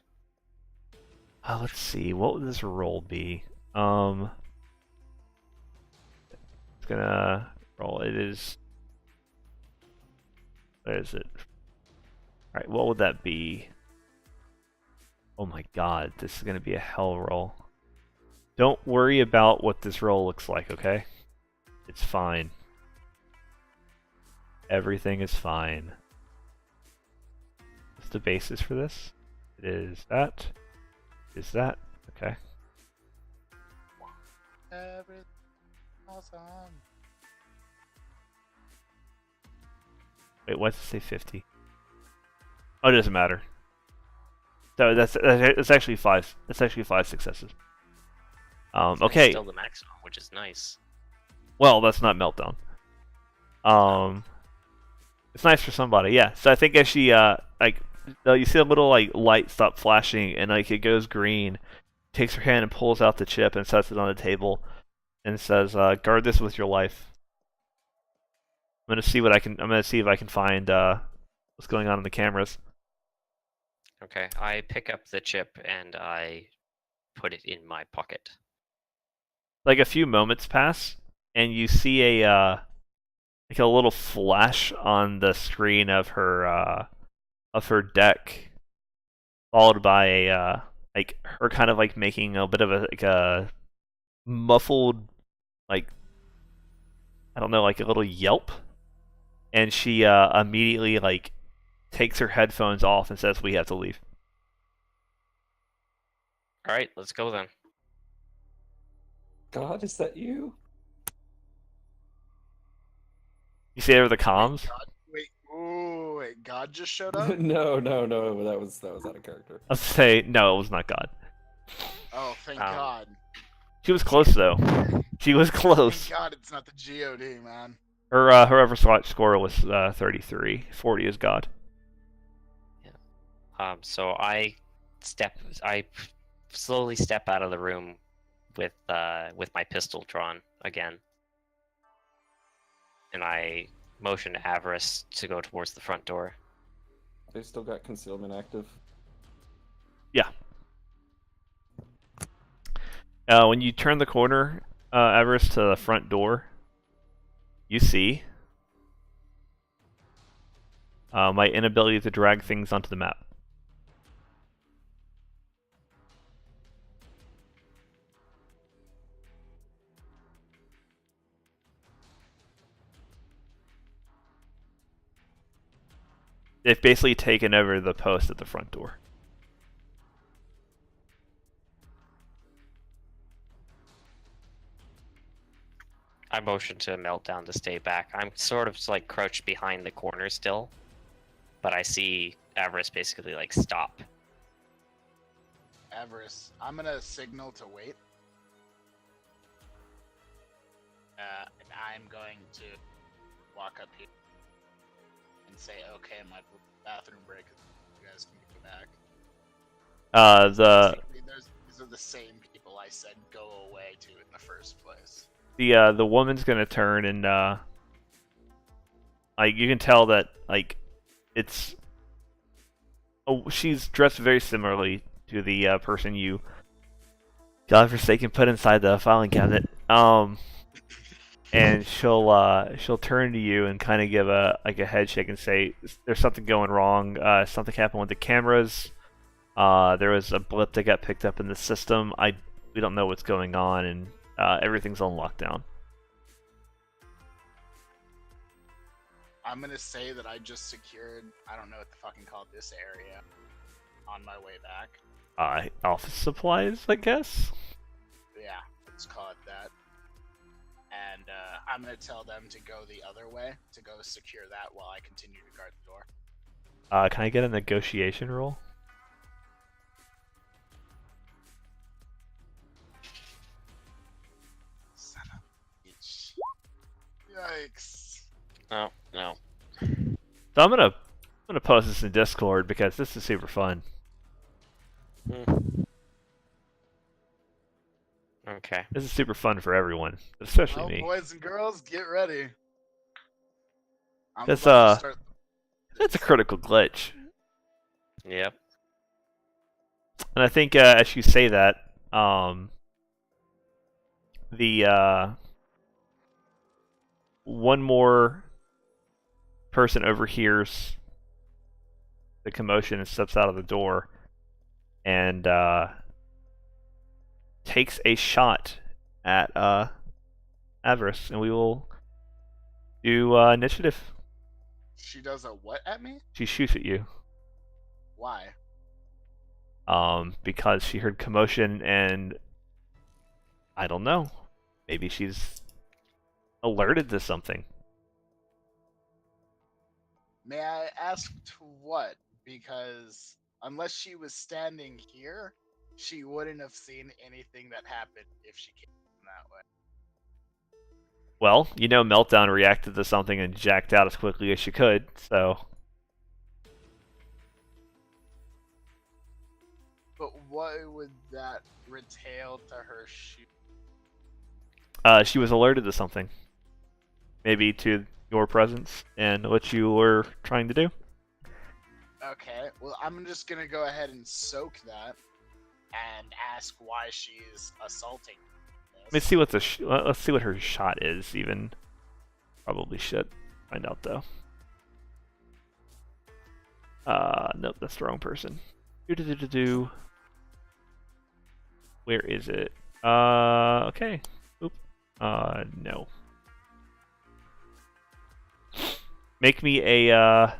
Let's see, what would this roll be? It's gonna roll. It is. Where is it? All right, what would that be? Oh my god, this is gonna be a hell roll. Don't worry about what this roll looks like, okay? It's fine. Everything is fine. What's the basis for this? It is that. Is that. Okay. Everything awesome. Wait, why does it say 50? Oh, it doesn't matter. So that's actually 5. That's actually 5 successes. That's Okay. still the maximum, which is nice. Well, that's not meltdown. It's nice for somebody, yeah. So I think as she you see a little like light stop flashing, and like it goes green. Takes her hand and pulls out the chip and sets it on the table, and says, "Guard this with your life." I'm gonna see what I can. I'm gonna see if I can find what's going on in the cameras. Okay, I pick up the chip and I put it in my pocket. Like a few moments pass, and you see a like a little flash on the screen of her deck, followed by a like her kind of like making a bit of a muffled, like, I don't know, like a little yelp, and she immediately like takes her headphones off and says, "We have to leave." All right, let's go then. God, is that you? You see over the comms? Wait, God just showed up? No, that was out of character. I'll say no, it was not God. Oh, thank Um, God. She was close though. She was close. Thank God it's not the GOD, man. Her Everswatch score was 33. 40 is God. So I slowly step out of the room with my pistol drawn again, and I motion to Avarice to go towards the front door. They still got concealment active. Yeah. When you turn the corner, Everest, to the front door, you see my inability to drag things onto the map. They've basically taken over the post at the front door. I motion to Meltdown to stay back. I'm sort of like crouched behind the corner still, but I see Avarice basically like stop. Avarice, I'm gonna signal to wait. And I'm going to walk up here and say, okay, my bathroom break, you guys can get back. These are the same people I said go away to in the first place. The woman's gonna turn and like you can tell that like it's she's dressed very similarly to the person you godforsaken put inside the filing cabinet. And she'll turn to you and kind of give a head shake and say, "There's something going wrong. Something happened with the cameras. There was a blip that got picked up in the system. We don't know what's going on, and everything's on lockdown." I'm gonna say that I just secured, I don't know what the fucking call this area, on my way back. Office supplies, I guess. Yeah, let's call it that. And I'm gonna tell them to go the other way, to go secure that while I continue to guard the door. Can I get a negotiation roll? Son of a bitch. No, no. So I'm gonna post this in Discord because this is super fun. Hmm. Okay. This is super fun for everyone, especially Well, me. boys and girls, get ready. I'm That's about to start. that's a critical glitch, Yep. and I think as you say that, the one more person overhears the commotion and steps out of the door, and takes a shot at Avarice, and we will do initiative. She does a what at me? She shoots at you. Why? Because she heard commotion, and I don't know. Maybe she's alerted to something. May I ask to what? Because unless she was standing here, she wouldn't have seen anything that happened if she came that way. Well, you know, Meltdown reacted to something and jacked out as quickly as she could, so. But what would that retail to her shoot? She was alerted to something. Maybe to your presence and what you were trying to do. Okay, well, I'm just gonna go ahead and soak that and ask why she's assaulting Let me this. see what let's see what her shot is. Even probably should find out though. Nope, that's the wrong person. Do. Where is it? Okay. Oop. No. Make me a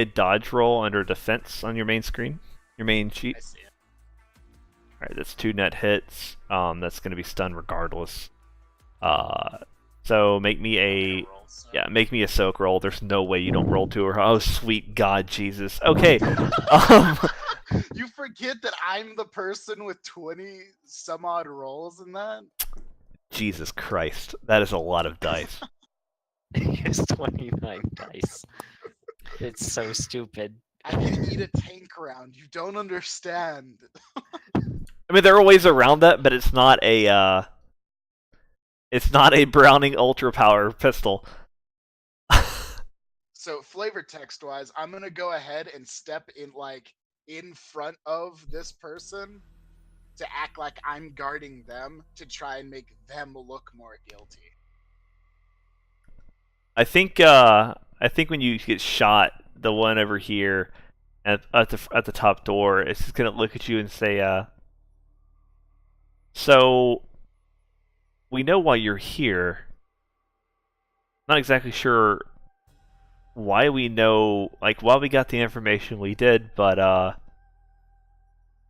dodge roll under defense on your main screen, your main sheet. I see it. All right, that's 2 net hits. That's going to be stunned regardless. So make me a make me a soak roll. There's no way you don't roll to her. Oh, sweet God, Jesus. Okay. You forget that I'm the person with 20 some odd rolls in that? Jesus Christ, that is a lot of dice. He has 29 dice. It's so stupid. I can eat a tank round. You don't understand. I mean, there are ways around that, but it's not a Browning Ultra Power pistol. So flavor text wise, I'm gonna go ahead and step in front of this person to act like I'm guarding them to try and make them look more guilty. I think when you get shot, the one over here at the top door, it's just gonna look at you and say, "So we know why you're here. Not exactly sure why we know, why we got the information we did, but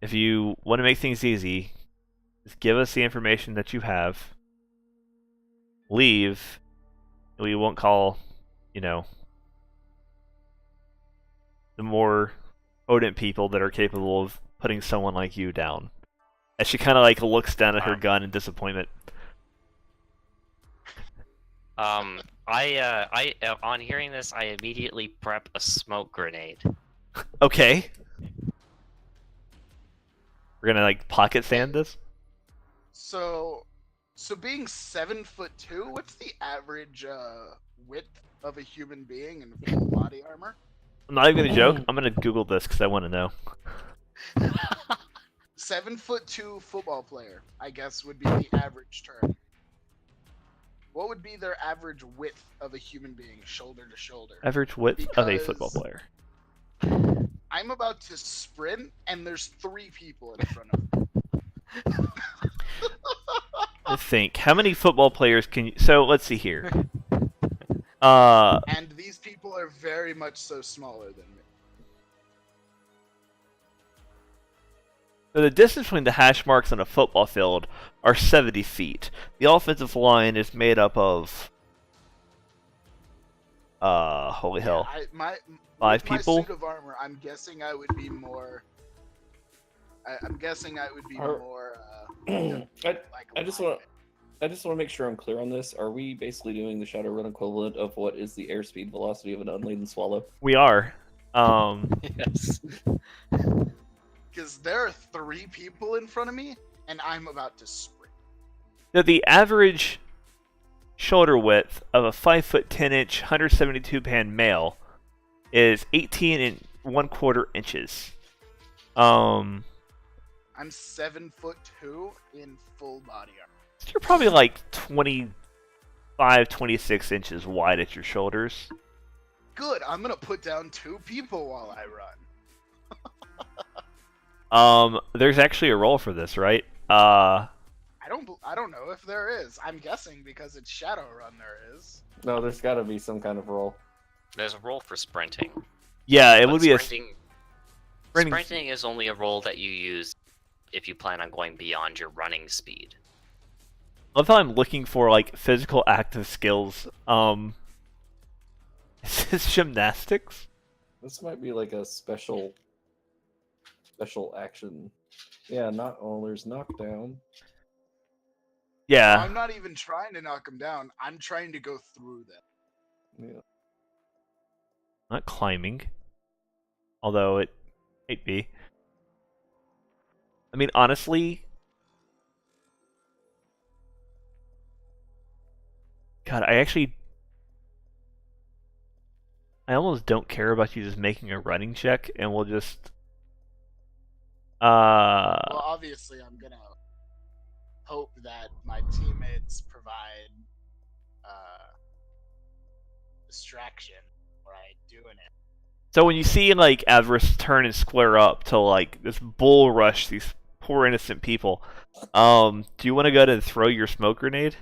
if you want to make things easy, just give us the information that you have. Leave. We won't call, the more potent people that are capable of putting someone like you down." As she kind of looks down at her gun in disappointment. I on hearing this, I immediately prep a smoke grenade. Okay. We're gonna pocket sand this. So being 7'2", what's the average width of a human being in full body armor? I'm not even gonna joke. I'm gonna Google this because I want to know. 7'2" football player, I guess, would be the average term. What would be their average width of a human being, shoulder to shoulder? Average width of a football player. I'm about to sprint, and there's 3 people in front of me. I think. How many football players can you... So, let's see here. And these people are very much so smaller than me. So the distance between the hash marks on a football field are 70 feet. The offensive line is made up of... holy hell. 5 people? My suit of armor, I'm guessing I would be more... I'm guessing I would be more... I just want I just want to make sure I'm clear on this. Are we basically doing the Shadowrun equivalent of what is the airspeed velocity of an unladen swallow? We are. Yes. Because there are 3 people in front of me, and I'm about to sprint. The average shoulder width of a 5'10" 172-pound male is 18 1/4 inches. I'm 7'2" in full body armor. So you're probably like 25, 26 inches wide at your shoulders. Good, I'm gonna put down 2 people while I run. There's actually a roll for this, right? I don't know if there is. I'm guessing because it's Shadowrun there is. No, there's got to be some kind of roll. There's a roll for sprinting. Yeah, it but would be sprinting, Sprinting is only a roll that you use if you plan on going beyond your running speed. I love how I'm looking for like physical active skills. Is this gymnastics? This might be like a special action. Yeah, there's knockdown. Yeah. I'm not even trying to knock them down. I'm trying to go through them. Yeah. Not climbing. Although it might be. I mean, honestly... God, I almost don't care about you just making a running check, and we'll just... Well, obviously, I'm gonna hope that my teammates provide distraction while I doing it. So when you see like Avarice turn and square up to like this bull rush these poor innocent people, do you want to go to throw your smoke grenade?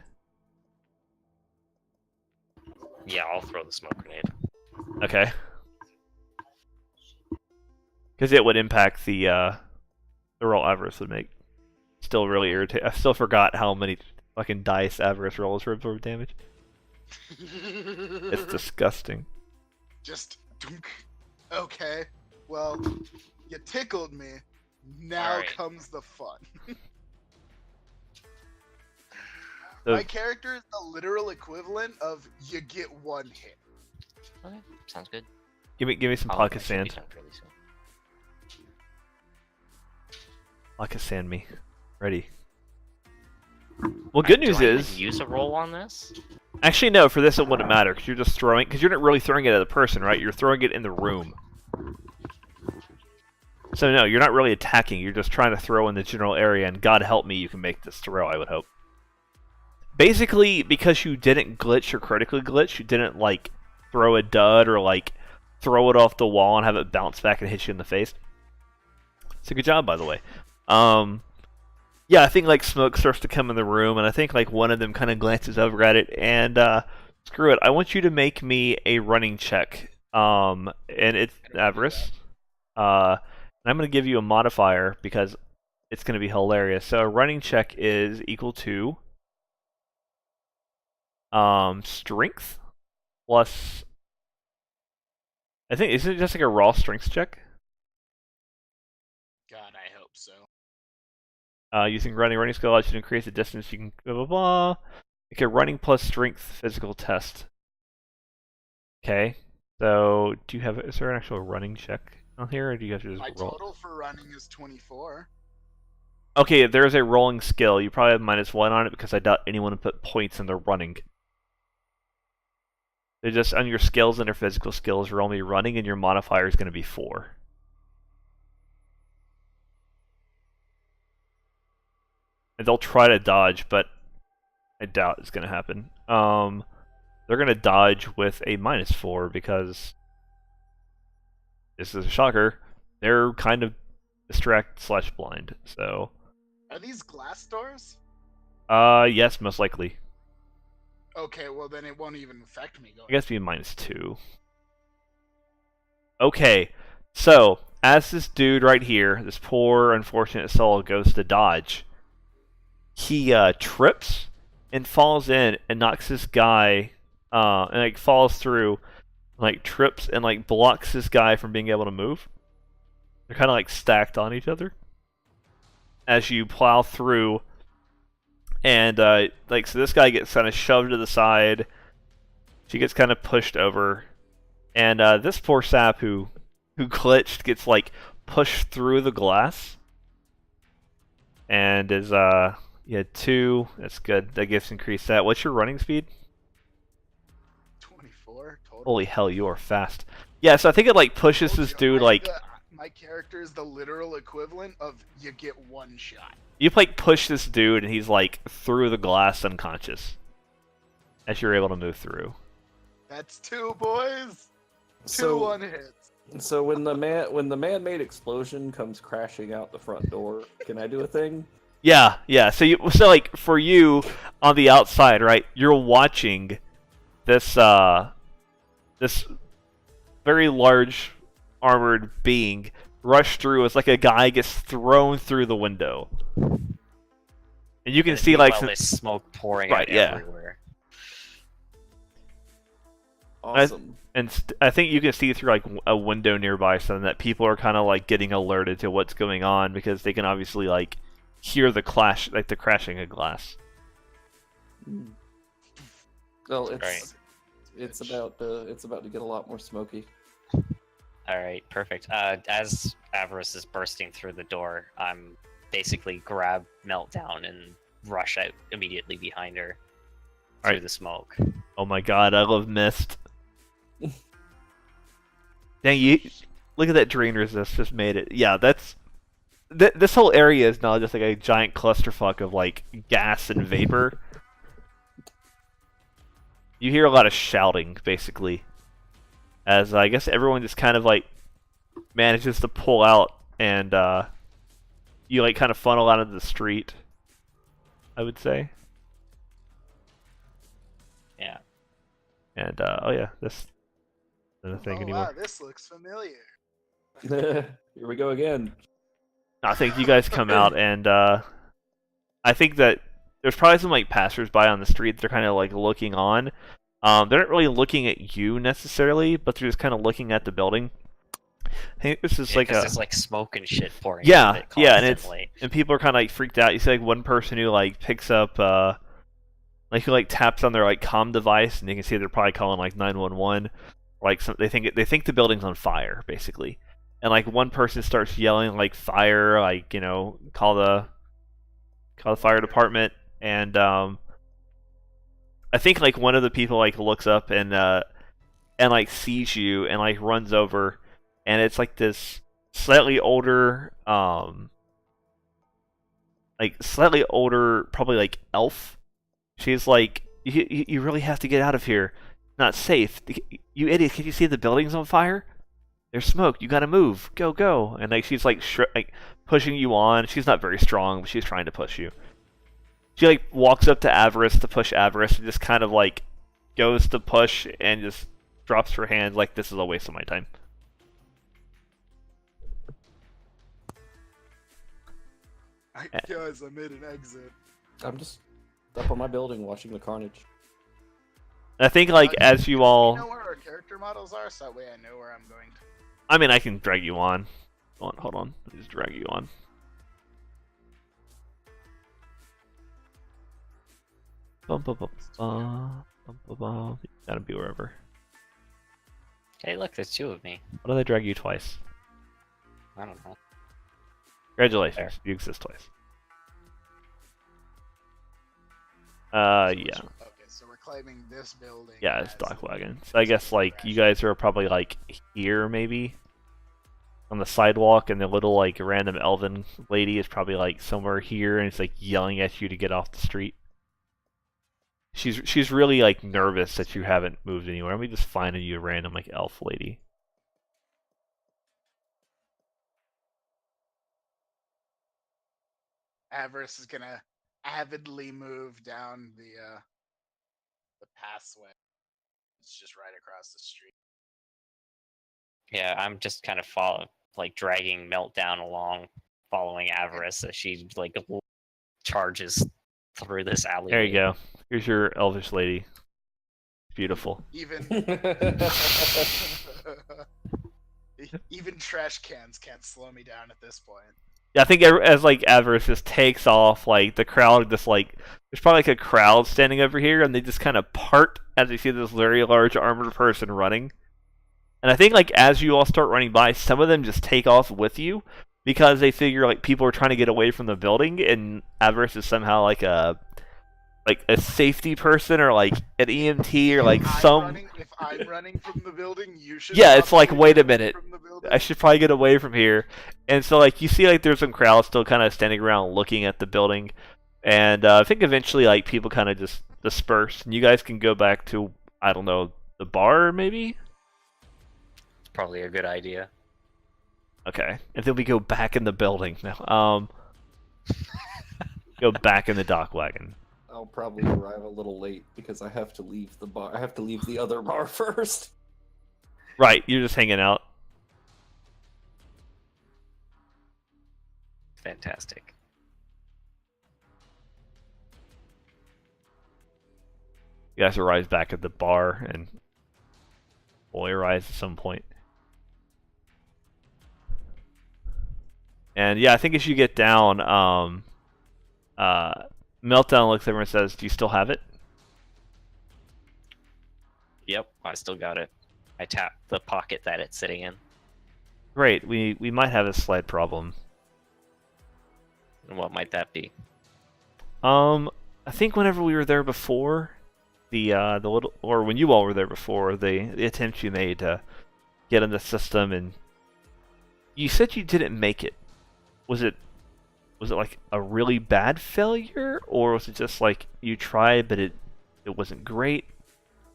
Yeah, I'll throw the smoke grenade. Okay. Because it would impact the roll Avarice would make. Still really irritating. I still forgot how many fucking dice Avarice rolls for absorb damage. It's disgusting. Just dunk. Okay. Well, you tickled me. Now Alright. comes the fun. So- My character is the literal equivalent of you get 1 hit. Okay, sounds good. Give me some Oh, pocket that should be sand. done fairly soon. Pocket sand me. Ready. Well, good news Do I even is... use a roll on this? Actually, no, for this it wouldn't matter, because you're just throwing... Because you're not really throwing it at a person, right? You're throwing it in the room. So no, you're not really attacking, you're just trying to throw in the general area, and God help me, you can make this throw, I would hope. Basically, because you didn't glitch or critically glitch, you didn't, like, throw a dud or, like, throw it off the wall and have it bounce back and hit you in the face. So good job, by the way. Yeah, I think, like, smoke starts to come in the room, and I think, like, one of them kind of glances over at it, and, screw it, I want you to make me a running check. And it's Avarice. And I'm going to give you a modifier, because it's going to be hilarious. So a running check is equal to... strength plus... I think, isn't it just like a raw strength check? God, I hope so. Using running skill allows you to increase the distance you can blah blah blah. Okay, running plus strength physical test. Okay, so do you have? Is there an actual running check on here, or do you have to just My roll? total for running is 24. Okay, there is a rolling skill. You probably have -1 on it because I doubt anyone would put points in their running. They're just on your skills and your physical skills. Roll me running, and your modifier is going to be 4. And they'll try to dodge, but I doubt it's going to happen. They're going to dodge with a -4 because this is a shocker. They're kind of distract/blind. So, Are these glass doors? yes, most likely. Okay, well then it won't even affect me going. I guess it'd be -2. Okay, so as this dude right here, this poor unfortunate soul, goes to dodge, he trips and falls in and knocks this guy, and like falls through, like trips and like blocks this guy from being able to move. They're kind of like stacked on each other. As you plow through And like, so this guy gets kind of shoved to the side. She gets kind of pushed over, and this poor sap who glitched gets like pushed through the glass, and is 2. That's good. That gives increased that. What's your running speed? 24 total. Holy hell, you are fast. Yeah, so I think it like pushes this dude like. My character is the literal equivalent of you get one shot. You like push this dude, and he's like through the glass unconscious, as you're able to move through. That's 2, boys. 2 So- 1 hits. So when the man-made explosion comes crashing out the front door, can I do a thing? Yeah. So like for you on the outside, right? You're watching this this very large armored being rush through. It's like a guy gets thrown through the window, and you can see like there's smoke pouring Right, out yeah. everywhere. Awesome. I think you can see through like a window nearby, so that people are kind of like getting alerted to what's going on because they can obviously like hear the clash, like the crashing of glass. Well, Right. it's about to get a lot more smoky. All right, perfect. As Avarice is bursting through the door, I'm basically grab Meltdown and rush out immediately behind her through Alright. the smoke. Oh my god, I love mist. Dang, you look at that drain resist, just made it. Yeah, that's this whole area is now just like a giant clusterfuck of like gas and vapor. You hear a lot of shouting, basically, as I guess everyone just kind of like manages to pull out, and you like kind of funnel out of the street, I would say. Yeah. And oh yeah, this isn't a thing Oh anymore. wow, this looks familiar. Here we go again. I think you guys come out, and I think that there's probably some like passersby on the street. They're kind of like looking on. They're not really looking at you necessarily, but they're just kind of looking at the building. I think this is Yeah, like 'cause a there's like smoke and shit pouring Yeah, out of it yeah, and constantly. and people are kind of like freaked out. You see like one person who like picks up like who like taps on their like comm device, and you can see they're probably calling like 911. Like they think the building's on fire, basically. And like one person starts yelling like fire, like, you know, call the fire department. And I think like one of the people like looks up and like sees you and like runs over, and it's like this slightly older probably like elf. She's like, you really have to get out of here. Not safe. You idiot, can you see the building's on fire? There's smoke. You gotta move. Go, go. And like she's like like pushing you on. She's not very strong, but she's trying to push you. She like walks up to Avarice to push Avarice, and just kind of like goes to push and just drops her hand like, this is a waste of my time. Guys, I made an exit. I'm just up on my building watching the carnage. And I think like as you all, You know where our character models are, so that way I know where I'm going to. I mean, I can drag you on. Hold on. Let me just drag you on. Bum, bum, bum, bum, bum, bum, bum. You gotta be wherever. Hey, look, there's 2 of me. Why did I drag you twice? I don't know. Congratulations, There. you exist twice. So Yeah. Okay, so we're claiming this building. Yeah, it's as Dock the- Wagon. So I guess like you guys are probably like here maybe on the sidewalk, and the little like random elven lady is probably like somewhere here, and it's like yelling at you to get off the street. She's really like nervous that you haven't moved anywhere. Let me just find you a random like elf lady. Avarice is gonna avidly move down the pathway. It's just right across the street. Yeah, I'm just kind of dragging Meltdown along, following Avarice as she like charges through this alley. There you go. Here's your elvish lady. Beautiful. Even even trash cans can't slow me down at this point. I think as like Avarice just takes off, like the crowd just like there's probably like a crowd standing over here, and they just kind of part as they see this very large armored person running. And I think like as you all start running by, some of them just take off with you because they figure like people are trying to get away from the building, and Avarice is somehow like a safety person or like an EMT or like some. If I'm running from the building, you should. Yeah, it's like, probably wait a run minute. From the building. I should probably get away from here. And so, like, you see, like, there's some crowds still kind of standing around looking at the building. And I think eventually, like, people kind of just disperse. And you guys can go back to, I don't know, the bar, maybe? It's probably a good idea. Okay. And then we go back in the building. No, go back in the dock wagon. I'll probably arrive a little late because I have to leave the bar. I have to leave the other bar first. Right, you're just hanging out. Fantastic. You guys arrive back at the bar, and will arrive at some point. And yeah, I think as you get down, Meltdown looks over and says, "Do you still have it?" Yep, I still got it. I tap the pocket that it's sitting in. Great. We might have a slight problem. And what might that be? I think whenever we were there before, the little, or when you all were there before, the attempt you made to get in the system, and you said you didn't make it. Was it like a really bad failure, or was it just like you tried but it wasn't great?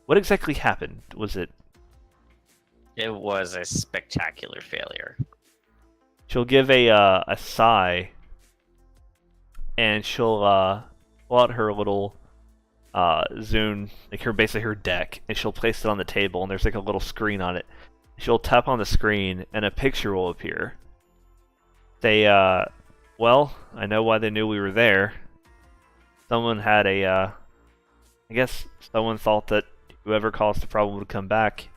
What exactly happened? Was it? It was a spectacular failure. She'll give a sigh, and she'll pull out her little Zune, like basically her deck, and she'll place it on the table, and there's like a little screen on it. She'll tap on the screen, and a picture will appear. Well, I know why they knew we were there. Someone had I guess someone thought that whoever caused the problem would come back.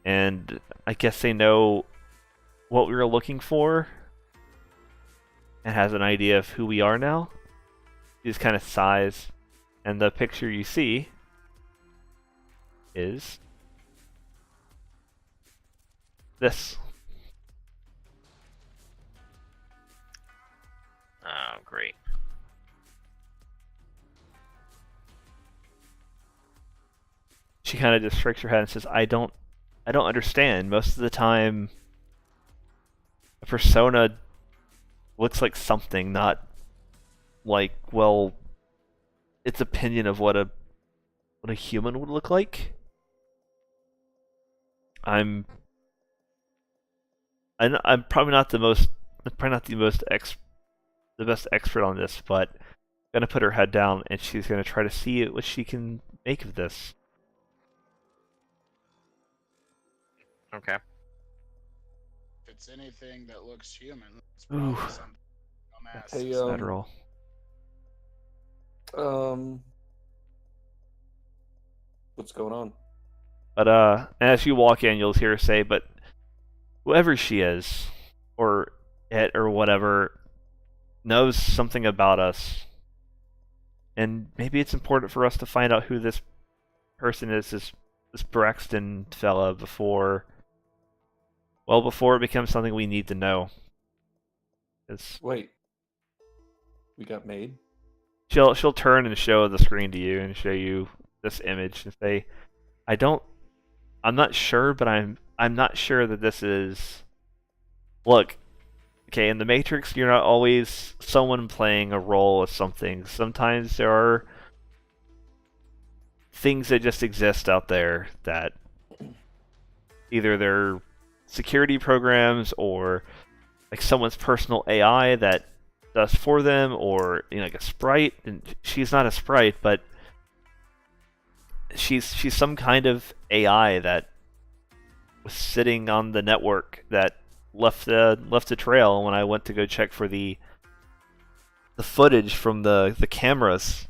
And I guess they know what we were looking for and has an idea of who we are now. He just kind of sighs, and the picture you see is this. Oh, great. She kind of just shakes her head and says, I don't understand. Most of the time, a persona looks like something, not like, well, its opinion of what a human would look like. I'm probably not the best expert on this, but I'm gonna put her head down, and she's gonna try to see what she can make of this. Okay. If it's anything that looks human, it's Ooh. probably something dumbass. Hey, That roll. What's going on? But as you walk in, you'll hear her say, "But whoever she is, or it, or whatever, knows something about us, and maybe it's important for us to find out who this person is, this Braxton fella, before it becomes something we need to know." Wait. We got made? She'll turn and show the screen to you and show you this image and say, I'm not sure, but I'm not sure that this is. Look, okay, in the Matrix, you're not always someone playing a role of something. Sometimes there are things that just exist out there that either they're security programs or like someone's personal AI that does for them, or like a sprite. And she's not a sprite, but she's some kind of AI that was sitting on the network that left a trail when I went to go check for the footage from the cameras.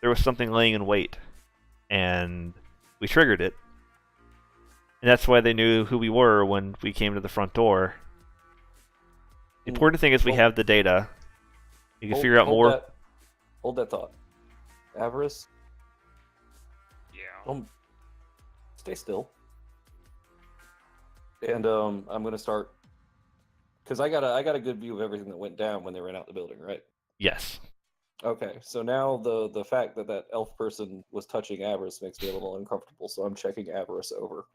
There was something laying in wait, and we triggered it. And that's why they knew who we were when we came to the front door. The important thing is we have the data. You can figure out hold more. Hold that thought. Avarice, Yeah. stay still. And I'm gonna start because I got a good view of everything that went down when they ran out the building, right? Yes. Okay, so now the fact that elf person was touching Avarice makes me a little uncomfortable, so I'm checking Avarice over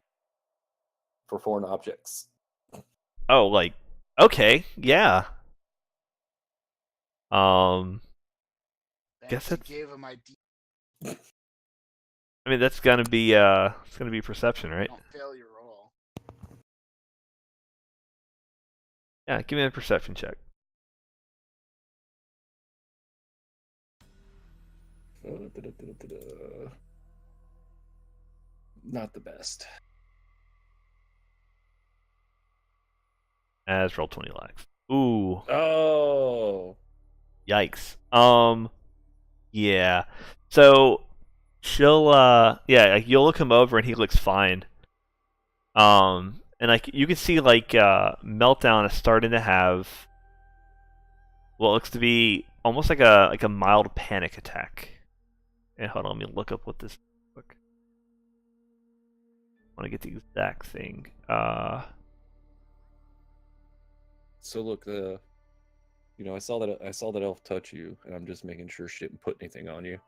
for foreign objects. Oh, like, okay, yeah. Guess Fancy it's. gave him ID. I mean, that's gonna be it's gonna be perception, right? Don't fail your roll. Yeah, give me a perception check. Not the best. As roll 20 lakhs. Ooh, Oh, yikes. Yeah. So she'll yeah, like you'll look him over and he looks fine. And like you can see like Meltdown is starting to have what looks to be almost like a mild panic attack. And hold on, let me look up what this look. I want to get the exact thing. so look, I saw that elf touch you, and I'm just making sure she didn't put anything on you.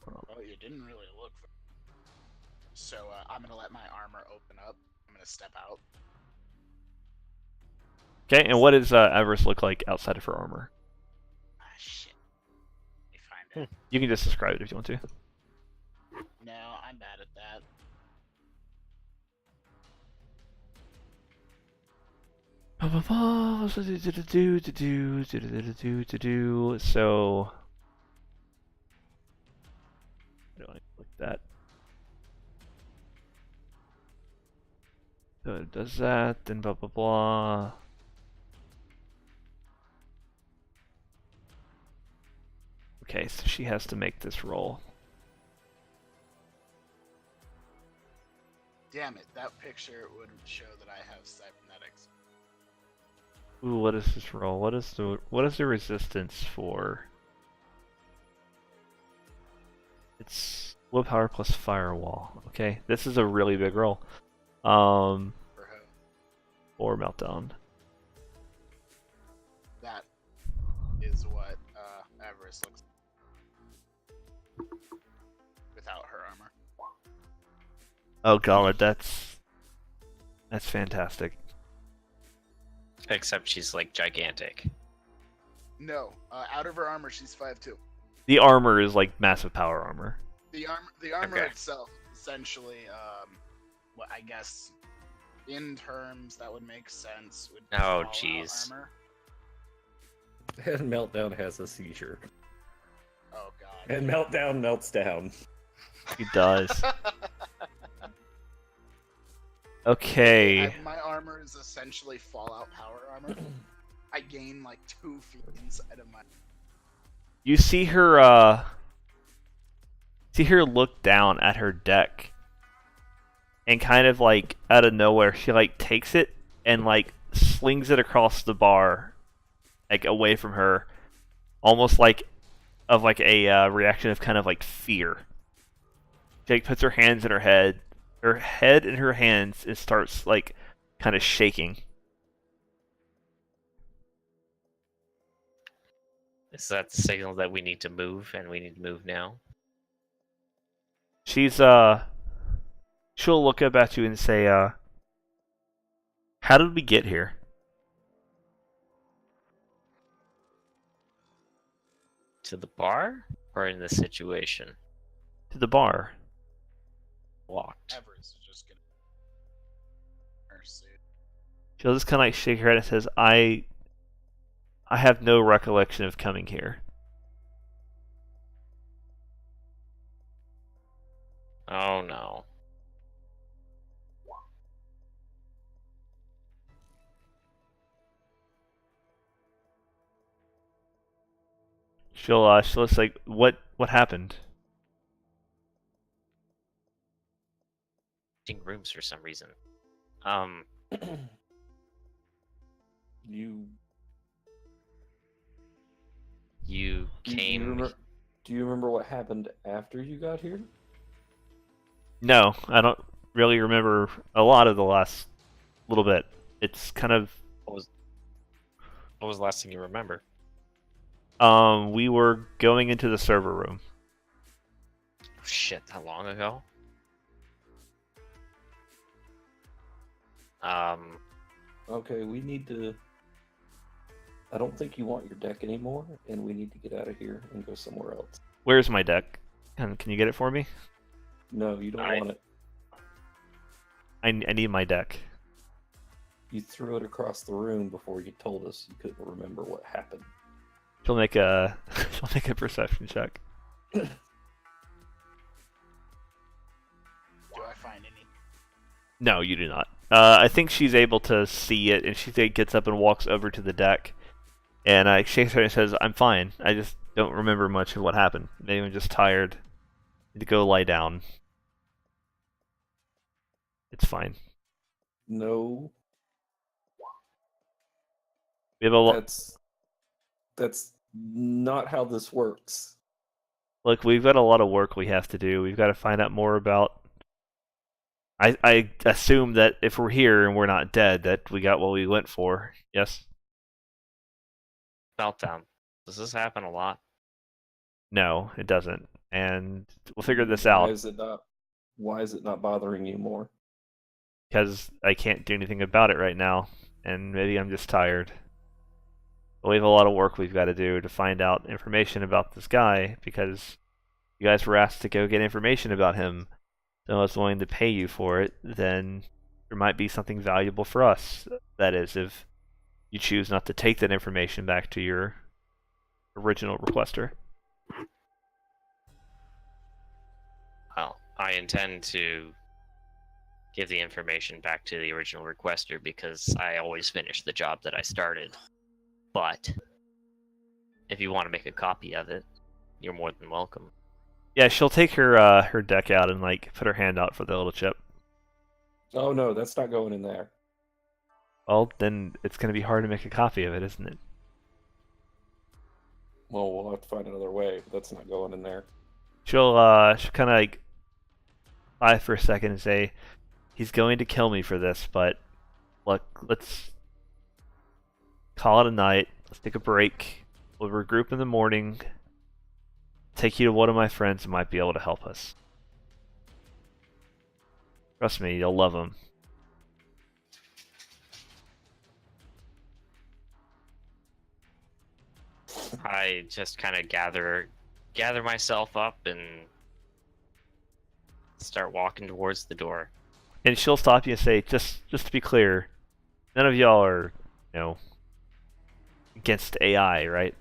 Oh, you didn't really look. So I'm gonna let my armor open up. I'm gonna step out. Okay, and what does Everest look like outside of her armor? Ah, shit. Let me find it. You can just describe it if you want to. No, I'm bad at that. So, how do I click that? So it does that, then blah blah blah. Okay, so she has to make this roll. Damn it, that picture would show that I have cybernetics. Ooh, what is this roll? What is the resistance for? It's willpower plus firewall. Okay, this is a really big roll. For who? Or meltdown. That is what Everest looks like without her armor. Oh god, that's fantastic. Except she's like gigantic. No, out of her armor, she's 5'2". The armor is like massive power armor. The armor Okay. itself, essentially, what I guess, in terms that would make sense. Would be Oh, Fallout jeez. armor. And Meltdown has a seizure. Oh god. And Meltdown melts down. He does. Okay. My armor is essentially Fallout power armor. I gain like 2 feet inside of my. You see her look down at her deck. And kind of like out of nowhere she like takes it and like slings it across the bar, like away from her, almost like of like a reaction of kind of like fear. She like puts her hands in her head in her hands, and starts like kind of shaking. Is that the signal that we need to move, and we need to move now? She's she'll look up at you and say, how did we get here? To the bar? Or in this situation? To the bar. Walked. Everest is just gonna. Her suit. She'll just kind of like shake her head and says, I have no recollection of coming here. Oh no. She'll just like, what happened? Changing rooms for some reason. Um, You you do you came. remember? Do you remember what happened after you got here? No, I don't really remember a lot of the last little bit. It's kind of What was the last thing you remember? we were going into the server room. Shit, that long ago? Um, Okay, we need to. I don't think you want your deck anymore, and we need to get out of here and go somewhere else. Where's my deck? Can you get it for me? No, you don't I- want it. I need my deck. You threw it across the room before you told us you couldn't remember what happened. She'll make a she'll make a perception check. Do I find any? No, you do not. I think she's able to see it, and she gets up and walks over to the deck, and shakes her and says, "I'm fine. I just don't remember much of what happened. Maybe I'm just tired. Need to go lie down. It's fine. No, We have a lot. that's not how this works. Look, we've got a lot of work we have to do. We've got to find out more about. I assume that if we're here and we're not dead, that we got what we went for. Yes? Meltdown. Does this happen a lot? No, it doesn't. And we'll figure this Why out is it not? Why is it not bothering you more? because I can't do anything about it right now, and maybe I'm just tired. But we have a lot of work we've got to do to find out information about this guy because you guys were asked to go get information about him. So I was willing to pay you for it, then there might be something valuable for us. That is, if you choose not to take that information back to your original requester. Well, I intend to give the information back to the original requester because I always finish the job that I started. But if you want to make a copy of it, you're more than welcome. Yeah, she'll take her deck out and like put her hand out for the little chip. Oh no, that's not going in there. Well, then it's going to be hard to make a copy of it, isn't it? Well, we'll have to find another way. But that's not going in there. She'll kind of like lie for a second and say, "He's going to kill me for this, but look, let's call it a night. Let's take a break. We'll regroup in the morning. Take you to one of my friends who might be able to help us. Trust me, you'll love him." I just kind of gather myself up and start walking towards the door. And she'll stop you and say, just to be clear, none of y'all are, against AI, right?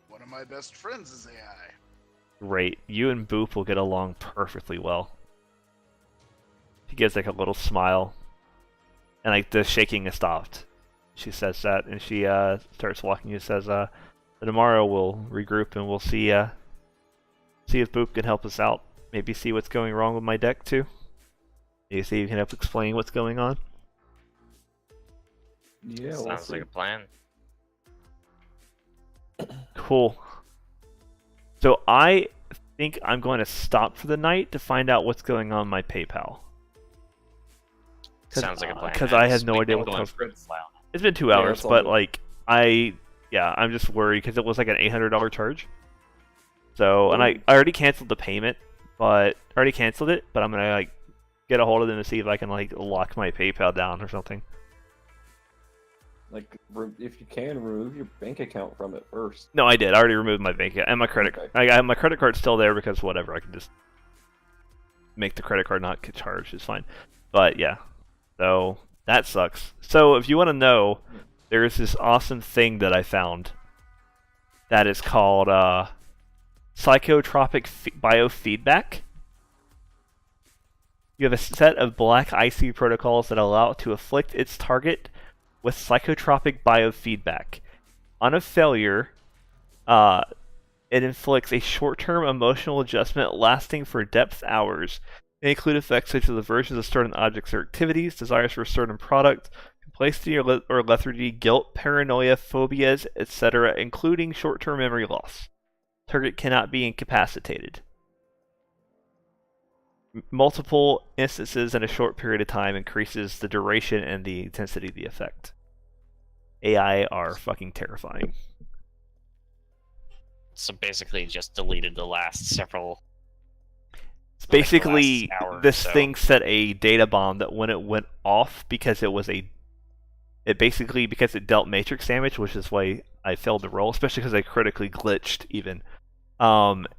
One of my best friends is AI. Great. You and Boop will get along perfectly well. She gives like a little smile. And like the shaking is stopped. She says that and she starts walking and says, tomorrow we'll regroup and we'll see if Boop can help us out. Maybe see what's going wrong with my deck too. Maybe see if you can help explain what's going on. Yeah, Sounds like a plan. Cool. So I think I'm going to stop for the night to find out what's going on my PayPal. Sounds like a plan. Because I had no We've idea been what going the... for a while. It's been 2 Yeah, hours, that's all but good. like I'm just worried because it was like an $800 charge. So and I already canceled the payment, but I'm gonna like get a hold of them and see if I can like lock my PayPal down or something. Like, if you can, remove your bank account from it first. No, I did. I already removed my bank account and my credit. Okay. I have my credit card still there because whatever. I can just make the credit card not get charged. It's fine. But yeah, so that sucks. So if you want to know, there's this awesome thing that I found that is called psychotropic biofeedback. You have a set of black IC protocols that allow it to afflict its target with psychotropic biofeedback. On a failure, it inflicts a short-term emotional adjustment lasting for depth hours. They include effects such as aversions of certain objects or activities, desires for a certain product, complacency or lethargy, guilt, paranoia, phobias, etc., including short-term memory loss. Target cannot be incapacitated. Multiple instances in a short period of time increases the duration and the intensity of the effect. AI are fucking terrifying. So basically, just deleted the last several. It's like, the basically last hour or this so. thing set a data bomb that when it went off, because it basically because it dealt matrix damage, which is why I failed the roll, especially because I critically glitched even.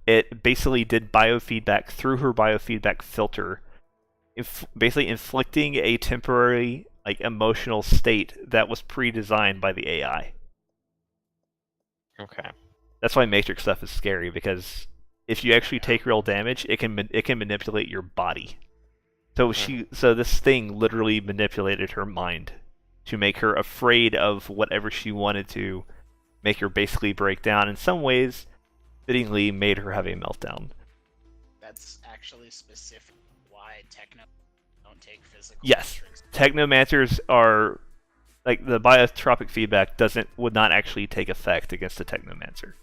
It basically did biofeedback through her biofeedback filter, basically inflicting a temporary emotional state that was pre-designed by the AI. Okay. That's why matrix stuff is scary, because if you actually take real damage, it can manipulate your body. So this thing literally manipulated her mind to make her afraid of whatever she wanted to, make her basically break down. In some ways, fittingly made her have a meltdown. That's actually specific why techno don't take physical. Yes, metrics. technomancers are like the biotropic feedback would not actually take effect against a technomancer.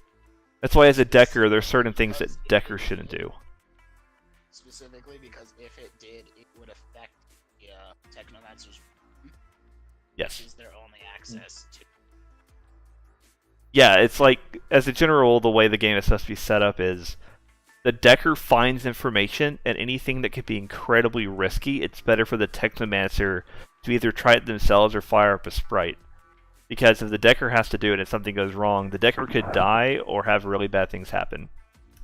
That's why as a decker, there's certain things that deckers shouldn't do. Specifically because if it did, it would affect the technomancer's, Yes. which is their only access to. Yeah, it's like, as a general rule, the way the game is supposed to be set up is the decker finds information, and anything that could be incredibly risky, it's better for the technomancer to either try it themselves or fire up a sprite. Because if the decker has to do it and something goes wrong, the decker could die or have really bad things happen.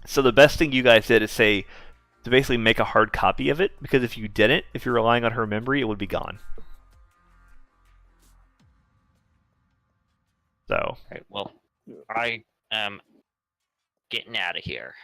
So the best thing you guys did is to basically make a hard copy of it, because if you didn't, if you're relying on her memory, it would be gone. So. Right. Well, I am getting out of here.